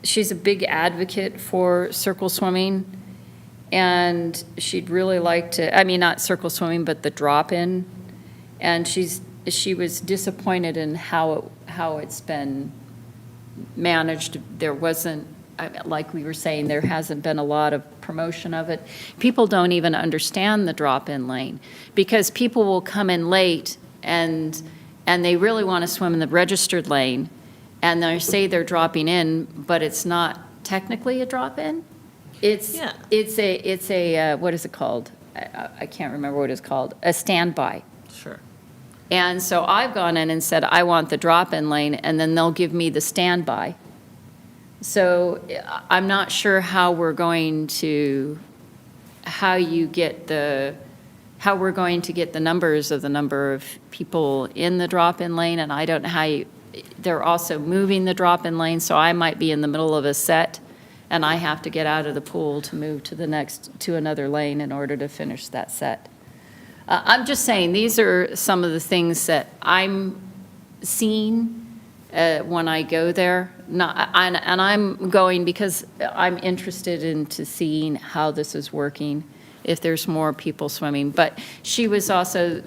she's a big advocate for circle swimming, and she'd really like to, not circle swimming, but the drop-in, and she was disappointed in how it's been managed. There wasn't, like we were saying, there hasn't been a lot of promotion of it. People don't even understand the drop-in lane because people will come in late and they really want to swim in the registered lane, and they say they're dropping in, but it's not technically a drop-in. It's a what is it called? I can't remember what it's called. A standby. Sure. And so I've gone in and said, I want the drop-in lane, and then they'll give me the standby. So I'm not sure how we're going to get the numbers of the number of people in the drop-in lane, and I don't know how they're also moving the drop-in lane, so I might be in the middle of a set, and I have to get out of the pool to move to another lane in order to finish that set. I'm just saying, these are some of the things that I'm seeing when I go there. And I'm going because I'm interested into seeing how this is working, if there's more people swimming. But she was also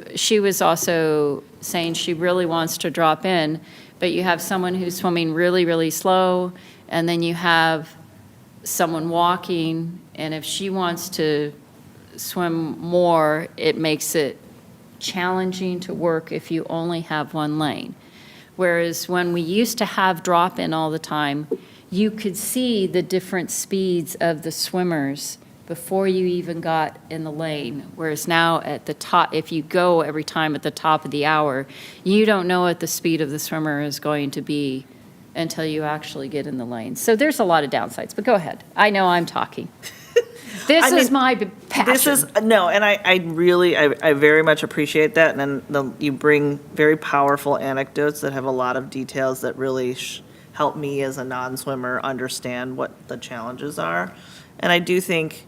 saying she really wants to drop in, but you have someone who's swimming really, really slow, and then you have someone walking, and if she wants to swim more, it makes it challenging to work if you only have one lane. Whereas when we used to have drop-in all the time, you could see the different speeds of the swimmers before you even got in the lane. Whereas now at the top, if you go every time at the top of the hour, you don't know what the speed of the swimmer is going to be until you actually get in the lane. So there's a lot of downsides, but go ahead. I know I'm talking. This is my passion. And I very much appreciate that. And then you bring very powerful anecdotes that have a lot of details that really help me as a non-swimmer understand what the challenges are. And I do think,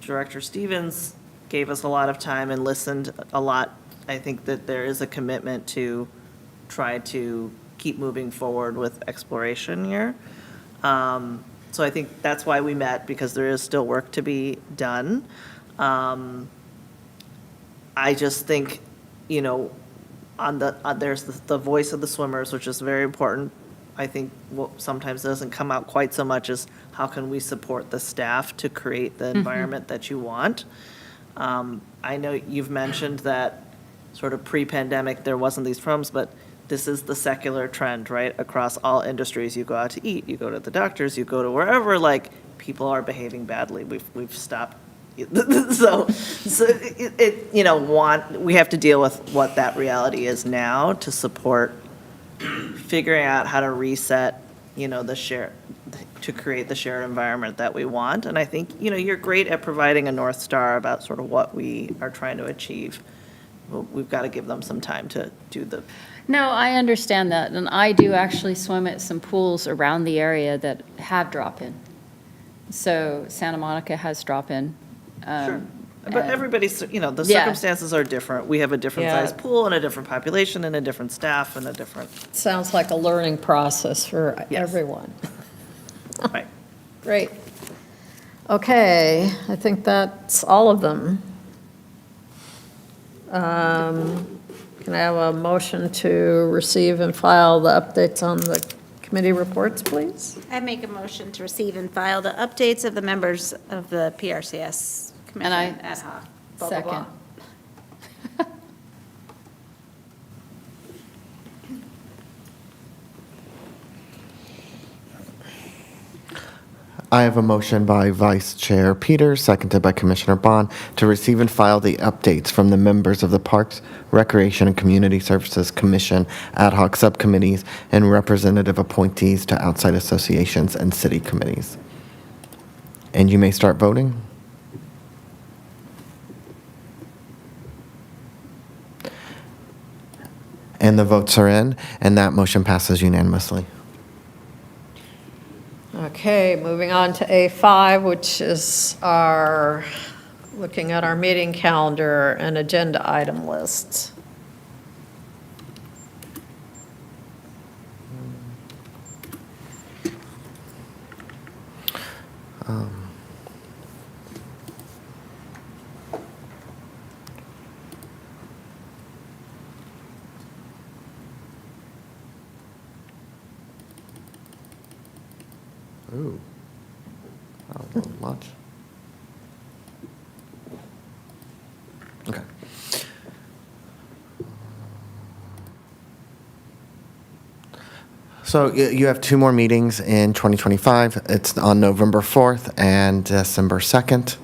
Director Stevens gave us a lot of time and listened a lot. I think that there is a commitment to try to keep moving forward with exploration here. So I think that's why we met, because there is still work to be done. I just think, there's the voice of the swimmers, which is very important. I think what sometimes doesn't come out quite so much is how can we support the staff to create the environment that you want. I know you've mentioned that sort of pre-pandemic there wasn't these problems, but this is the secular trend, right? Across all industries, you go out to eat, you go to the doctors, you go to wherever, like, people are behaving badly. We've stopped. So we have to deal with what that reality is now to support figuring out how to reset, to create the shared environment that we want. And I think, you're great at providing a North Star about sort of what we are trying to achieve. We've got to give them some time to do the. No, I understand that, and I do actually swim at some pools around the area that have drop-in. So Santa Monica has drop-in. Sure. But everybody's, the circumstances are different. We have a different size pool and a different population and a different staff and a different. Sounds like a learning process for everyone. Right. Great. Okay, I think that's all of them. Can I have a motion to receive and file the updates on the committee reports, please? I make a motion to receive and file the updates of the members of the PRCS Commission I ad hoc. Blah, blah, blah. Second. I have a motion by Vice Chair Peters, seconded by Commissioner Bond, to receive and file the updates from the members of the Parks, Recreation, and Community Services Commission ad hoc subcommittees and representative appointees to outside associations and city committees. And you may start voting. And the votes are in, and that motion passes unanimously. Okay, moving on to A5, which is our, looking at our meeting calendar and agenda item lists. Ooh, that was a little much. Okay. So you have two more meetings in 2025. It's on November 4th and December 2nd.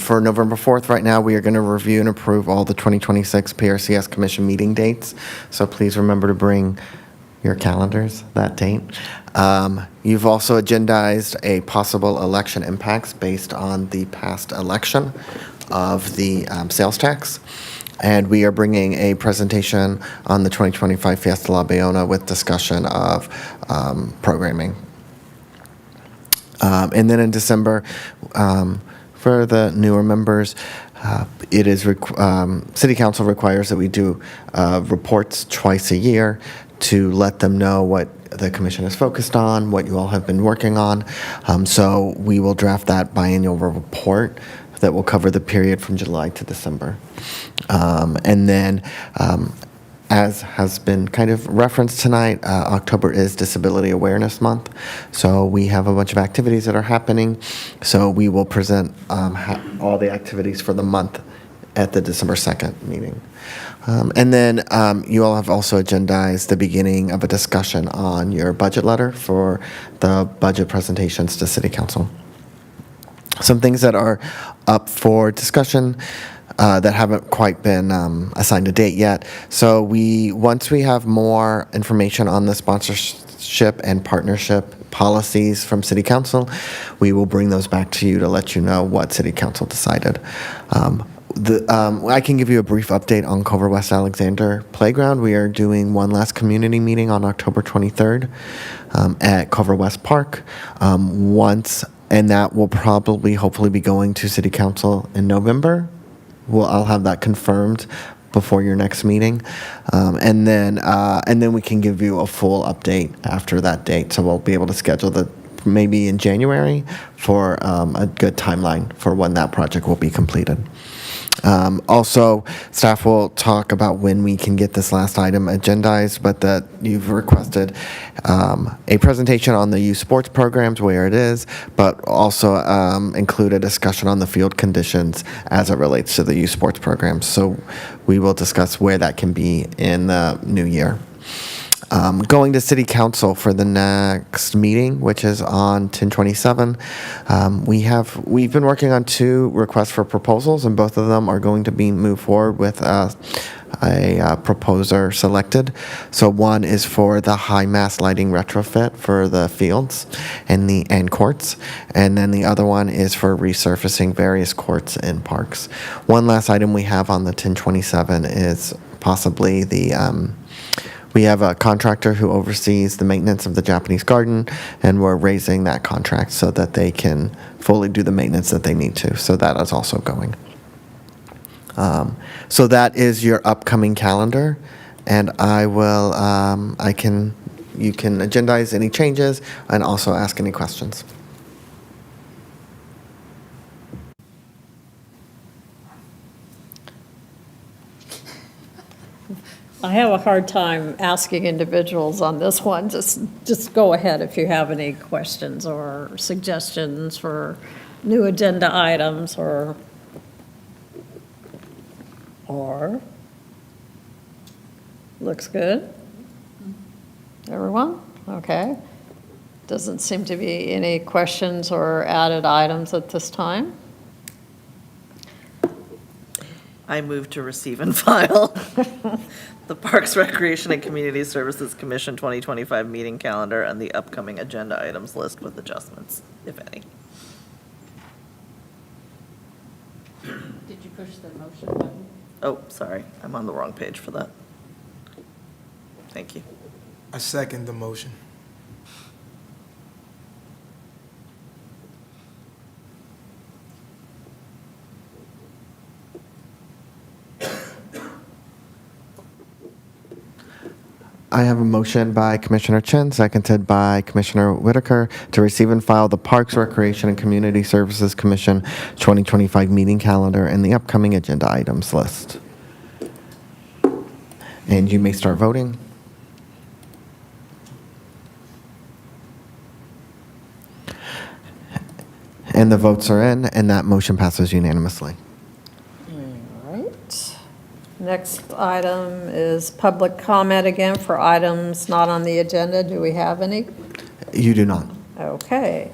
For November 4th, right now, we are going to review and approve all the 2026 PRCS Commission meeting dates. So please remember to bring your calendars that date. You've also agendized a possible election impacts based on the past election of the sales tax. And we are bringing a presentation on the 2025 Fiesta La Bayona with discussion of programming. And then in December, for the newer members, it is City Council requires that we do reports twice a year to let them know what the commission is focused on, what you all have been working on. So we will draft that biannual report that will cover the period from July to December. And then, as has been kind of referenced tonight, October is Disability Awareness Month. So we have a bunch of activities that are happening. So we will present all the activities for the month at the December 2nd meeting. And then you all have also agendized the beginning of a discussion on your budget letter for the budget presentations to City Council. Some things that are up for discussion that haven't quite been assigned a date yet. So once we have more information on the sponsorship and partnership policies from City Council, we will bring those back to you to let you know what City Council decided. I can give you a brief update on Culver West Alexander Playground. We are doing one last community meeting on October 23rd at Culver West Park. And that will probably, hopefully, be going to City Council in November. I'll have that confirmed before your next meeting, and then we can give you a full update after that date. So we'll be able to schedule maybe in January for a good timeline for when that project will be completed. Also, staff will talk about when we can get this last item agendized, but that you've requested a presentation on the youth sports programs, where it is, but also include a discussion on the field conditions as it relates to the youth sports programs. So we will discuss where that can be in the new year. Going to City Council for the next meeting, which is on 10/27. We've been working on two requests for proposals, and both of them are going to be moved forward with a proposer selected. So one is for the high mast lighting retrofit for the fields and courts, and then the other one is for resurfacing various courts and parks. One last item we have on the 10/27 is possibly we have a contractor who oversees the maintenance of the Japanese garden, and we're raising that contract so that they can fully do the maintenance that they need to. So that is also going. So that is your upcoming calendar, and you can agendize any changes and also ask any questions. I have a hard time asking individuals on this one. Just go ahead if you have any questions or suggestions for new agenda items or looks good? Everyone? Okay. Doesn't seem to be any questions or added items at this time. I move to receive and file the Parks, Recreation, and Community Services Commission 2025 meeting calendar and the upcoming agenda items list with adjustments, if any. Did you push the motion button? Oh, sorry, I'm on the wrong page for that. Thank you. I second the motion. I have a motion by Commissioner Chen, seconded by Commissioner Whitaker, to receive and file the Parks, Recreation, and Community Services Commission 2025 meeting calendar and the upcoming agenda items list. And you may start voting. And the votes are in, and that motion passes unanimously. All right. Next item is public comment again for items not on the agenda. Do we have any? You do not. Okay.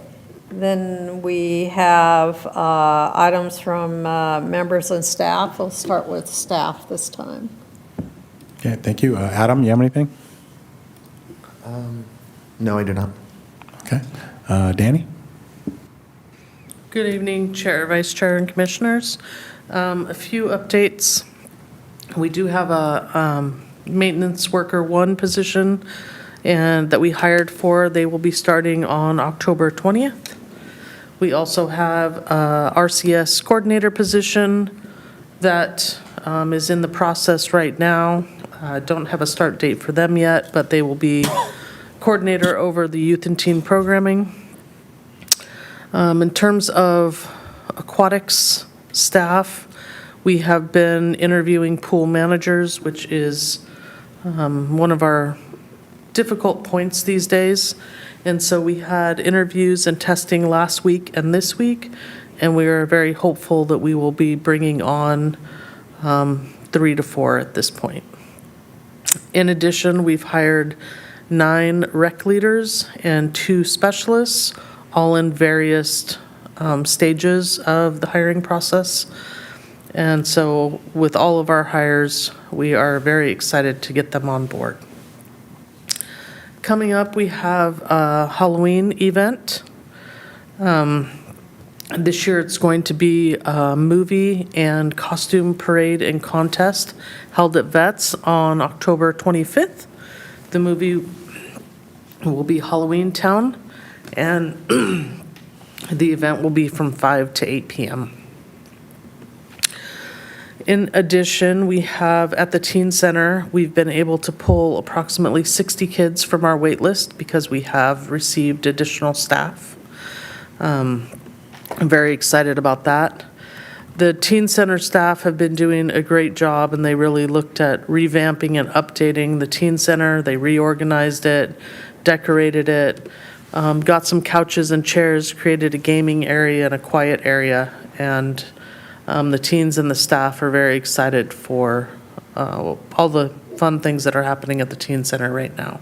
Then we have items from members and staff. We'll start with staff this time. Okay, thank you. Adam, you have anything? No, I do not. Okay. Danny? Good evening, Chair, Vice Chair, and Commissioners. A few updates. We do have a maintenance worker 1 position and that we hired for. They will be starting on October 20th. We also have a RCS coordinator position that is in the process right now. Don't have a start date for them yet, but they will be coordinator over the youth and teen programming. In terms of aquatics staff, we have been interviewing pool managers, which is one of our difficult points these days. And so we had interviews and testing last week and this week, and we are very hopeful that we will be bringing on 3 to 4 at this point. In addition, we've hired 9 rec leaders and 2 specialists, all in various stages of the hiring process. And so with all of our hires, we are very excited to get them on board. Coming up, we have a Halloween event. This year, it's going to be a movie and costume parade and contest held at Vets on October 25th. The movie will be Halloween Town, and the event will be from 5 to 8 p.m. In addition, we have at the Teen Center, we've been able to pull approximately 60 kids from our wait list because we have received additional staff. I'm very excited about that. The Teen Center staff have been doing a great job, and they really looked at revamping and updating the Teen Center. They reorganized it, decorated it, got some couches and chairs, created a gaming area and a quiet area, and the teens and the staff are very excited for all the fun things that are happening at the Teen Center right now.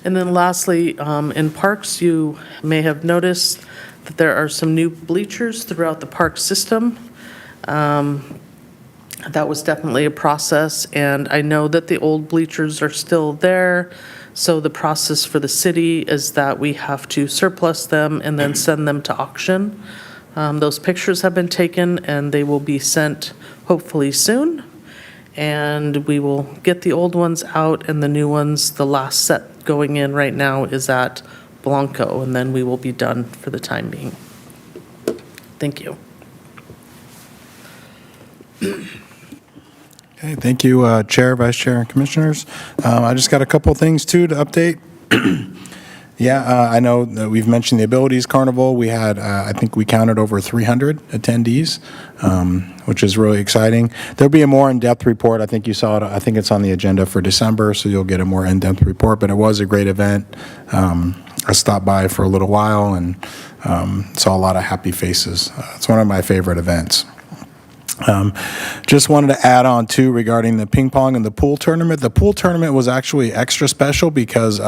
And then lastly, in parks, you may have noticed that there are some new bleachers throughout the park system. That was definitely a process, and I know that the old bleachers are still there. So the process for the city is that we have to surplus them and then send them to auction. Those pictures have been taken, and they will be sent hopefully soon. And we will get the old ones out, and the new ones, the last set going in right now is at Blanco, and then we will be done for the time being. Thank you. Okay, thank you, Chair, Vice Chair, and Commissioners. I just got a couple things, too, to update. Yeah, I know that we've mentioned the Abilities Carnival. We had, I think we counted over 300 attendees, which is really exciting. There'll be a more in-depth report. I think you saw it. I think it's on the agenda for December, so you'll get a more in-depth report. But it was a great event. I stopped by for a little while and saw a lot of happy faces. It's one of my favorite events. Just wanted to add on too regarding the ping pong and the pool tournament. The pool tournament was actually extra special because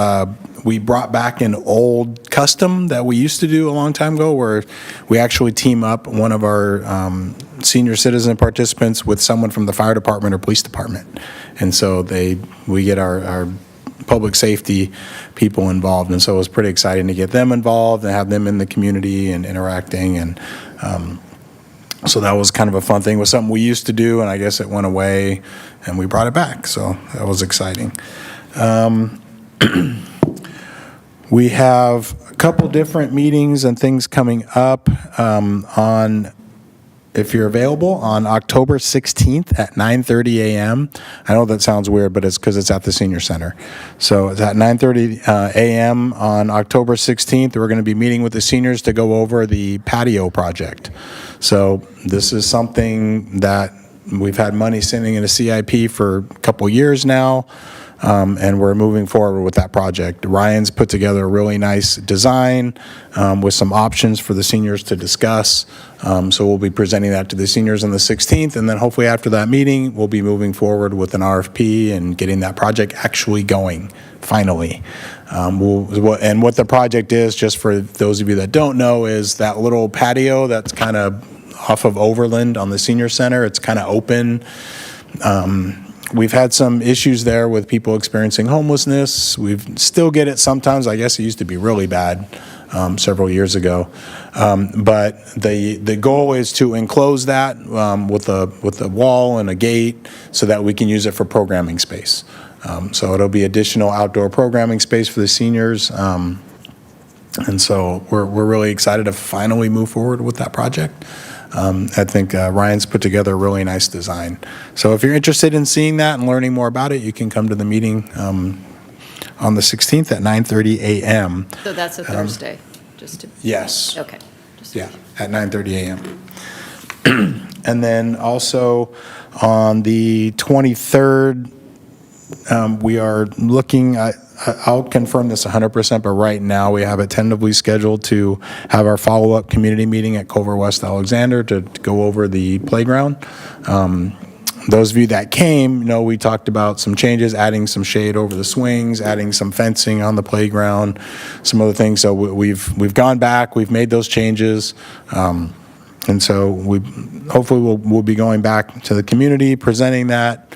we brought back an old custom that we used to do a long time ago, where we actually team up one of our senior citizen participants with someone from the fire department or police department, and so we get our public safety people involved, and so it was pretty exciting to get them involved and have them in the community and interacting, and so that was kind of a fun thing. It was something we used to do, and I guess it went away, and we brought it back, so that was exciting. We have a couple different meetings and things coming up if you're available, on October 16th at 9:30 a.m. I know that sounds weird, but it's because it's at the Senior Center. So it's at 9:30 a.m. on October 16th. We're going to be meeting with the seniors to go over the patio project. So this is something that we've had money sitting in a CIP for a couple years now. And we're moving forward with that project. Ryan's put together a really nice design with some options for the seniors to discuss. So we'll be presenting that to the seniors on the 16th, and then hopefully after that meeting, we'll be moving forward with an RFP and getting that project actually going, finally. And what the project is, just for those of you that don't know, is that little patio that's kind of off of Overland on the Senior Center. It's kind of open. We've had some issues there with people experiencing homelessness. We still get it sometimes. I guess it used to be really bad several years ago. But the goal is to enclose that with a wall and a gate so that we can use it for programming space. So it'll be additional outdoor programming space for the seniors. And so we're really excited to finally move forward with that project. I think Ryan's put together a really nice design. So if you're interested in seeing that and learning more about it, you can come to the meeting on the 16th at 9:30 a.m. So that's a Thursday, just to, Yes. okay. Yeah, at 9:30 a.m. And then also on the 23rd, we are looking at, I'll confirm this 100%, but right now we have it tentatively scheduled to have our follow-up community meeting at Culver West Alexander to go over the playground. Those of you that came, we talked about some changes, adding some shade over the swings, adding some fencing on the playground, some other things. So we've gone back, we've made those changes. And so hopefully we'll be going back to the community, presenting that,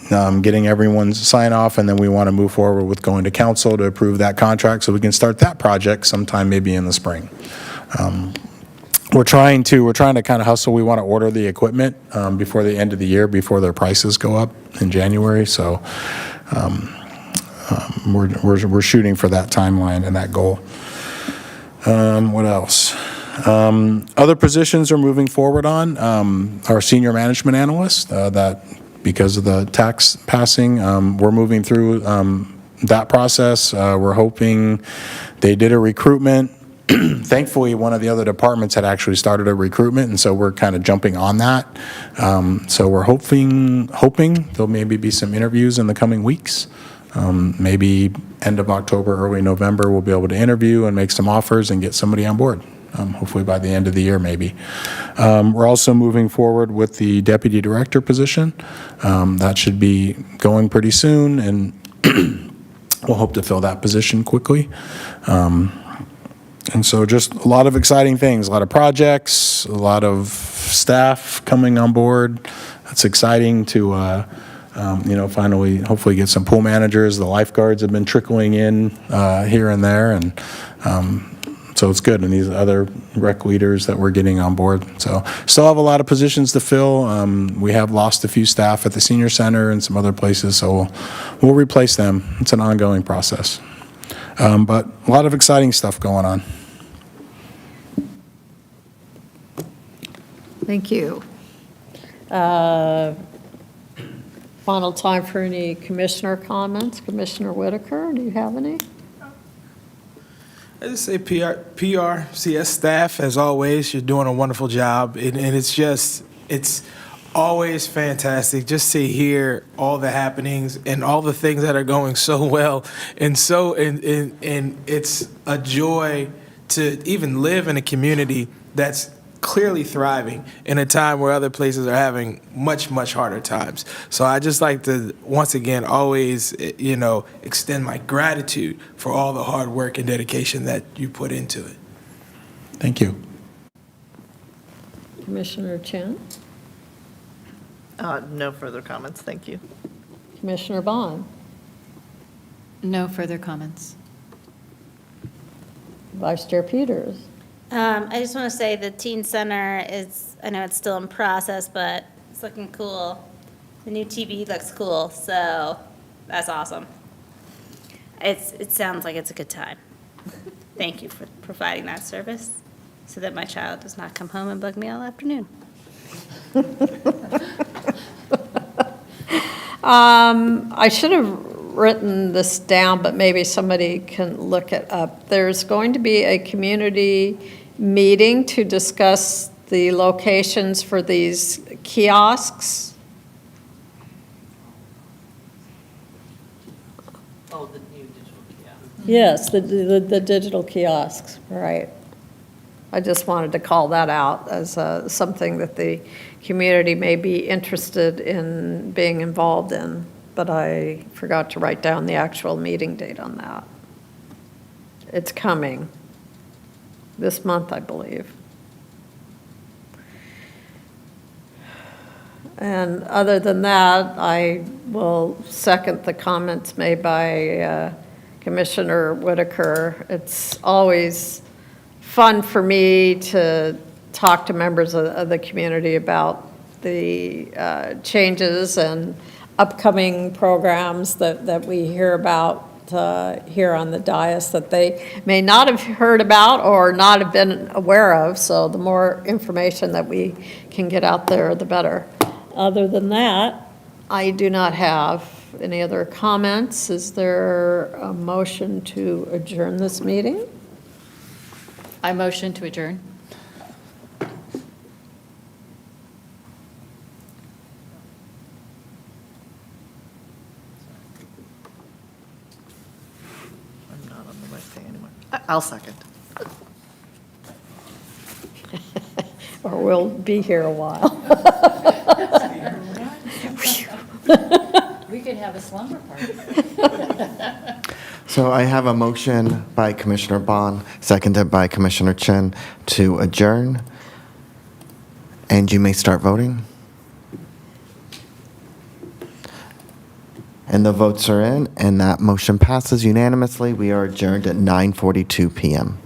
getting everyone's sign off, and then we want to move forward with going to council to approve that contract so we can start that project sometime maybe in the spring. We're trying to kind of hustle. We want to order the equipment before the end of the year, before their prices go up in January. So we're shooting for that timeline and that goal. What else? Other positions are moving forward on. Our senior management analyst, that because of the tax passing, we're moving through that process. We're hoping they did a recruitment. Thankfully, one of the other departments had actually started a recruitment, and so we're kind of jumping on that. So we're hoping there'll maybe be some interviews in the coming weeks. Maybe end of October, early November, we'll be able to interview and make some offers and get somebody on board. Hopefully by the end of the year, maybe. We're also moving forward with the deputy director position. That should be going pretty soon, and we'll hope to fill that position quickly. And so just a lot of exciting things, a lot of projects, a lot of staff coming on board. That's exciting to, finally, hopefully get some pool managers. The lifeguards have been trickling in here and there, and so it's good. And these other rec leaders that we're getting on board. So still have a lot of positions to fill. We have lost a few staff at the senior center and some other places, so we'll replace them. It's an ongoing process. But a lot of exciting stuff going on. Thank you. Final time for any commissioner comments. Commissioner Whitaker, do you have any? I just say PRCS staff, as always, you're doing a wonderful job, and it's always fantastic just to hear all the happenings and all the things that are going so well, and it's a joy to even live in a community that's clearly thriving in a time where other places are having much, much harder times. So I just like to, once again, always, extend my gratitude for all the hard work and dedication that you put into it. Thank you. Commissioner Chen, No further comments, thank you. Commissioner Bond, No further comments. Vice Chair Peters. I just want to say the teen center is, I know it's still in process, but it's looking cool. The new TV looks cool, so that's awesome. It sounds like it's a good time. Thank you for providing that service so that my child does not come home and bug me all afternoon. I should have written this down, but maybe somebody can look it up. There's going to be a community meeting to discuss the locations for these kiosks. Oh, the new digital kiosk. Yes, the digital kiosks, right. I just wanted to call that out as something that the community may be interested in being involved in, but I forgot to write down the actual meeting date on that. It's coming this month, I believe. And other than that, I will second the comments made by Commissioner Whitaker. It's always fun for me to talk to members of the community about the changes and upcoming programs that we hear about here on the dais that they may not have heard about or not have been aware of. So the more information that we can get out there, the better. Other than that, I do not have any other comments. Is there a motion to adjourn this meeting? I motion to adjourn. I'm not on the right thing anymore. I'll second. Or we'll be here a while. We could have a slumber party. So I have a motion by Commissioner Bond, seconded by Commissioner Chen to adjourn. And you may start voting. And the votes are in, and that motion passes unanimously. We are adjourned at 9:42 p.m.